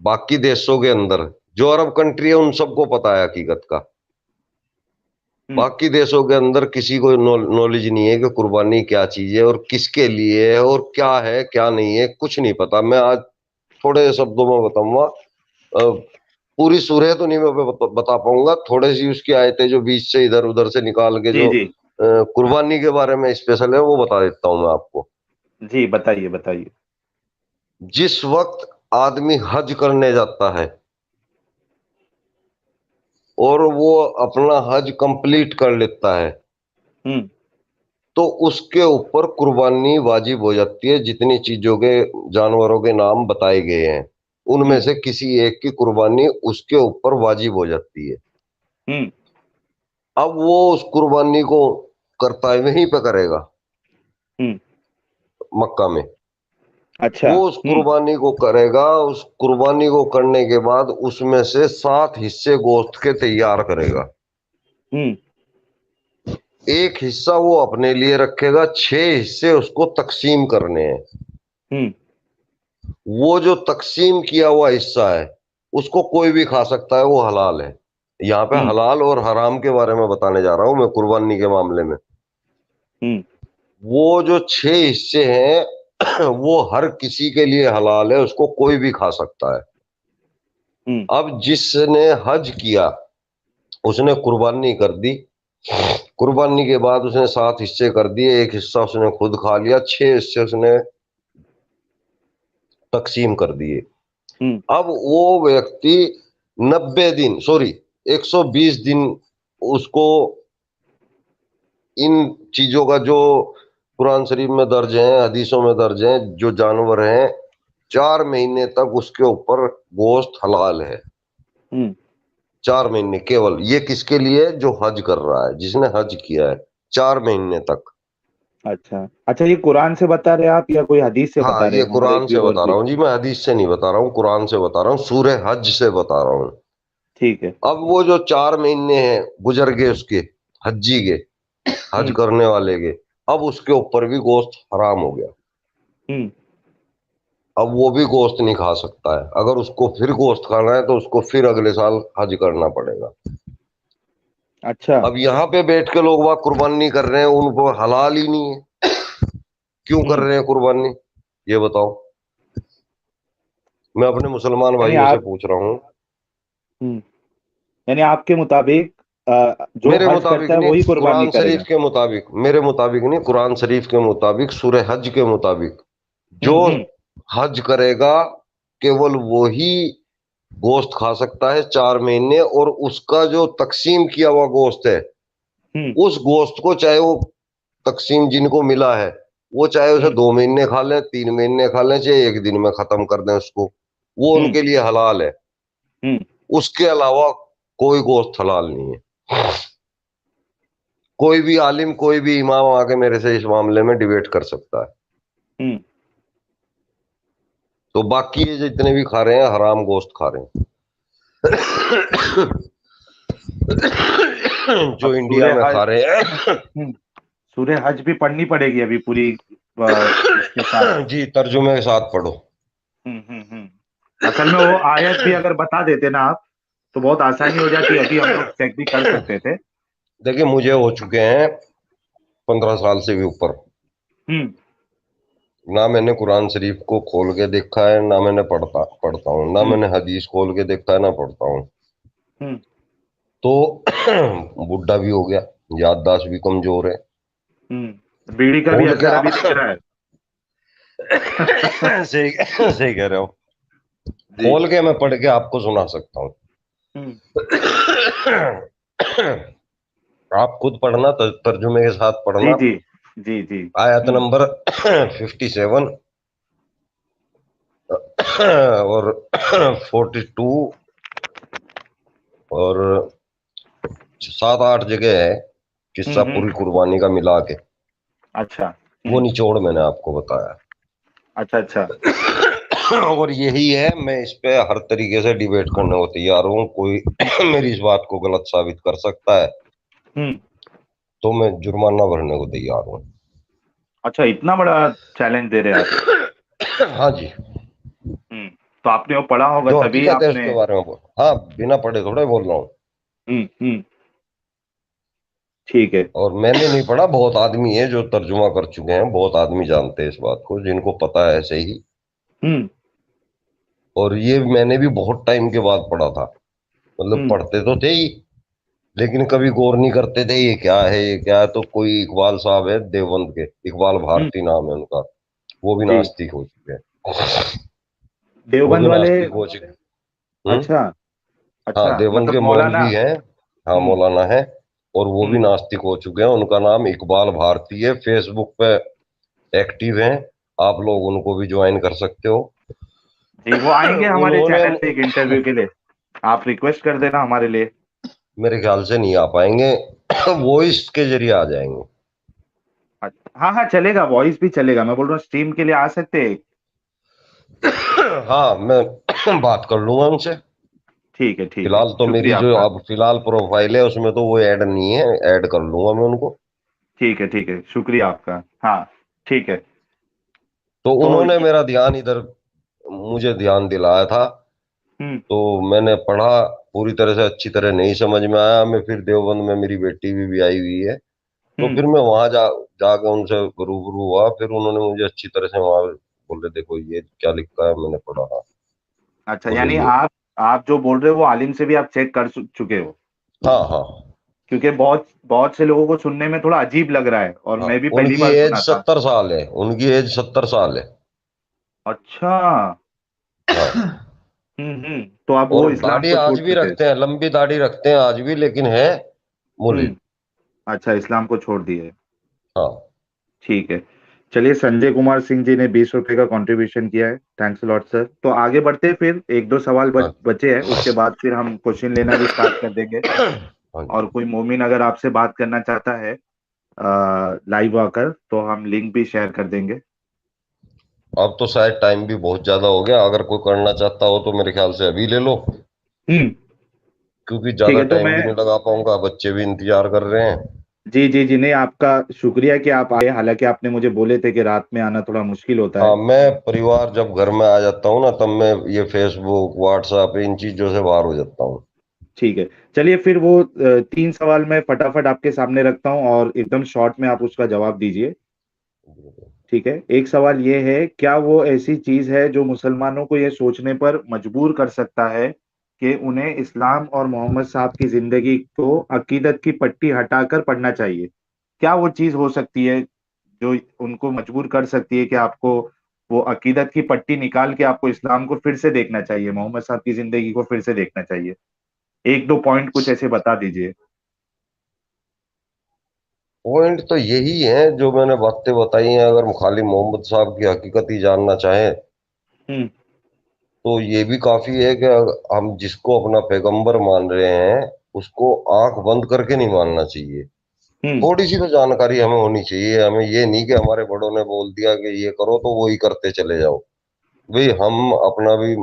बाकी देशों के अंदर जो अरब कंट्री है उन सबको पता है हकीकत का। हम्म। बाकी देशों के अंदर किसी को नॉलेज नहीं है कि कुर्बानी क्या चीज है और किसके लिए है और क्या है क्या नहीं है, कुछ नहीं पता। मैं आज थोड़े शब्दों में बताऊंगा। पूरी सूरह तो नहीं मैं बता पाऊंगा, थोड़ी सी उसकी आयतें जो बीच से इधर उधर से निकाल के जी जो जी। कुर्बानी के बारे में स्पेशल है वो बता देता हूं मैं आपको। जी, बताइए बताइए। जिस वक्त आदमी हज करने जाता है और वो अपना हज कंप्लीट कर लेता है, हम्म। तो उसके ऊपर कुर्बानी वाजिब हो जाती है। जितनी चीजों के, जानवरों के नाम बताए गए हैं, उनमें हम्म। से किसी एक की कुर्बानी उसके ऊपर वाजिब हो जाती है। हम्म। अब वो उस कुर्बानी को करता है, वहीं पे करेगा, हम्म। मक्का में। अच्छा। वो उस कुर्बानी को करेगा, उस कुर्बानी को करने के बाद उसमें से 7 हिस्से गोश्त के तैयार करेगा। हम्म। एक हिस्सा वो अपने लिए रखेगा, 6 हिस्से उसको तकसीम करने हैं। हम्म। वो जो तकसीम किया हुआ हिस्सा है उसको कोई भी खा सकता है, वो हलाल है। यहाँ पे हम्म। हलाल और हराम के बारे में बताने जा रहा हूं मैं कुर्बानी के मामले में। हम्म। वो जो 6 हिस्से हैं वो हर किसी के लिए हलाल है, उसको कोई भी खा सकता है। हम्म। अब जिसने हज किया उसने कुर्बानी कर दी, कुर्बानी के बाद उसने 7 हिस्से कर दिए, एक हिस्सा उसने खुद खा लिया, 6 हिस्से उसने तकसीम कर दिए। हम्म। अब वो व्यक्ति 90 दिन, सॉरी, 120 दिन उसको इन चीजों का जो कुरान शरीफ में दर्ज है, हदीसों में दर्ज है, जो जानवर हैं, 4 महीने तक उसके ऊपर गोश्त हलाल है। हम्म। 4 महीने केवल, ये किसके लिए? जो हज कर रहा है, जिसने हज किया है, 4 महीने तक। अच्छा अच्छा, ये कुरान से बता रहे हैं आप या कोई हदीस से हाँ, बता रहे ये हैं हमारे कुरान से व्यूअर बता रहा भी? हूँ जी, मैं हदीस से नहीं बता रहा हूँ, कुरान से बता रहा हूँ, सूरह हज से बता रहा हूँ। ठीक है। अब वो जो 4 महीने हैं गुजर गए उसके, हज्जी के, हज हम्म। करने वाले के, अब उसके ऊपर भी गोश्त हराम हो गया। हम्म। अब वो भी गोश्त नहीं खा सकता है, अगर उसको फिर गोश्त खाना है तो उसको फिर अगले साल हज करना पड़ेगा। अच्छा। अब यहाँ पे बैठ के लोग वह कुर्बानी कर रहे हैं, उनको हलाल ही नहीं है, क्यों कर हम्म। रहे हैं कुर्बानी? ये बताओ। मैं अपने मुसलमान यानी भाइयों से आप पूछ रहा हूँ। हम्म यानी आपके मुताबिक जो मेरे हज मुताबिक करता है नहीं, वही कुर्बानी कुरान शरीफ करेगा? के मुताबिक, मेरे मुताबिक नहीं, कुरान शरीफ के मुताबिक, सूरह हज के मुताबिक, जो हम्म। हज करेगा केवल वही गोश्त खा सकता है 4 महीने, और उसका जो तकसीम किया हुआ गोश्त है, हम्म। उस गोश्त को चाहे वो तकसीम जिनको मिला है, वो चाहे उसे हम्म। 2 महीने खा लें, 3 महीने खा लें, चाहे एक दिन में खत्म कर दें उसको, वो हम्म। उनके लिए हलाल है। हम्म। उसके अलावा कोई गोश्त हलाल नहीं है। कोई भी आलिम, कोई भी इमाम आके मेरे से इस मामले में डिबेट कर सकता है। हम्म। तो बाकी ये जितने भी खा रहे हैं, हराम गोश्त खा रहे हैं अब जो इंडिया सूर्य में हज। खा रहे हैं। हम्म। सूर्य हज भी पढ़नी पड़ेगी अभी पूरी इसके साथ। जी, तर्जुमे के साथ पढ़ो। असल में वो आयत भी अगर बता देते ना आप, तो बहुत आसानी हो जाती, अभी हम लोग चेक भी कर सकते थे। देखिए, मुझे हो चुके हैं 15 साल से भी ऊपर। हम्म। ना मैंने कुरान शरीफ को खोल के देखा है, ना मैंने पढ़ता पढ़ता हूँ, ना हम्म। मैंने हदीस खोल के देखा है, ना पढ़ता हूँ। हम्म। तो बुढ़ा भी हो गया, याददाश्त भी कमजोर है। बीड़ी का भी खोल के असर अभी दिख रहा है। सही सही कह रहे हो। जी। खोल के मैं पढ़ के आपको सुना सकता हूँ। हम्म। आप खुद पढ़ना, तर्जुमे के साथ जी पढ़ना। जी। जी जी। आयत नंबर 57 और 42 और 7-8 जगह है किस्सा हम्म। पूरी कुर्बानी का मिला के। अच्छा। वो निचोड़ मैंने आपको बताया। अच्छा अच्छा। और यही है, मैं इस पे हर तरीके से डिबेट करने को तैयार हूँ। कोई हम्म। मेरी इस बात को गलत साबित कर सकता है, हम्म। तो मैं जुर्माना भरने को तैयार हूँ। अच्छा, इतना बड़ा चैलेंज दे रहे हैं आप। हाँ जी। हम्म। तो आपने वो पढ़ा होगा जो तभी हकीकत है आपने। उसके बारे में बोल, हाँ, बिना पढ़े थोड़े बोल रहा हूँ। हम्म। ठीक है। और मैंने नहीं पढ़ा, बहुत आदमी है जो तर्जुमा कर चुके हैं, बहुत आदमी जानते हैं इस बात को, जिनको पता है ऐसे ही। हम्म। और ये मैंने भी बहुत टाइम के बाद पढ़ा था। मतलब हम्म। पढ़ते तो थे ही, लेकिन कभी गौर नहीं करते थे ये क्या है, ये क्या है। तो कोई इकबाल साहब है देवबंद के, इकबाल हम्म। भारती नाम है उनका, वो भी जी। नास्तिक हो चुके हैं। वो देवबंद भी वाले। नास्तिक हो चुके हैं। अच्छा। हाँ, अच्छा, देवबंद मतलब के मौलाना। मौलवी हैं। हाँ, हम्म। मौलाना है। और वो भी हम्म। नास्तिक हो चुके हैं। उनका नाम इकबाल भारती है, फेसबुक पे एक्टिव हैं। आप लोग उनको भी ज्वाइन कर सकते हो। जी, वो आएंगे हमारे उन्होंने, चैनल पे एक इंटरव्यू के लिए। आप रिक्वेस्ट कर देना हमारे लिए। मेरे ख्याल से नहीं आ पाएंगे। वॉइस के जरिए आ जाएंगे। हाँ हाँ, चलेगा, वॉइस भी चलेगा, मैं बोल रहा हूँ स्ट्रीम के लिए आ सकते हैं। हाँ, मैं बात कर लूंगा उनसे। ठीक है ठीक है, फिलहाल तो मेरी शुक्रिया जो आपका। अब फिलहाल प्रोफाइल है उसमें तो वो ऐड नहीं है, ऐड कर लूंगा मैं उनको। ठीक है, शुक्रिया आपका। हाँ। ठीक है। तो तो उन्होंने मेरा ध्यान इधर, मुझे ध्यान दिलाया था। हम्म। तो मैंने पढ़ा, पूरी तरह से अच्छी तरह नहीं समझ में आया। मैं फिर देवबंद में मेरी बेटी भी आई हुई है, तो हम्म। फिर मैं वहां जाके उनसे रूबरू हुआ। फिर उन्होंने मुझे अच्छी तरह से वहां बोले, देखो ये क्या लिखा है, मैंने पढ़ा। हाँ, अच्छा, बोले यानी ये। आप जो बोल रहे हो वो आलिम से भी आप चेक कर चुके हो। हाँ हाँ क्योंकि बहुत बहुत से लोगों को सुनने में थोड़ा अजीब लग रहा है, और हाँ, मैं भी पहली उनकी बार एज सुना था। 70 साल है, उनकी एज 70 साल है। अच्छा। हाँ। तो आप और वो इस्लाम दाढ़ी को छोड़ आज भी चुके हैं। रखते हैं, लंबी दाढ़ी रखते हैं आज भी, लेकिन है हम्म। मुल्क। अच्छा, इस्लाम को छोड़ दिए। हाँ ठीक है। चलिए, संजय कुमार सिंह जी ने 20 रुपए का कंट्रीब्यूशन किया है, थैंक्स लॉट सर। तो आगे बढ़ते हैं, फिर एक दो सवाल हाँ बचे हैं, उसके बाद फिर हम क्वेश्चन लेना भी स्टार्ट कर देंगे। हाँ और जी। कोई मोमिन अगर आपसे बात करना चाहता है लाइव आकर, तो हम लिंक भी शेयर कर देंगे। अब तो शायद टाइम भी बहुत ज्यादा हो गया, अगर कोई करना चाहता हो तो मेरे ख्याल से अभी ले लो, हम्म। क्योंकि ठीक ज्यादा है, तो टाइम मैं। भी नहीं लगा पाऊंगा, बच्चे भी इंतजार कर रहे हैं। जी जी जी, नहीं, आपका शुक्रिया कि आप आए, हालांकि आपने मुझे बोले थे कि रात में आना थोड़ा मुश्किल होता है। हाँ, मैं परिवार जब घर में आ जाता हूँ ना, तब मैं ये फेसबुक व्हाट्सएप इन चीजों से बाहर हो जाता हूँ। ठीक है। चलिए, फिर वो 3 सवाल मैं फटाफट आपके सामने रखता हूँ, और एकदम शॉर्ट में आप उसका जवाब दीजिए। ठीक है। एक सवाल ये है, क्या वो ऐसी चीज है जो मुसलमानों को ये सोचने पर मजबूर कर सकता है कि उन्हें इस्लाम और मोहम्मद साहब की जिंदगी को अकीदत की पट्टी हटाकर पढ़ना चाहिए? क्या वो चीज हो सकती है जो उनको मजबूर कर सकती है कि आपको वो अकीदत की पट्टी निकाल के आपको इस्लाम को फिर से देखना चाहिए, मोहम्मद साहब की जिंदगी को फिर से देखना चाहिए। एक दो पॉइंट कुछ ऐसे बता दीजिए। पॉइंट तो यही है जो मैंने बातें बताई हैं। अगर खाली मोहम्मद साहब की हकीकत ही जानना चाहें हम्म। तो ये भी काफी है कि हम जिसको अपना पैगंबर मान रहे हैं उसको आंख बंद करके नहीं मानना चाहिए। हम्म। थोड़ी सी तो जानकारी हमें होनी चाहिए। हमें ये नहीं कि हमारे बड़ों ने बोल दिया कि ये करो तो वो ही करते चले जाओ। भाई हम अपना भी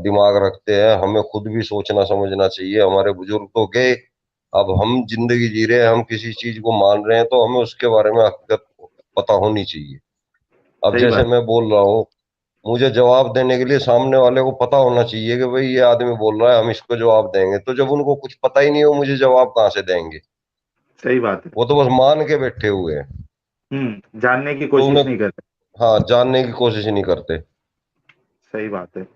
दिमाग रखते हैं, हमें खुद भी सोचना समझना चाहिए। हमारे बुजुर्ग तो गए, अब हम जिंदगी जी रहे हैं, हम किसी चीज को मान रहे हैं तो हमें उसके बारे में हकीकत पता होनी चाहिए। अब सही जैसे बात। मैं बोल रहा हूँ, मुझे जवाब देने के लिए सामने वाले को पता होना चाहिए कि भाई ये आदमी बोल रहा है, हम इसको जवाब देंगे। तो जब उनको कुछ पता ही नहीं हो, मुझे जवाब कहाँ से देंगे? सही बात है। वो तो बस मान के बैठे हुए हैं। जानने की तो उन्हें, कोशिश नहीं करते। हाँ, जानने की कोशिश नहीं करते। सही बात है।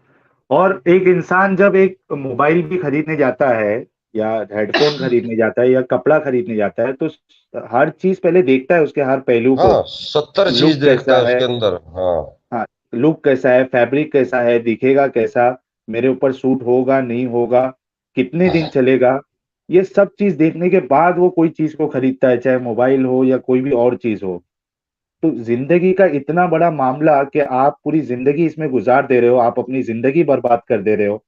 और एक इंसान जब एक मोबाइल भी खरीदने जाता है, या हेडफोन खरीदने जाता है, या कपड़ा खरीदने जाता है, तो हर चीज पहले देखता है, उसके हर पहलू को। हाँ, 70 चीज लुक देखता कैसा है है। उसके अंदर। हाँ। हाँ। लुक कैसा है, फैब्रिक कैसा है, दिखेगा कैसा, मेरे ऊपर सूट होगा नहीं होगा, कितने दिन चलेगा, ये सब चीज देखने के बाद वो कोई चीज को खरीदता है, चाहे मोबाइल हो या कोई भी और चीज हो। तो जिंदगी का इतना बड़ा मामला कि आप पूरी जिंदगी इसमें गुजार दे रहे हो, आप अपनी जिंदगी बर्बाद कर दे रहे हो,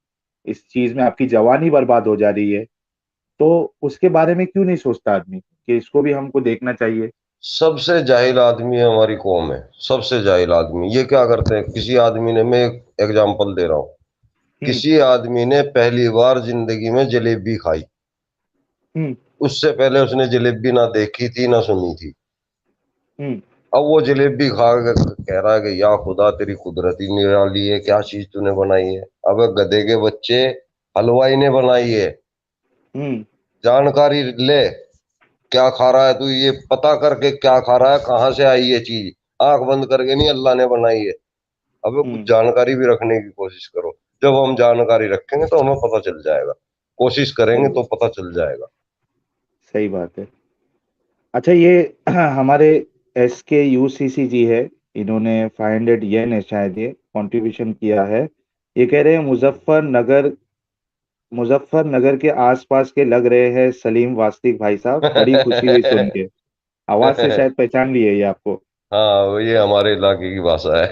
इस चीज में आपकी जवानी बर्बाद हो जा रही है, तो उसके बारे में क्यों नहीं सोचता आदमी कि इसको भी हमको देखना चाहिए। सबसे जाहिल आदमी है हमारी कौम में, सबसे जाहिल आदमी। ये क्या करते हैं, किसी आदमी ने, मैं एक एग्जाम्पल दे रहा हूँ, हम्म। किसी आदमी ने पहली बार जिंदगी में जलेबी खाई। हम्म। उससे पहले उसने जलेबी ना देखी थी ना सुनी थी। हम्म। अब वो जलेबी खा के कह रहा है कि या खुदा तेरी कुदरत ही निराली है, क्या चीज तूने बनाई है। अबे गधे के बच्चे, हलवाई ने बनाई है। हम्म। जानकारी ले, क्या खा रहा है तू, ये पता करके क्या खा रहा है, कहाँ से आई ये चीज। आंख बंद करके नहीं, अल्लाह ने बनाई है। अबे कुछ हम्म। जानकारी भी रखने की कोशिश करो। जब हम जानकारी रखेंगे तो हमें पता चल जाएगा। कोशिश करेंगे सही तो बात। पता चल जाएगा। सही बात है। अच्छा, ये हमारे SKUCC जी है, इन्होंने 500 येन है शायद, ये कंट्रीब्यूशन किया है। ये कह रहे हैं मुजफ्फरनगर के आसपास के लग रहे हैं सलीम वास्तिक भाई साहब, बड़ी खुशी हुई सुन के। आवाज से शायद पहचान लिए ये आपको। हाँ, वो ये हमारे इलाके की भाषा है।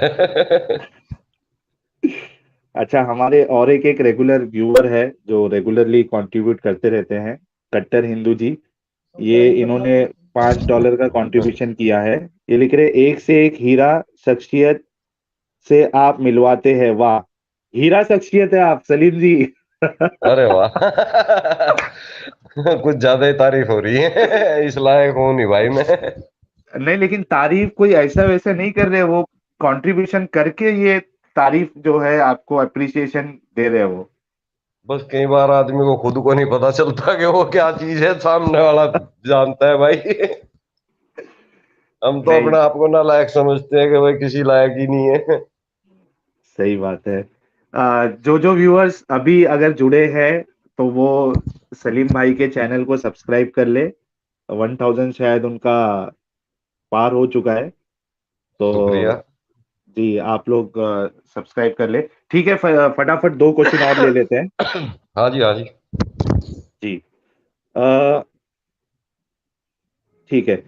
अच्छा, हमारे और एक रेगुलर व्यूअर है जो रेगुलरली कंट्रीब्यूट करते रहते हैं, कट्टर हिंदू जी। ये इन्होंने $5 का कंट्रीब्यूशन किया है। ये लिख रहे, एक से एक हीरा शख्सियत से आप मिलवाते हैं, वाह। हीरा शख्सियत है आप सलीम जी। अरे वाह! कुछ ज्यादा ही तारीफ हो रही है। इस लायक हूँ नहीं भाई मैं। नहीं, लेकिन तारीफ कोई ऐसा वैसा नहीं कर रहे, वो कंट्रीब्यूशन करके ये तारीफ जो है आपको अप्रिसिएशन दे रहे हो। बस कई बार आदमी को खुद को नहीं पता चलता कि वो क्या चीज है, सामने वाला जानता है भाई। हम तो नहीं, अपने आप को ना लायक समझते हैं कि भाई किसी लायक ही नहीं है। सही बात है। जो जो व्यूअर्स अभी अगर जुड़े हैं, तो वो सलीम भाई के चैनल को सब्सक्राइब कर ले। 1000 शायद उनका पार हो चुका है, तो शुक्रिया। जी आप लोग सब्सक्राइब कर ले। ठीक है, फटाफट दो क्वेश्चन और ले लेते हैं। हाँ जी, हाँ जी। जी। अ, ठीक है।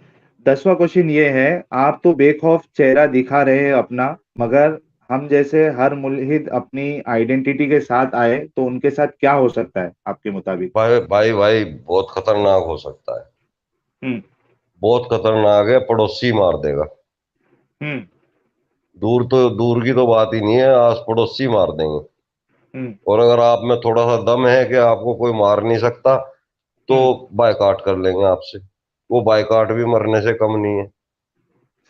10वां क्वेश्चन ये है, आप तो बेखौफ चेहरा दिखा रहे हैं अपना, मगर हम जैसे हर मुल्हिद अपनी आइडेंटिटी के साथ आए तो उनके साथ क्या हो सकता है आपके मुताबिक। भाई भाई भाई, बहुत खतरनाक हो सकता है। हम्म। बहुत खतरनाक है, पड़ोसी मार देगा। हम्म। दूर तो दूर की तो बात ही नहीं है, आस पड़ोसी मार देंगे। हम्म। और अगर आप में थोड़ा सा दम है कि आपको कोई मार नहीं सकता, तो हम्म। बायकाट कर लेंगे आपसे। वो बायकाट भी मरने से कम नहीं है।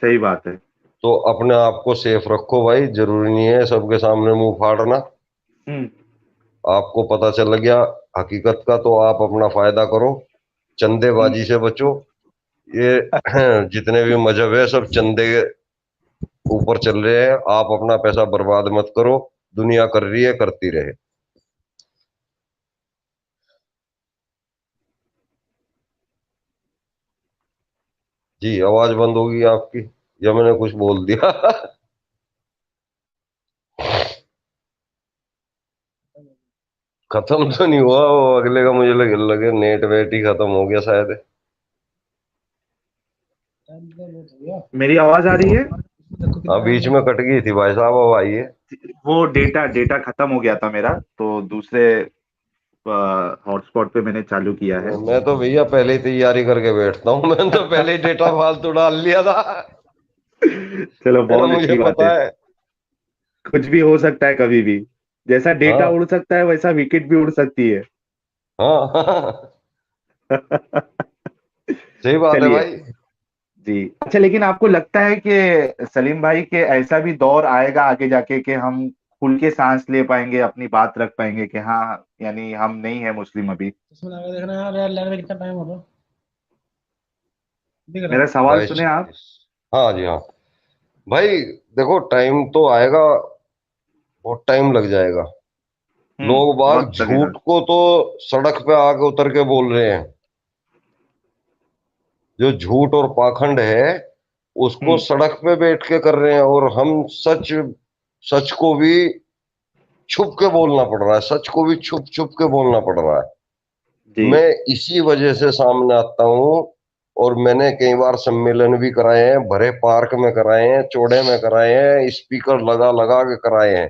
सही बात है। तो अपने आप को सेफ रखो भाई, जरूरी नहीं है सबके सामने मुंह फाड़ना। हम्म। आपको पता चल गया हकीकत का तो आप अपना फायदा करो, हम्म। चंदेबाजी से बचो। ये जितने भी मजहब है सब चंदे के ऊपर चल रहे हैं। आप अपना पैसा बर्बाद मत करो, दुनिया कर रही है, करती रहे। जी, आवाज बंद होगी आपकी, या मैंने कुछ बोल दिया? खत्म तो नहीं हुआ वो, अगले का मुझे लगे नेट वेट ही खत्म हो गया शायद। मेरी आवाज आ रही है? हाँ बीच में कट गई थी भाई साहब, अब आइए। वो डेटा डेटा खत्म हो गया था मेरा, तो दूसरे हॉटस्पॉट पे मैंने चालू किया है। मैं तो भैया पहले ही तैयारी करके बैठता हूँ, मैंने तो पहले ही डेटा फालतू डाल लिया था। चलो, बहुत मुझे अच्छी बात है। पता है। कुछ भी हो सकता है कभी भी। जैसा डेटा हाँ उड़ सकता है, वैसा विकेट भी उड़ सकती है। हाँ हाँ, सही बात है चलिए भाई। जी। अच्छा, लेकिन आपको लगता है कि सलीम भाई के ऐसा भी दौर आएगा आगे जाके कि हम खुल के सांस ले पाएंगे, अपनी बात रख पाएंगे कि हाँ, यानी हम नहीं है मुस्लिम अभी? इसमें लगा देखना यार, लग रहा है कितना टाइम हो रहा दिख रहा मेरा है। सवाल बाईस सुने आप। 26। हाँ जी हाँ भाई, देखो टाइम तो आएगा, बहुत टाइम लग जाएगा। लोग बाग वक्त लगेगा। झूठ को तो सड़क पे आके उतर के बोल रहे हैं। जो झूठ और पाखंड है उसको हम्म। सड़क पे बैठ के कर रहे हैं, और हम सच, सच को भी छुप के बोलना पड़ रहा है, सच को भी छुप छुप के बोलना पड़ रहा है। जी। मैं इसी वजह से सामने आता हूँ। और मैंने कई बार सम्मेलन भी कराए हैं, भरे पार्क में कराए हैं, चौड़े में कराए हैं, स्पीकर लगा लगा के कराए हैं।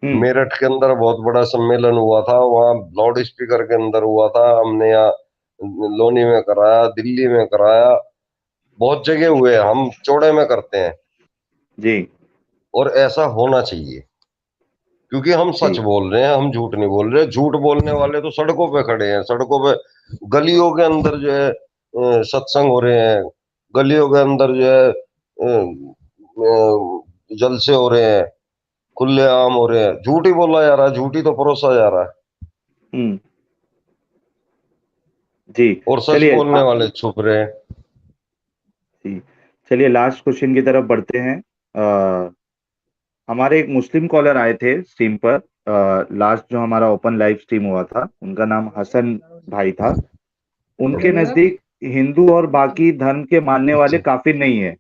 हम्म। मेरठ के अंदर बहुत बड़ा सम्मेलन हुआ था, वहाँ लाउड स्पीकर के अंदर हुआ था। हमने यहाँ लोनी में कराया, दिल्ली में कराया, बहुत जगह हुए हैं। हम चौड़े में करते हैं, जी। और ऐसा होना चाहिए, क्योंकि हम सच जी। बोल रहे हैं, हम झूठ नहीं बोल रहे। झूठ बोलने वाले तो सड़कों पे खड़े हैं, सड़कों पे, गलियों के अंदर जो है सत्संग हो रहे हैं, गलियों के अंदर जो है जलसे हो रहे हैं, खुले आम हो रहे हैं। झूठ ही बोला जा रहा है, झूठ ही तो परोसा जा रहा है, हम्म। जी। और सच चलिए बोलने वाले छुप रहे हैं। जी, चलिए लास्ट क्वेश्चन की तरफ बढ़ते हैं। हमारे एक मुस्लिम कॉलर आए थे स्ट्रीम पर। लास्ट जो हमारा ओपन लाइव स्ट्रीम हुआ था, उनका नाम हसन भाई था। उनके नजदीक हिंदू और बाकी धर्म के मानने वाले अच्छा। काफिर नहीं है।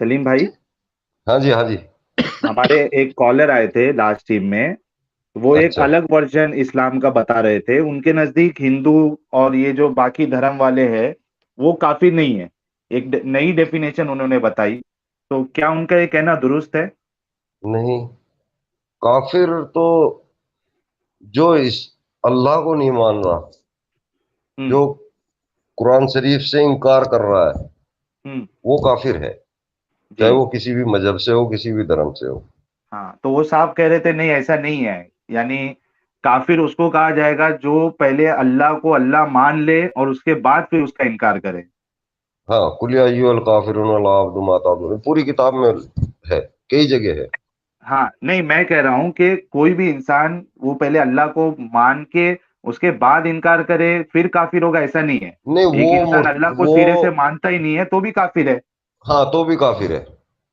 सलीम भाई, हाँ जी हाँ जी। हमारे एक कॉलर आए थे लास्ट स्ट्रीम में। वो एक अच्छा। अलग वर्जन इस्लाम का बता रहे थे। उनके नजदीक हिंदू और ये जो बाकी धर्म वाले हैं, वो काफिर नहीं है। एक नई डेफिनेशन उन्होंने बताई। तो क्या उनका ये कहना दुरुस्त है? नहीं, काफिर तो जो इस अल्लाह को नहीं मान रहा, हम्म। जो कुरान शरीफ से इनकार कर रहा है, हम्म। वो काफिर है। चाहे जी। वो किसी भी मजहब से हो, किसी भी धर्म से हो। हाँ, तो वो साहब कह रहे थे नहीं, ऐसा नहीं है। यानी काफिर उसको कहा जाएगा जो पहले अल्लाह को अल्लाह मान ले और उसके बाद फिर उसका इनकार करे। हाँ, कुल या अय्युहल काफिरून ला अअबुदु मा ताबुदून, पूरी किताब में है, कई जगह है। हाँ, नहीं, मैं कह रहा हूँ कि कोई भी इंसान वो पहले अल्लाह को मान के उसके बाद इनकार करे फिर काफिर होगा, ऐसा नहीं है। नहीं एक इंसान अल्लाह को वो, सिरे से मानता ही नहीं है तो भी काफिर है। हाँ तो भी काफिर है।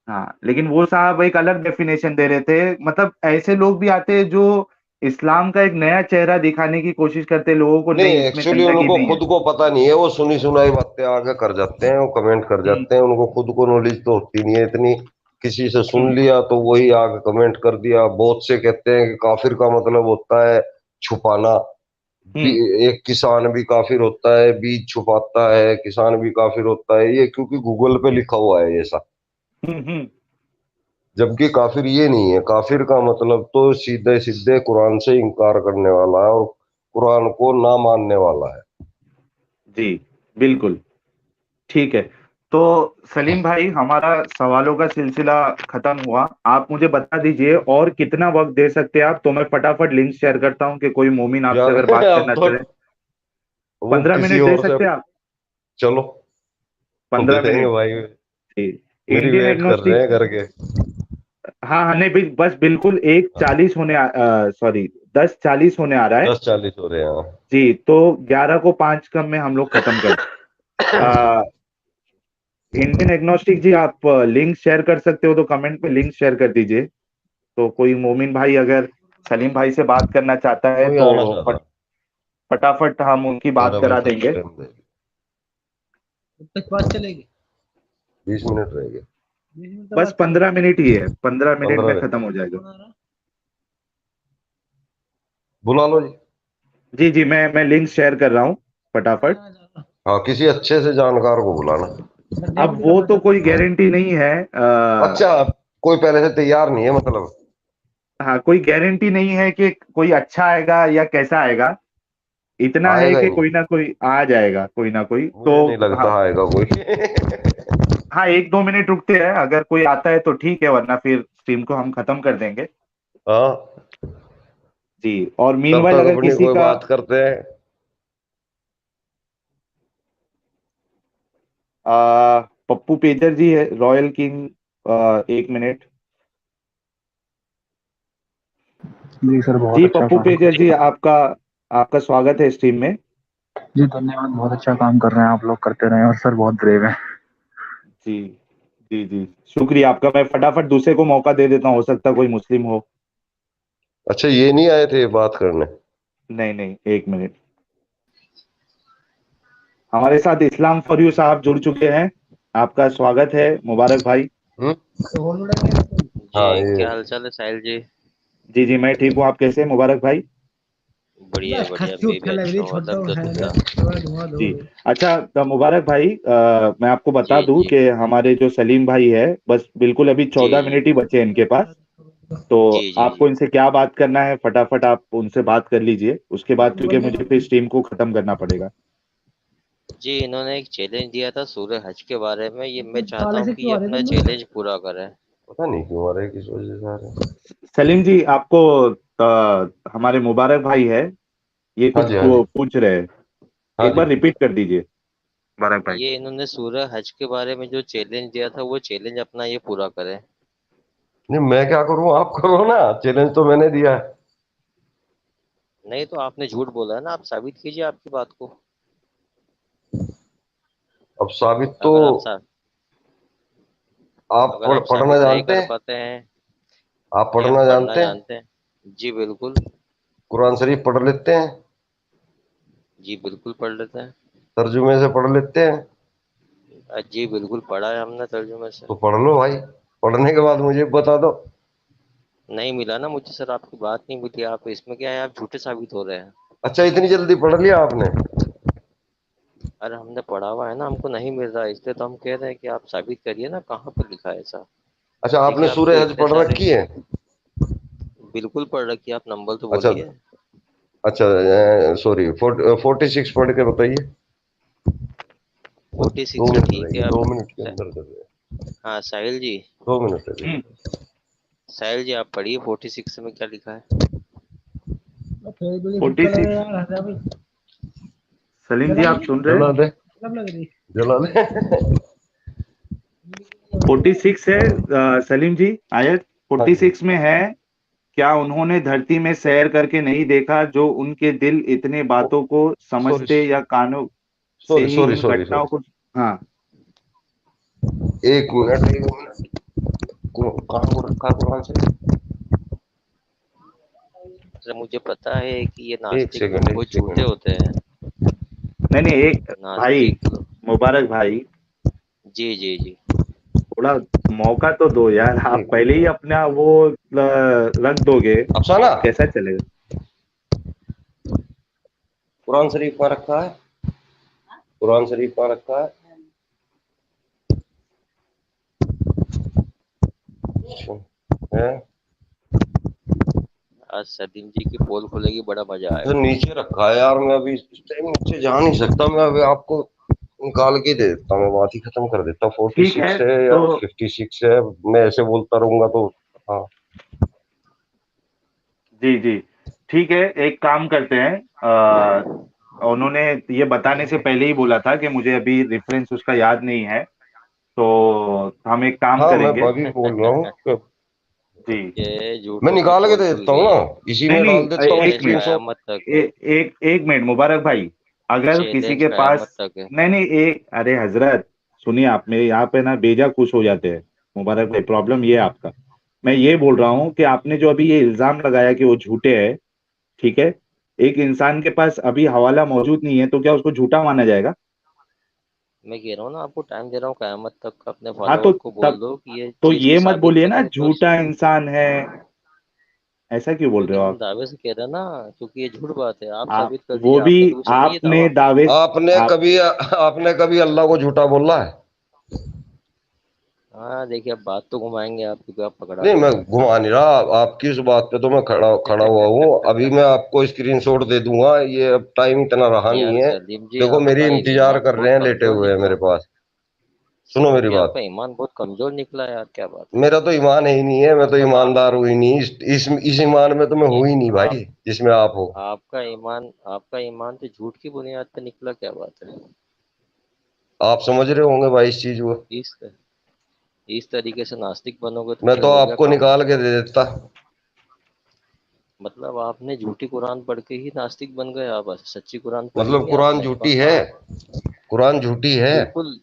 हाँ, लेकिन वो साहब एक अलग डेफिनेशन दे रहे थे। मतलब ऐसे लोग भी आते हैं जो इस्लाम का एक नया चेहरा दिखाने की कोशिश करते हैं लोगों को, नहीं, नहीं इसमें एक्चुअली गंदगी उनको नहीं है। खुद को पता नहीं है, वो सुनी सुनाई बातें आगे कर जाते हैं, वो कमेंट कर हम्म। जाते हैं। उनको खुद को नॉलेज तो होती नहीं है इतनी। किसी से सुन हम्म। लिया तो वही आगे कमेंट कर दिया। बहुत से कहते हैं कि काफिर का मतलब होता है छुपाना। हम्म। एक किसान भी काफिर होता है, बीज छुपाता है, किसान भी काफिर होता है, ये क्योंकि गूगल पे लिखा हुआ है ऐसा। हम्म। हम्म। जबकि काफिर ये नहीं है। काफिर का मतलब तो सीधे सीधे कुरान से इनकार करने वाला है, और कुरान को ना मानने वाला है। जी, बिल्कुल ठीक है। तो सलीम भाई, हमारा सवालों का सिलसिला खत्म हुआ। आप मुझे बता दीजिए और कितना वक्त दे सकते हैं आप, तो मैं फटाफट लिंक शेयर करता हूँ कि कोई मोमिन आपसे यार अगर बात अब करना तो चाहे। वो 15 मिनट किसी दे और से, सकते हैं आप? चलो दे 15 मिनट। देंगे भाई, जी। मेरी इंडियन वेट कर रहे एग्नोस्टिक। हैं करके। हाँ हाँ, नहीं बस बिल्कुल एक हाँ, 40 होने, सॉरी, 10:40 होने आ रहा है। 10:40 हो रहे हैं। जी, तो 11 को 5 कम में हम लोग खत्म कर। इंडियन एग्नोस्टिक जी, आप लिंक शेयर कर सकते हो तो कमेंट में लिंक शेयर कर दीजिए। तो कोई मोमिन भाई अगर सलीम भाई से बात करना चाहता है कोई तो आना चाहता, फटाफट हम उनकी बात 11 बजे करा तक देंगे। टाइम दे, कब तक बात चलेगी? 20 मिनट रह गए। 20 मिनट तक बस बात चलेगी। 15 मिनट ही है, 15 मिनट 15 में रह खत्म गए। हो जाएगा। कौन आ रहा? बुला लो जी। जी जी, मैं लिंक शेयर कर रहा हूँ फटाफट। हाँ, किसी अच्छे से जानकार को बुलाना। अब वो तो कोई गारंटी नहीं है अच्छा, कोई पहले से तैयार नहीं है मतलब? हाँ, कोई गारंटी नहीं है कि कोई अच्छा आएगा या कैसा आएगा। इतना है आएगा ही कि नहीं, कोई ना कोई आ जाएगा, कोई ना कोई तो। मुझे नहीं हाँ, लगता आएगा कोई। हाँ, 1-2 मिनट रुकते हैं, अगर कोई आता है तो ठीक है, वरना फिर स्ट्रीम को हम खत्म कर देंगे। हाँ, जी। और तब मीनवाइल तक अगर अपनी किसी कोई का, बात करते हैं। पप्पू पेजर जी है, रॉयल किंग। 1 मिनट। जी सर, बहुत जी अच्छा पप्पू काम कर पेजर जी, आपका आपका स्वागत है स्ट्रीम में। जी धन्यवाद, बहुत अच्छा काम कर रहे हैं आप लोग, करते रहे। और सर बहुत ब्रेव हैं। जी जी जी, शुक्रिया आपका। मैं फटाफट दूसरे को मौका दे देता हूँ, हो सकता है कोई मुस्लिम हो। अच्छा, ये नहीं आए थे बात करने? नहीं नहीं, 1 मिनट। हमारे साथ इस्लाम फॉर यू साहब जुड़ चुके हैं। आपका स्वागत है, मुबारक भाई। हम्म। हाँ, जी, ये क्या हाल चाल है साहिल जी? जी जी, मैं ठीक हूँ, आप कैसे हैं मुबारक भाई? बढ़िया बढ़िया, मैं भी अच्छा हूँ, अल्हम्दुलिल्लाह। जी। अच्छा, तो मुबारक भाई, मैं आपको बता जी दूं जी कि हमारे जो सलीम भाई है, बस बिल्कुल अभी जी 14 मिनट ही बचे हैं इनके पास। तो जी जी आपको जी इनसे क्या बात करना है, फटाफट आप उनसे बात कर लीजिए, उसके बाद क्योंकि मुझे फिर स्ट्रीम को खत्म करना पड़ेगा। जी। इन्होंने एक चैलेंज दिया था सूर्य हज के बारे में, ये मैं चाहता हूँ कि ये अपना चैलेंज पूरा करें। पता नहीं क्यों आ रहे, किस वजह से आ रहे। सलीम जी, आपको हमारे मुबारक भाई है, ये हाँ कुछ जी, हाँ जी, पूछ रहे हैं। हाँ एक जी। बार रिपीट कर दीजिए मुबारक भाई। ये इन्होंने सूर्य हज के बारे में जो चैलेंज दिया था, वो चैलेंज अपना ये पूरा करें। नहीं, मैं क्या करूं, आप करो ना, चैलेंज तो मैंने दिया है। नहीं तो आपने झूठ बोला है ना, आप साबित कीजिए आपकी बात को। अब साबित तो अगर आप सा, आप अगर आप पढ़ना साबित नहीं जानते कर हैं? पाते हैं। आप क्या आप पढ़ना पढ़ना जानते हैं? जानते हैं? जी बिल्कुल। कुरान शरीफ पढ़ लेते हैं? जी बिल्कुल पढ़ लेते हैं। तर्जुमे से पढ़ लेते हैं? जी बिल्कुल पढ़ा है हमने तर्जुमे से। तो पढ़ लो भाई, पढ़ने के बाद मुझे बता दो। नहीं मिला ना मुझे सर, आपकी बात नहीं मिली। आप इसमें क्या है, आप झूठे साबित हो रहे हैं। अच्छा, इतनी जल्दी पढ़ लिया आपने? अरे हमने पढ़ा हुआ है ना, हमको नहीं मिल रहा है, इसलिए तो हम कह रहे हैं कि आप साबित करिए ना, कहाँ पर लिखा है ऐसा। अच्छा, आपने देखिए सूरह आपको हज इतने पढ़ सारे, रखी है? बिल्कुल पढ़ रखी है, आप नंबर तो अच्छा, बोलिए। अच्छा, सॉरी, 46 पढ़ के बताइए। बस फोर्टी दो सिक्स मिनट ठीक है रहेगी, आप। 2 मिनट के अंदर कर रहे हाँ साहिल जी, 2 मिनट है। हम्म। साहिल जी आप पढ़िए 46 में क्या लिखा है। 46। सलीम जी, आप सुन रहे हैं? जला दे, जला दे। 46 है, सलीम जी, आयत हाँ जी। 46 में है। क्या उन्होंने धरती में सैर करके नहीं देखा, जो उनके दिल इतने बातों को सॉरी, समझते, या कानों से सॉरी, ही सॉरी, इन सॉरी, घटनाओं सॉरी। को। हाँ। 1 मिनट, 1 मिनट। कहाँ को रखा है कुरान से? सर मुझे पता है कि ये एक नास्तिक लोग सेकंड, एक बहुत झूठे सेकंड। होते हैं। नहीं नहीं, एक भाई, नास्तिक लोग। मुबारक भाई, जी जी जी। थोड़ा मौका तो दो यार। आप एक पहले ही मिनट। अपना वो रख दोगे अफसाना, तो कैसा चलेगा? कुरान शरीफ कहाँ रखा है? कुरान शरीफ कहाँ रखा है? अच्छा, है? आज सलीम जी की पोल खुलेगी, बड़ा मजा तो आएगा। नीचे रखा है यार, मैं अभी इस टाइम नीचे जा नहीं सकता। मैं अभी आपको निकाल के दे देता हूँ, मैं बात ही खत्म कर देता हूँ। फोर्टी ठीक है सिक्स है तो। या 56 है? मैं ऐसे बोलता रहूंगा तो। हाँ। जी जी, ठीक है, एक काम करते हैं। उन्होंने ये बताने से पहले ही बोला था कि मुझे अभी रेफरेंस उसका याद नहीं है, तो हम एक काम हाँ, मैं करेंगे। अभी बोल रहा हूँ कि जी। ये मैं झूठों की निकाल के पोल दे खुल देता हूँ गई ना, है। इसी नहीं में नहीं, डाल देता हूँ एक चैलेंज मिनट। स्क्रीनशॉट। कयामत तक है। एक मिनट मुबारक भाई, अगर किसी चैलेंज के कयामत पास। तक है। नहीं नहीं, एक, अरे हजरत, सुनिए, आप मेरे यहाँ पे ना बेजा खुश हो जाते हैं। मुबारक भाई, प्रॉब्लम ये है आपका। मैं ये बोल रहा हूँ कि आपने जो अभी ये इल्जाम लगाया कि वो झूठे हैं, ठीक है। एक इंसान के पास अभी हवाला मौजूद नहीं है, तो क्या उसको झूठा माना जाएगा? मैं कह रहा हूँ ना, आपको टाइम दे रहा हूँ, कयामत तक अपने हाँ, तो फॉलोअर को बोल तब दो कि ये तो चीज को ये मत साबित बोलिए ना करें तो। झूठा इंसान है। ऐसा क्यों बोल रहे लेकिन हो हम आप? दावे से कह रहे हैं ना, क्योंकि ये झूठ बात है। आप आप साबित कर वो दीजिए, भी, आपने कभी सुना ये आपने दावा? दावे, आप आपने कभी अल्लाह को झूठा बोला है? हाँ देखिए, अब बात तो घुमाएंगे आप, क्योंकि आप पकड़ा नहीं, गए मैं हैं। घुमा नहीं रहा। आपकी इस बात पे तो मैं खड़ा खड़ा हुआ हूँ। अभी मैं आपको स्क्रीनशॉट दे दूंगा। ये अब टाइम इतना रहा नहीं यार है। सलीम जी, देखो, मेरी आपका एक इंतजार ईमान कर बहुत रहे हैं, लेटे कमजोर हुए हैं निकला। मेरे पास। सुनो सलीम मेरी जी, बात। आपका ईमान बहुत कमजोर निकला यार, क्या बात है? मेरा तो ईमान है ही नहीं है। मैं तो मतलब आप, ईमानदार हूँ ही नहीं। इस ईमान में तो मैं ये हूँ ही नहीं आप भाई, जिसमें आप हो। आपका ईमान तो झूठ की बुनियाद पे निकला, क्या बात है? आप समझ रहे होंगे भाई इस चीज को। इस इस तरीके से नास्तिक बनोगे तो मैं फिर तो हो गया आपको काम निकाल के आपका। दे देता। मतलब आपने झूठी कुरान पढ़ के ही नास्तिक बन गए आप? सच्ची कुरान पढ़ी मतलब नहीं कुरान आपने? झूठी है? कुरान झूठी है? बिल्कुल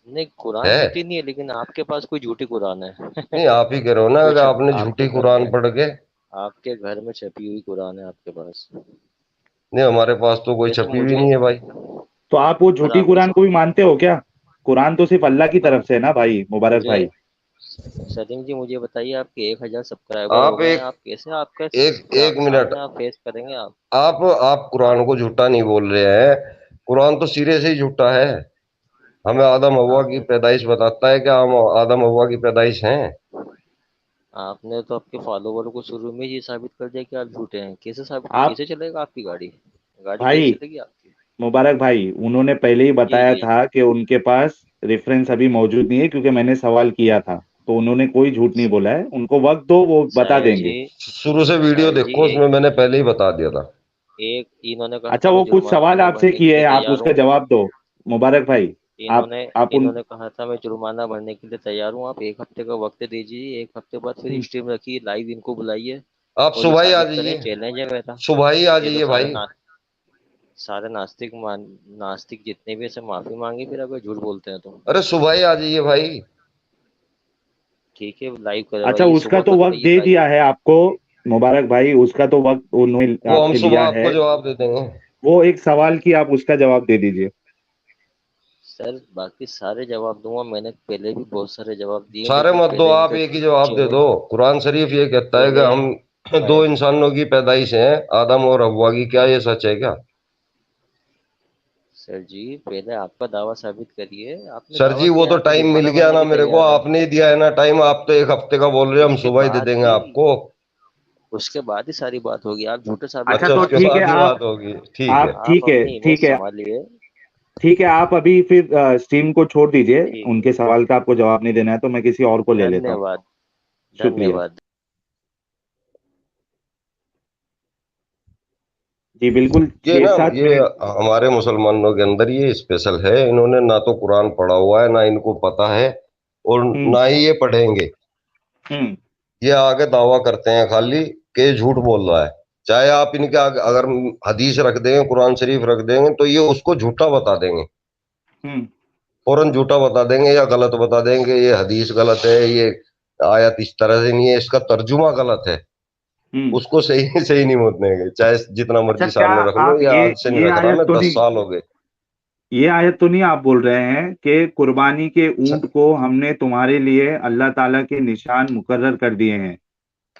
नहीं, कुरान है? झूठी नहीं है, लेकिन आपके पास कोई झूठी कुरान है। नहीं, आप ही कह रहे हो ना कि बेशक आपने आपके झूठी घर कुरान में पढ़ के। आपके घर में छपी हुई कुरान है आपके पास। नहीं, हमारे पास तो कोई जैसे छपी हुई मुझे, नहीं है भाई। तो आप वो और झूठी कुरान को भी मानते हो क्या? कुरान तो सिर्फ अल्लाह की तरफ से है ना भाई, मुबारक मुझे भाई। सलीम जी, मुझे बताइए, आपके 1,000 सब्सक्राइबर हो आप गए हैं, एक आप कैसे, आपके एक एक मिनट। सामने आप फेस करेंगे आप? आप कुरान को झूठा नहीं बोल रहे हैं। कुरान तो सिरे से ही झूठा है। हमें आदम हवा की आपने पैदाइश बताता है कि हम आदम हवा की पैदाइश हैं। आपने तो आपके फॉलोवर को शुरू में ये साबित कर दिया कि आप झूठे हैं। कैसे साबित, आप कैसे चलेगा आपकी गाड़ी? गाड़ी भाई, कैसे चलेगी आपकी? मुबारक भाई, उन्होंने पहले ही जी बताया जी। था कि उनके पास रेफरेंस अभी मौजूद नहीं है, क्योंकि मैंने सवाल किया था। तो उन्होंने कोई झूठ नहीं बोला है, उनको वक्त दो, वो बता साहिल जी, देंगे। शुरू से वीडियो साहिल जी, देखो, उसमें मैंने पहले ही बता दिया था। एक इन्होंने कहा अच्छा, था मैं वो कुछ सवाल जुर्माना आपसे भरने के किए लिए हैं, आप तैयार उसका हूँ। जवाब दो। मुबारक भाई, आप इन्होंने आप उन इन्होंने कहा था मैं जुर्माना भरने के लिए तैयार हूँ, आप 1 हफ्ते का वक्त दीजिए। 1 हफ्ते बाद फिर हम्म, स्ट्रीम रखिए, लाइव इनको बुलाइए आप और ये सुबह ही आ साबित करें। जाइए। चैलेंज है मेरा। सुबह ही आ ये तो जाइए भाई। सारे नास्तिक जितने भी ऐसे माफी मांगे फिर, अगर झूठ बोलते हैं तो। अरे सुबह ही आ जाइए भाई। ठीक है, लाइव अच्छा, करवाइए, उसका सुबह तो वक्त करवाइए दे लाइव। दिया है आपको। मुबारक भाई, उसका तो वक्त उन्होंने वो हम आपसे सुबह लिया है। आपको जवाब दे देंगे। वो एक सवाल की आप उसका जवाब दे दीजिए। सर बाकी सारे जवाब दूंगा, मैंने पहले भी बहुत सारे जवाब दिए, सारे लेकिन मत दो, पहले आप इनका एक ही जवाब दे दो। चैलेंज। कुरान शरीफ ये कहता है कि पहले हम दो पह- इंसानों की पैदाइश हैं, आदम और हव्वा की। क्या ये सच है क्या? सर जी, पहले आपका दावा साबित करिए। आपने सर दावा जी, वो किया तो आपने टाइम मिल जुर्माना गया भरने ना की मेरे को। तैयार है। आपने ही दिया है ना टाइम। आप तो 1 हफ्ते का बोल रहे हो, हम उसके सुबह ही दे बाद देंगे ही आपको। उसके बाद ही सारी बात होगी। आप झूठे साबित अच्छा, अच्छा, कर तो उसके रहे हैं। ठीक है, बाद ही आप बात होगी। ठीक है। आप आप ठीक है, अपनी इमेज ठीक है, संभालिए। ठीक है। आप अभी फिर स्ट्रीम को छोड़ दीजिए। ठीक है, उनके सवाल का आपको जवाब नहीं देना है तो मैं किसी और को ले लेता हूँ। धन्यवाद। शुक्रिया। धन्यवाद। जी बिल्कुल, ये छः ना, सात ये मिनट हमारे मुसलमानों के अंदर ये स्पेशल है। इन्होंने ना तो कुरान पढ़ा हुआ है, ना इनको पता है, और हम्म, ना ही ये पढ़ेंगे। हम्म, ये आगे दावा करते हैं खाली कि ये झूठ बोल रहा है। चाहे आप इनके आगे अगर हदीस रख देंगे, कुरान शरीफ रख देंगे, तो ये उसको झूठा बता देंगे। हम्म, फौरन झूठा बता देंगे या गलत बता देंगे। ये हदीस गलत है, ये आयत इस तरह से नहीं है, इसका तर्जुमा गलत है। हम्म। उसको सही सही नहीं बोलेंगे, चाहे जितना अच्छा, मर्जी क्या सामने रख लो। आप या आज से नहीं ये रख रहा आयत मैं, तो 10 नहीं, साल हो गए। ये आयत तो नहीं आप बोल रहे हैं कि कुर्बानी के ऊंट को हमने तुम्हारे लिए अल्लाह ताला के निशान मुकर्रर कर दिए हैं,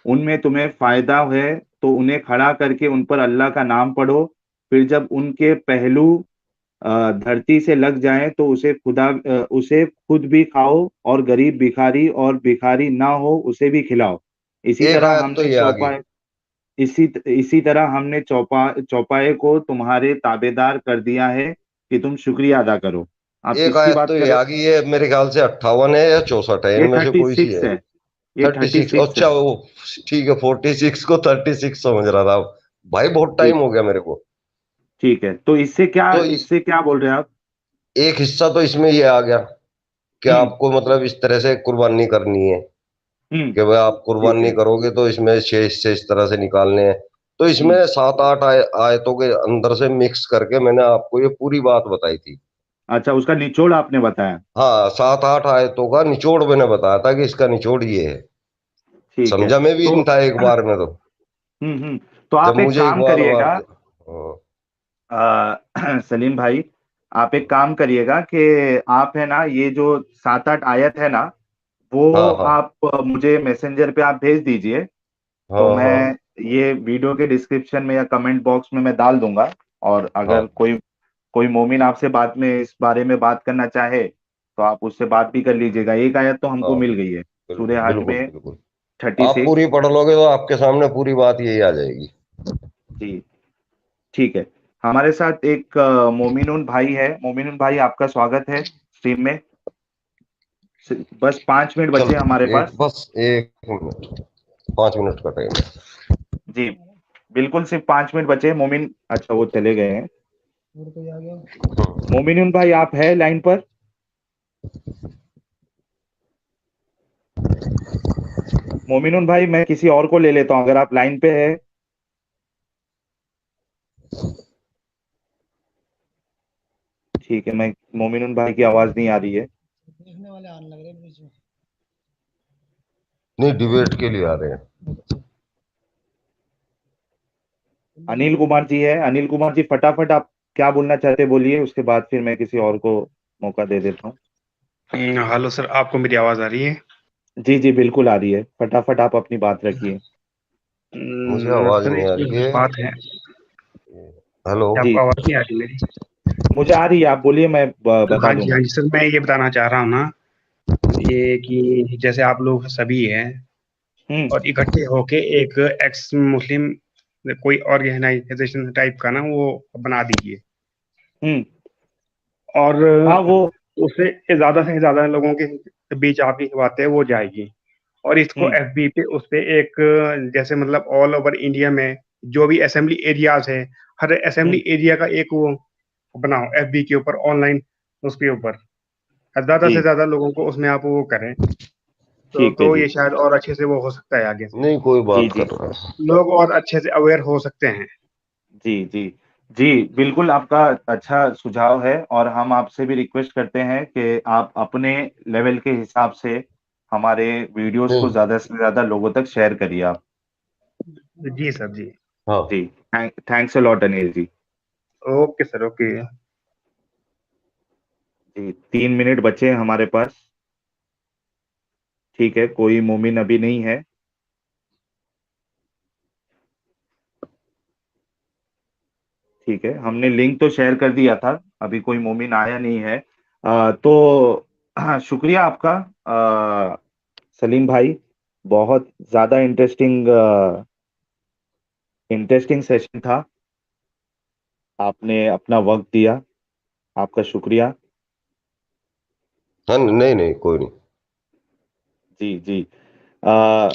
उनमें तुम्हें फायदा है तो उन्हें खड़ा करके उन पर अल्लाह का नाम पढ़ो, फिर जब उनके पहलू धरती से लग जाए तो उसे खुद भी खाओ, और गरीब भिखारी और भिखारी ना हो उसे भी खिलाओ। इसी एक तरह आयत तो हमने ये आ गई। चौपाए इसी इसी तरह हमने चौपाए को तुम्हारे ताबेदार कर दिया है कि तुम शुक्रिया अदा करो। आप एक किसकी आयत बात तो कर ये रहे आ हो? गई। ये मेरे ख्याल से 58 है या 64 है, ये इनमें से कोई सी 36 है। है। ये 36? 36 है। अच्छा, वो ठीक है। 46 को 36 समझ रहा था भाई। बहुत टाइम ठीक हो गया मेरे को। ठीक है, तो तो इससे क्या बोल रहे हैं आप? एक हिस्सा तो इसमें ये आ गया कि हम्म, आपको मतलब इस तरह से कुर्बानी करनी है, हम्म। कि भाई आप ठीक कुर्बानी है। करोगे तो इसमें 6 हिस्से इस तरह से निकालने हैं। तो इसमें हम्म। 7-8 आयतों के अंदर से मिक्स करके मैंने आपको ये पूरी बात बताई थी। अच्छा, उसका निचोड़ आपने बताया। हाँ, 7-8 आयतों का निचोड़ मैंने बताया था कि इसका निचोड़ ये है। ठीक है, समझा में भी तो नहीं था एक बार में। तो तो जब आप एक मुझे एक काम बार करिएगा, बात। हाँ, सलीम भाई, आप एक काम करिएगा कि आप है ना, ये जो 7-8 आयत है ना, वो हाँ, हाँ, आप मुझे मैसेंजर पे आप भेज दीजिए। तो हाँ, मैं हाँ। ये वीडियो के डिस्क्रिप्शन में या कमेंट बॉक्स में मैं डाल दूंगा। और हाँ अगर कोई कोई मोमिन आपसे बाद में इस बारे में बात करना चाहे तो आप उससे बात भी कर लीजिएगा। एक आयत तो हमको हाँ, मिल गई है सूरह हज बिल्कुल में, बिल्कुल। आप 36। पूरी पढ़ लोगे तो आपके सामने पूरी बात यही आ जाएगी। जी ठीक है। हमारे साथ एक मोमिनुन भाई है। मोमिनुन भाई, आपका स्वागत है स्ट्रीम में। बस 5 मिनट बचे चलो हमारे पास। बस 1 मिनट, 5 मिनट का टाइम है। जी बिल्कुल, सिर्फ 5 मिनट बचे हैं। मोमिन, अच्छा वो चले गए हैं। और कोई आ गया? मोमिनुन भाई, आप है लाइन पर? मोमिनुन भाई, मैं किसी और को ले लेता हूँ अगर आप लाइन पे है। ठीक है, मैं मोमिनुन भाई की आवाज नहीं आ रही है। देखने वाले आने लग रहे हैं बीच में। नहीं, डिबेट के लिए आ रहे हैं। अच्छा। अनिल कुमार जी है। अनिल कुमार जी, फटाफट आप क्या बोलना चाहते हैं बोलिए, उसके बाद फिर मैं किसी और को मौका दे देता हूँ। हेलो सर, आपको मेरी आवाज़ आ रही है? जी जी बिल्कुल आ रही है, फटाफट आप अपनी बात रखिए। मुझे आवाज सर नहीं आ एक रही है। बात है। हेलो। जी आपको आवाज़ नहीं आ रही मेरी? मुझे आ रही है, आप बोलिए, मैं बता हाँ जी, हाँ दूंगा। जी सर, मैं ये बताना चाह रहा हूँ ना, ये कि जैसे आप लोग सभी हैं हम्म और इकट्ठे होके एक एक्स मुस्लिम कोई ऑर्गेनाइजेशन टाइप का ना वो बना दीजिए, हम्म। और हाँ वो। उससे ज़्यादा से ज़्यादा लोगों के बीच आपकी बातें वो जाएगी। और इसको हम्म एफबी पे उस पे एक, जैसे मतलब ऑल ओवर इंडिया में जो भी असेंबली एरियाज है, हर हम्म। असेंबली एरिया का एक वो बनाओ एफबी के ऊपर, ऑनलाइन उसके ऊपर ज्यादा से जी ज्यादा लोगों को उसमें आप वो करें, ठीक है तो जी। ये शायद और अच्छे से वो हो सकता है आगे से, नहीं, कोई जी बात जी कर रहा है। लोग और अच्छे से अवेयर हो सकते हैं। जी जी जी बिल्कुल, आपका अच्छा सुझाव है। और हम आपसे भी रिक्वेस्ट करते हैं कि आप अपने लेवल के हिसाब से हमारे वीडियोस को नहीं। ज्यादा से ज्यादा लोगों तक शेयर करिए आप। जी सर जी। हाँ। जी, thanks a lot Anil ji. Okay sir, okay. जी 3 मिनट बचे हैं हमारे पास। ठीक है, कोई मोमिन अभी नहीं है। ठीक है, हमने लिंक तो शेयर कर दिया था, अभी कोई मोमिन आया नहीं है। तो हाँ, शुक्रिया आपका सलीम भाई। बहुत ज्यादा इंटरेस्टिंग इंटरेस्टिंग सेशन था। आपने अपना वक्त दिया, आपका शुक्रिया। हाँ, नहीं नहीं, कोई नहीं। जी जी। आ,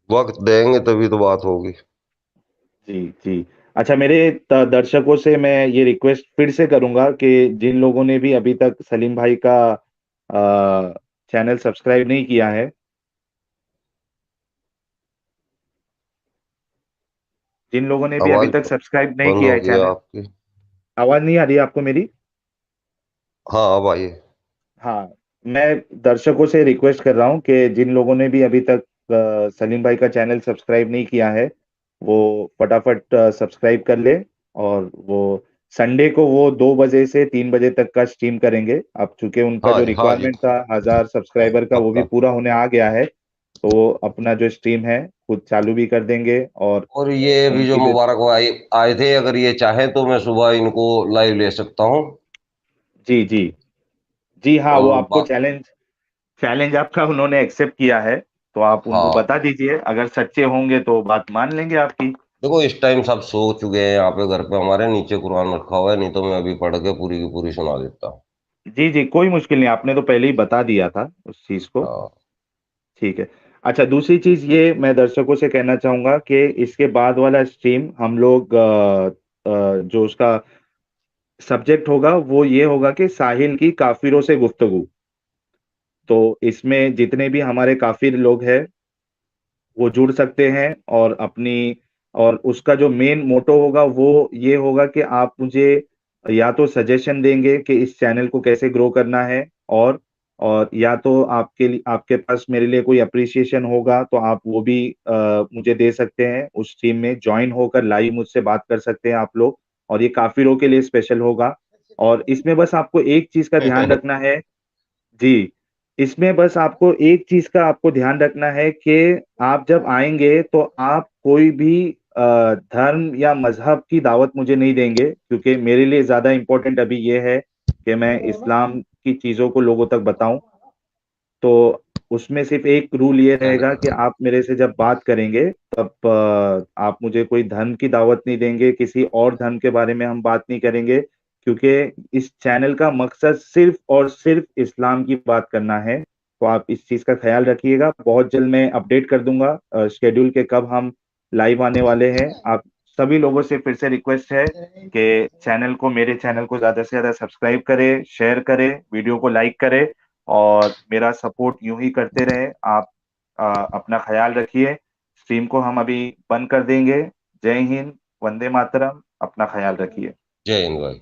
वक्त देंगे तभी तो बात होगी। जी जी। अच्छा, मेरे दर्शकों से मैं ये रिक्वेस्ट फिर से करूंगा कि जिन लोगों ने भी अभी तक सलीम भाई का चैनल सब्सक्राइब नहीं किया है, जिन लोगों ने भी अभी आवाज तक सब्सक्राइब नहीं बंद किया हो है गई है चैनल। आपकी। आवाज नहीं आ रही है आपको मेरी? हाँ, अब आइए। हाँ, मैं दर्शकों से रिक्वेस्ट कर रहा हूँ कि जिन लोगों ने भी अभी तक सलीम भाई का चैनल सब्सक्राइब नहीं किया है, वो फटाफट सब्सक्राइब कर ले। और वो संडे को वो 2 बजे से 3 बजे तक का स्ट्रीम करेंगे। अब चूंकि उनका हाँ जो जी, हाँ जी। रिक्वायरमेंट था 1000 सब्सक्राइबर का, वो भी पक्का। पूरा होने आ गया है। तो वो अपना जो स्ट्रीम है खुद चालू भी कर देंगे। और और ये भी जो उनकी जो, मुबारक आए आए थे, अगर ये चाहे तो मैं सुबह इनको लाइव ले सकता हूँ। जी जी जी हाँ, वो और आपको चैलेंज चैलेंज आपका उन्होंने एक्सेप्ट किया है। तो आप उनको हाँ, बता दीजिए, अगर सच्चे होंगे तो बात मान लेंगे आपकी। देखो इस टाइम सब सो चुके हैं यहाँ पे, घर पे हमारे नीचे कुरान रखा हुआ है, नहीं तो मैं अभी पढ़ के पूरी की पूरी सुना देता हूँ। जी जी कोई मुश्किल नहीं, आपने तो पहले ही बता दिया था उस चीज को। हाँ ठीक है। अच्छा, दूसरी चीज ये मैं दर्शकों से कहना चाहूंगा कि इसके बाद वाला स्ट्रीम हम लोग जो उसका सब्जेक्ट होगा वो ये होगा कि साहिल की काफिरों से गुफ्तगू। तो इसमें जितने भी हमारे काफिर लोग हैं वो जुड़ सकते हैं और अपनी, और उसका जो मेन मोटो होगा वो ये होगा कि आप मुझे या तो सजेशन देंगे कि इस चैनल को कैसे ग्रो करना है, और या तो आपके लिए, आपके पास मेरे लिए कोई अप्रिसिएशन होगा तो आप वो भी मुझे दे सकते हैं। उस टीम में ज्वाइन होकर लाइव मुझसे बात कर सकते हैं आप लोग। और ये काफिरों के लिए स्पेशल होगा। और इसमें बस आपको एक चीज का ध्यान रखना है। जी, इसमें बस आपको एक चीज का आपको ध्यान रखना है कि आप जब आएंगे तो आप कोई भी धर्म या मजहब की दावत मुझे नहीं देंगे, क्योंकि मेरे लिए ज्यादा इम्पोर्टेंट अभी ये है कि मैं इस्लाम की चीजों को लोगों तक बताऊं। तो उसमें सिर्फ एक रूल ये रहेगा कि आप मेरे से जब बात करेंगे तब आप मुझे कोई धर्म की दावत नहीं देंगे, किसी और धर्म के बारे में हम बात नहीं करेंगे, क्योंकि इस चैनल का मकसद सिर्फ और सिर्फ इस्लाम की बात करना है। तो आप इस चीज का ख्याल रखिएगा। बहुत जल्द मैं अपडेट कर दूंगा शेड्यूल के कब हम लाइव आने वाले हैं। आप सभी लोगों से फिर से रिक्वेस्ट है कि मेरे चैनल को ज्यादा से ज्यादा सब्सक्राइब करें, शेयर करें, वीडियो को लाइक करें और मेरा सपोर्ट यूं ही करते रहे। आप अपना ख्याल रखिए। स्ट्रीम को हम अभी बंद कर देंगे। जय हिंद, वंदे मातरम, अपना ख्याल रखिए। जय हिंद भाई।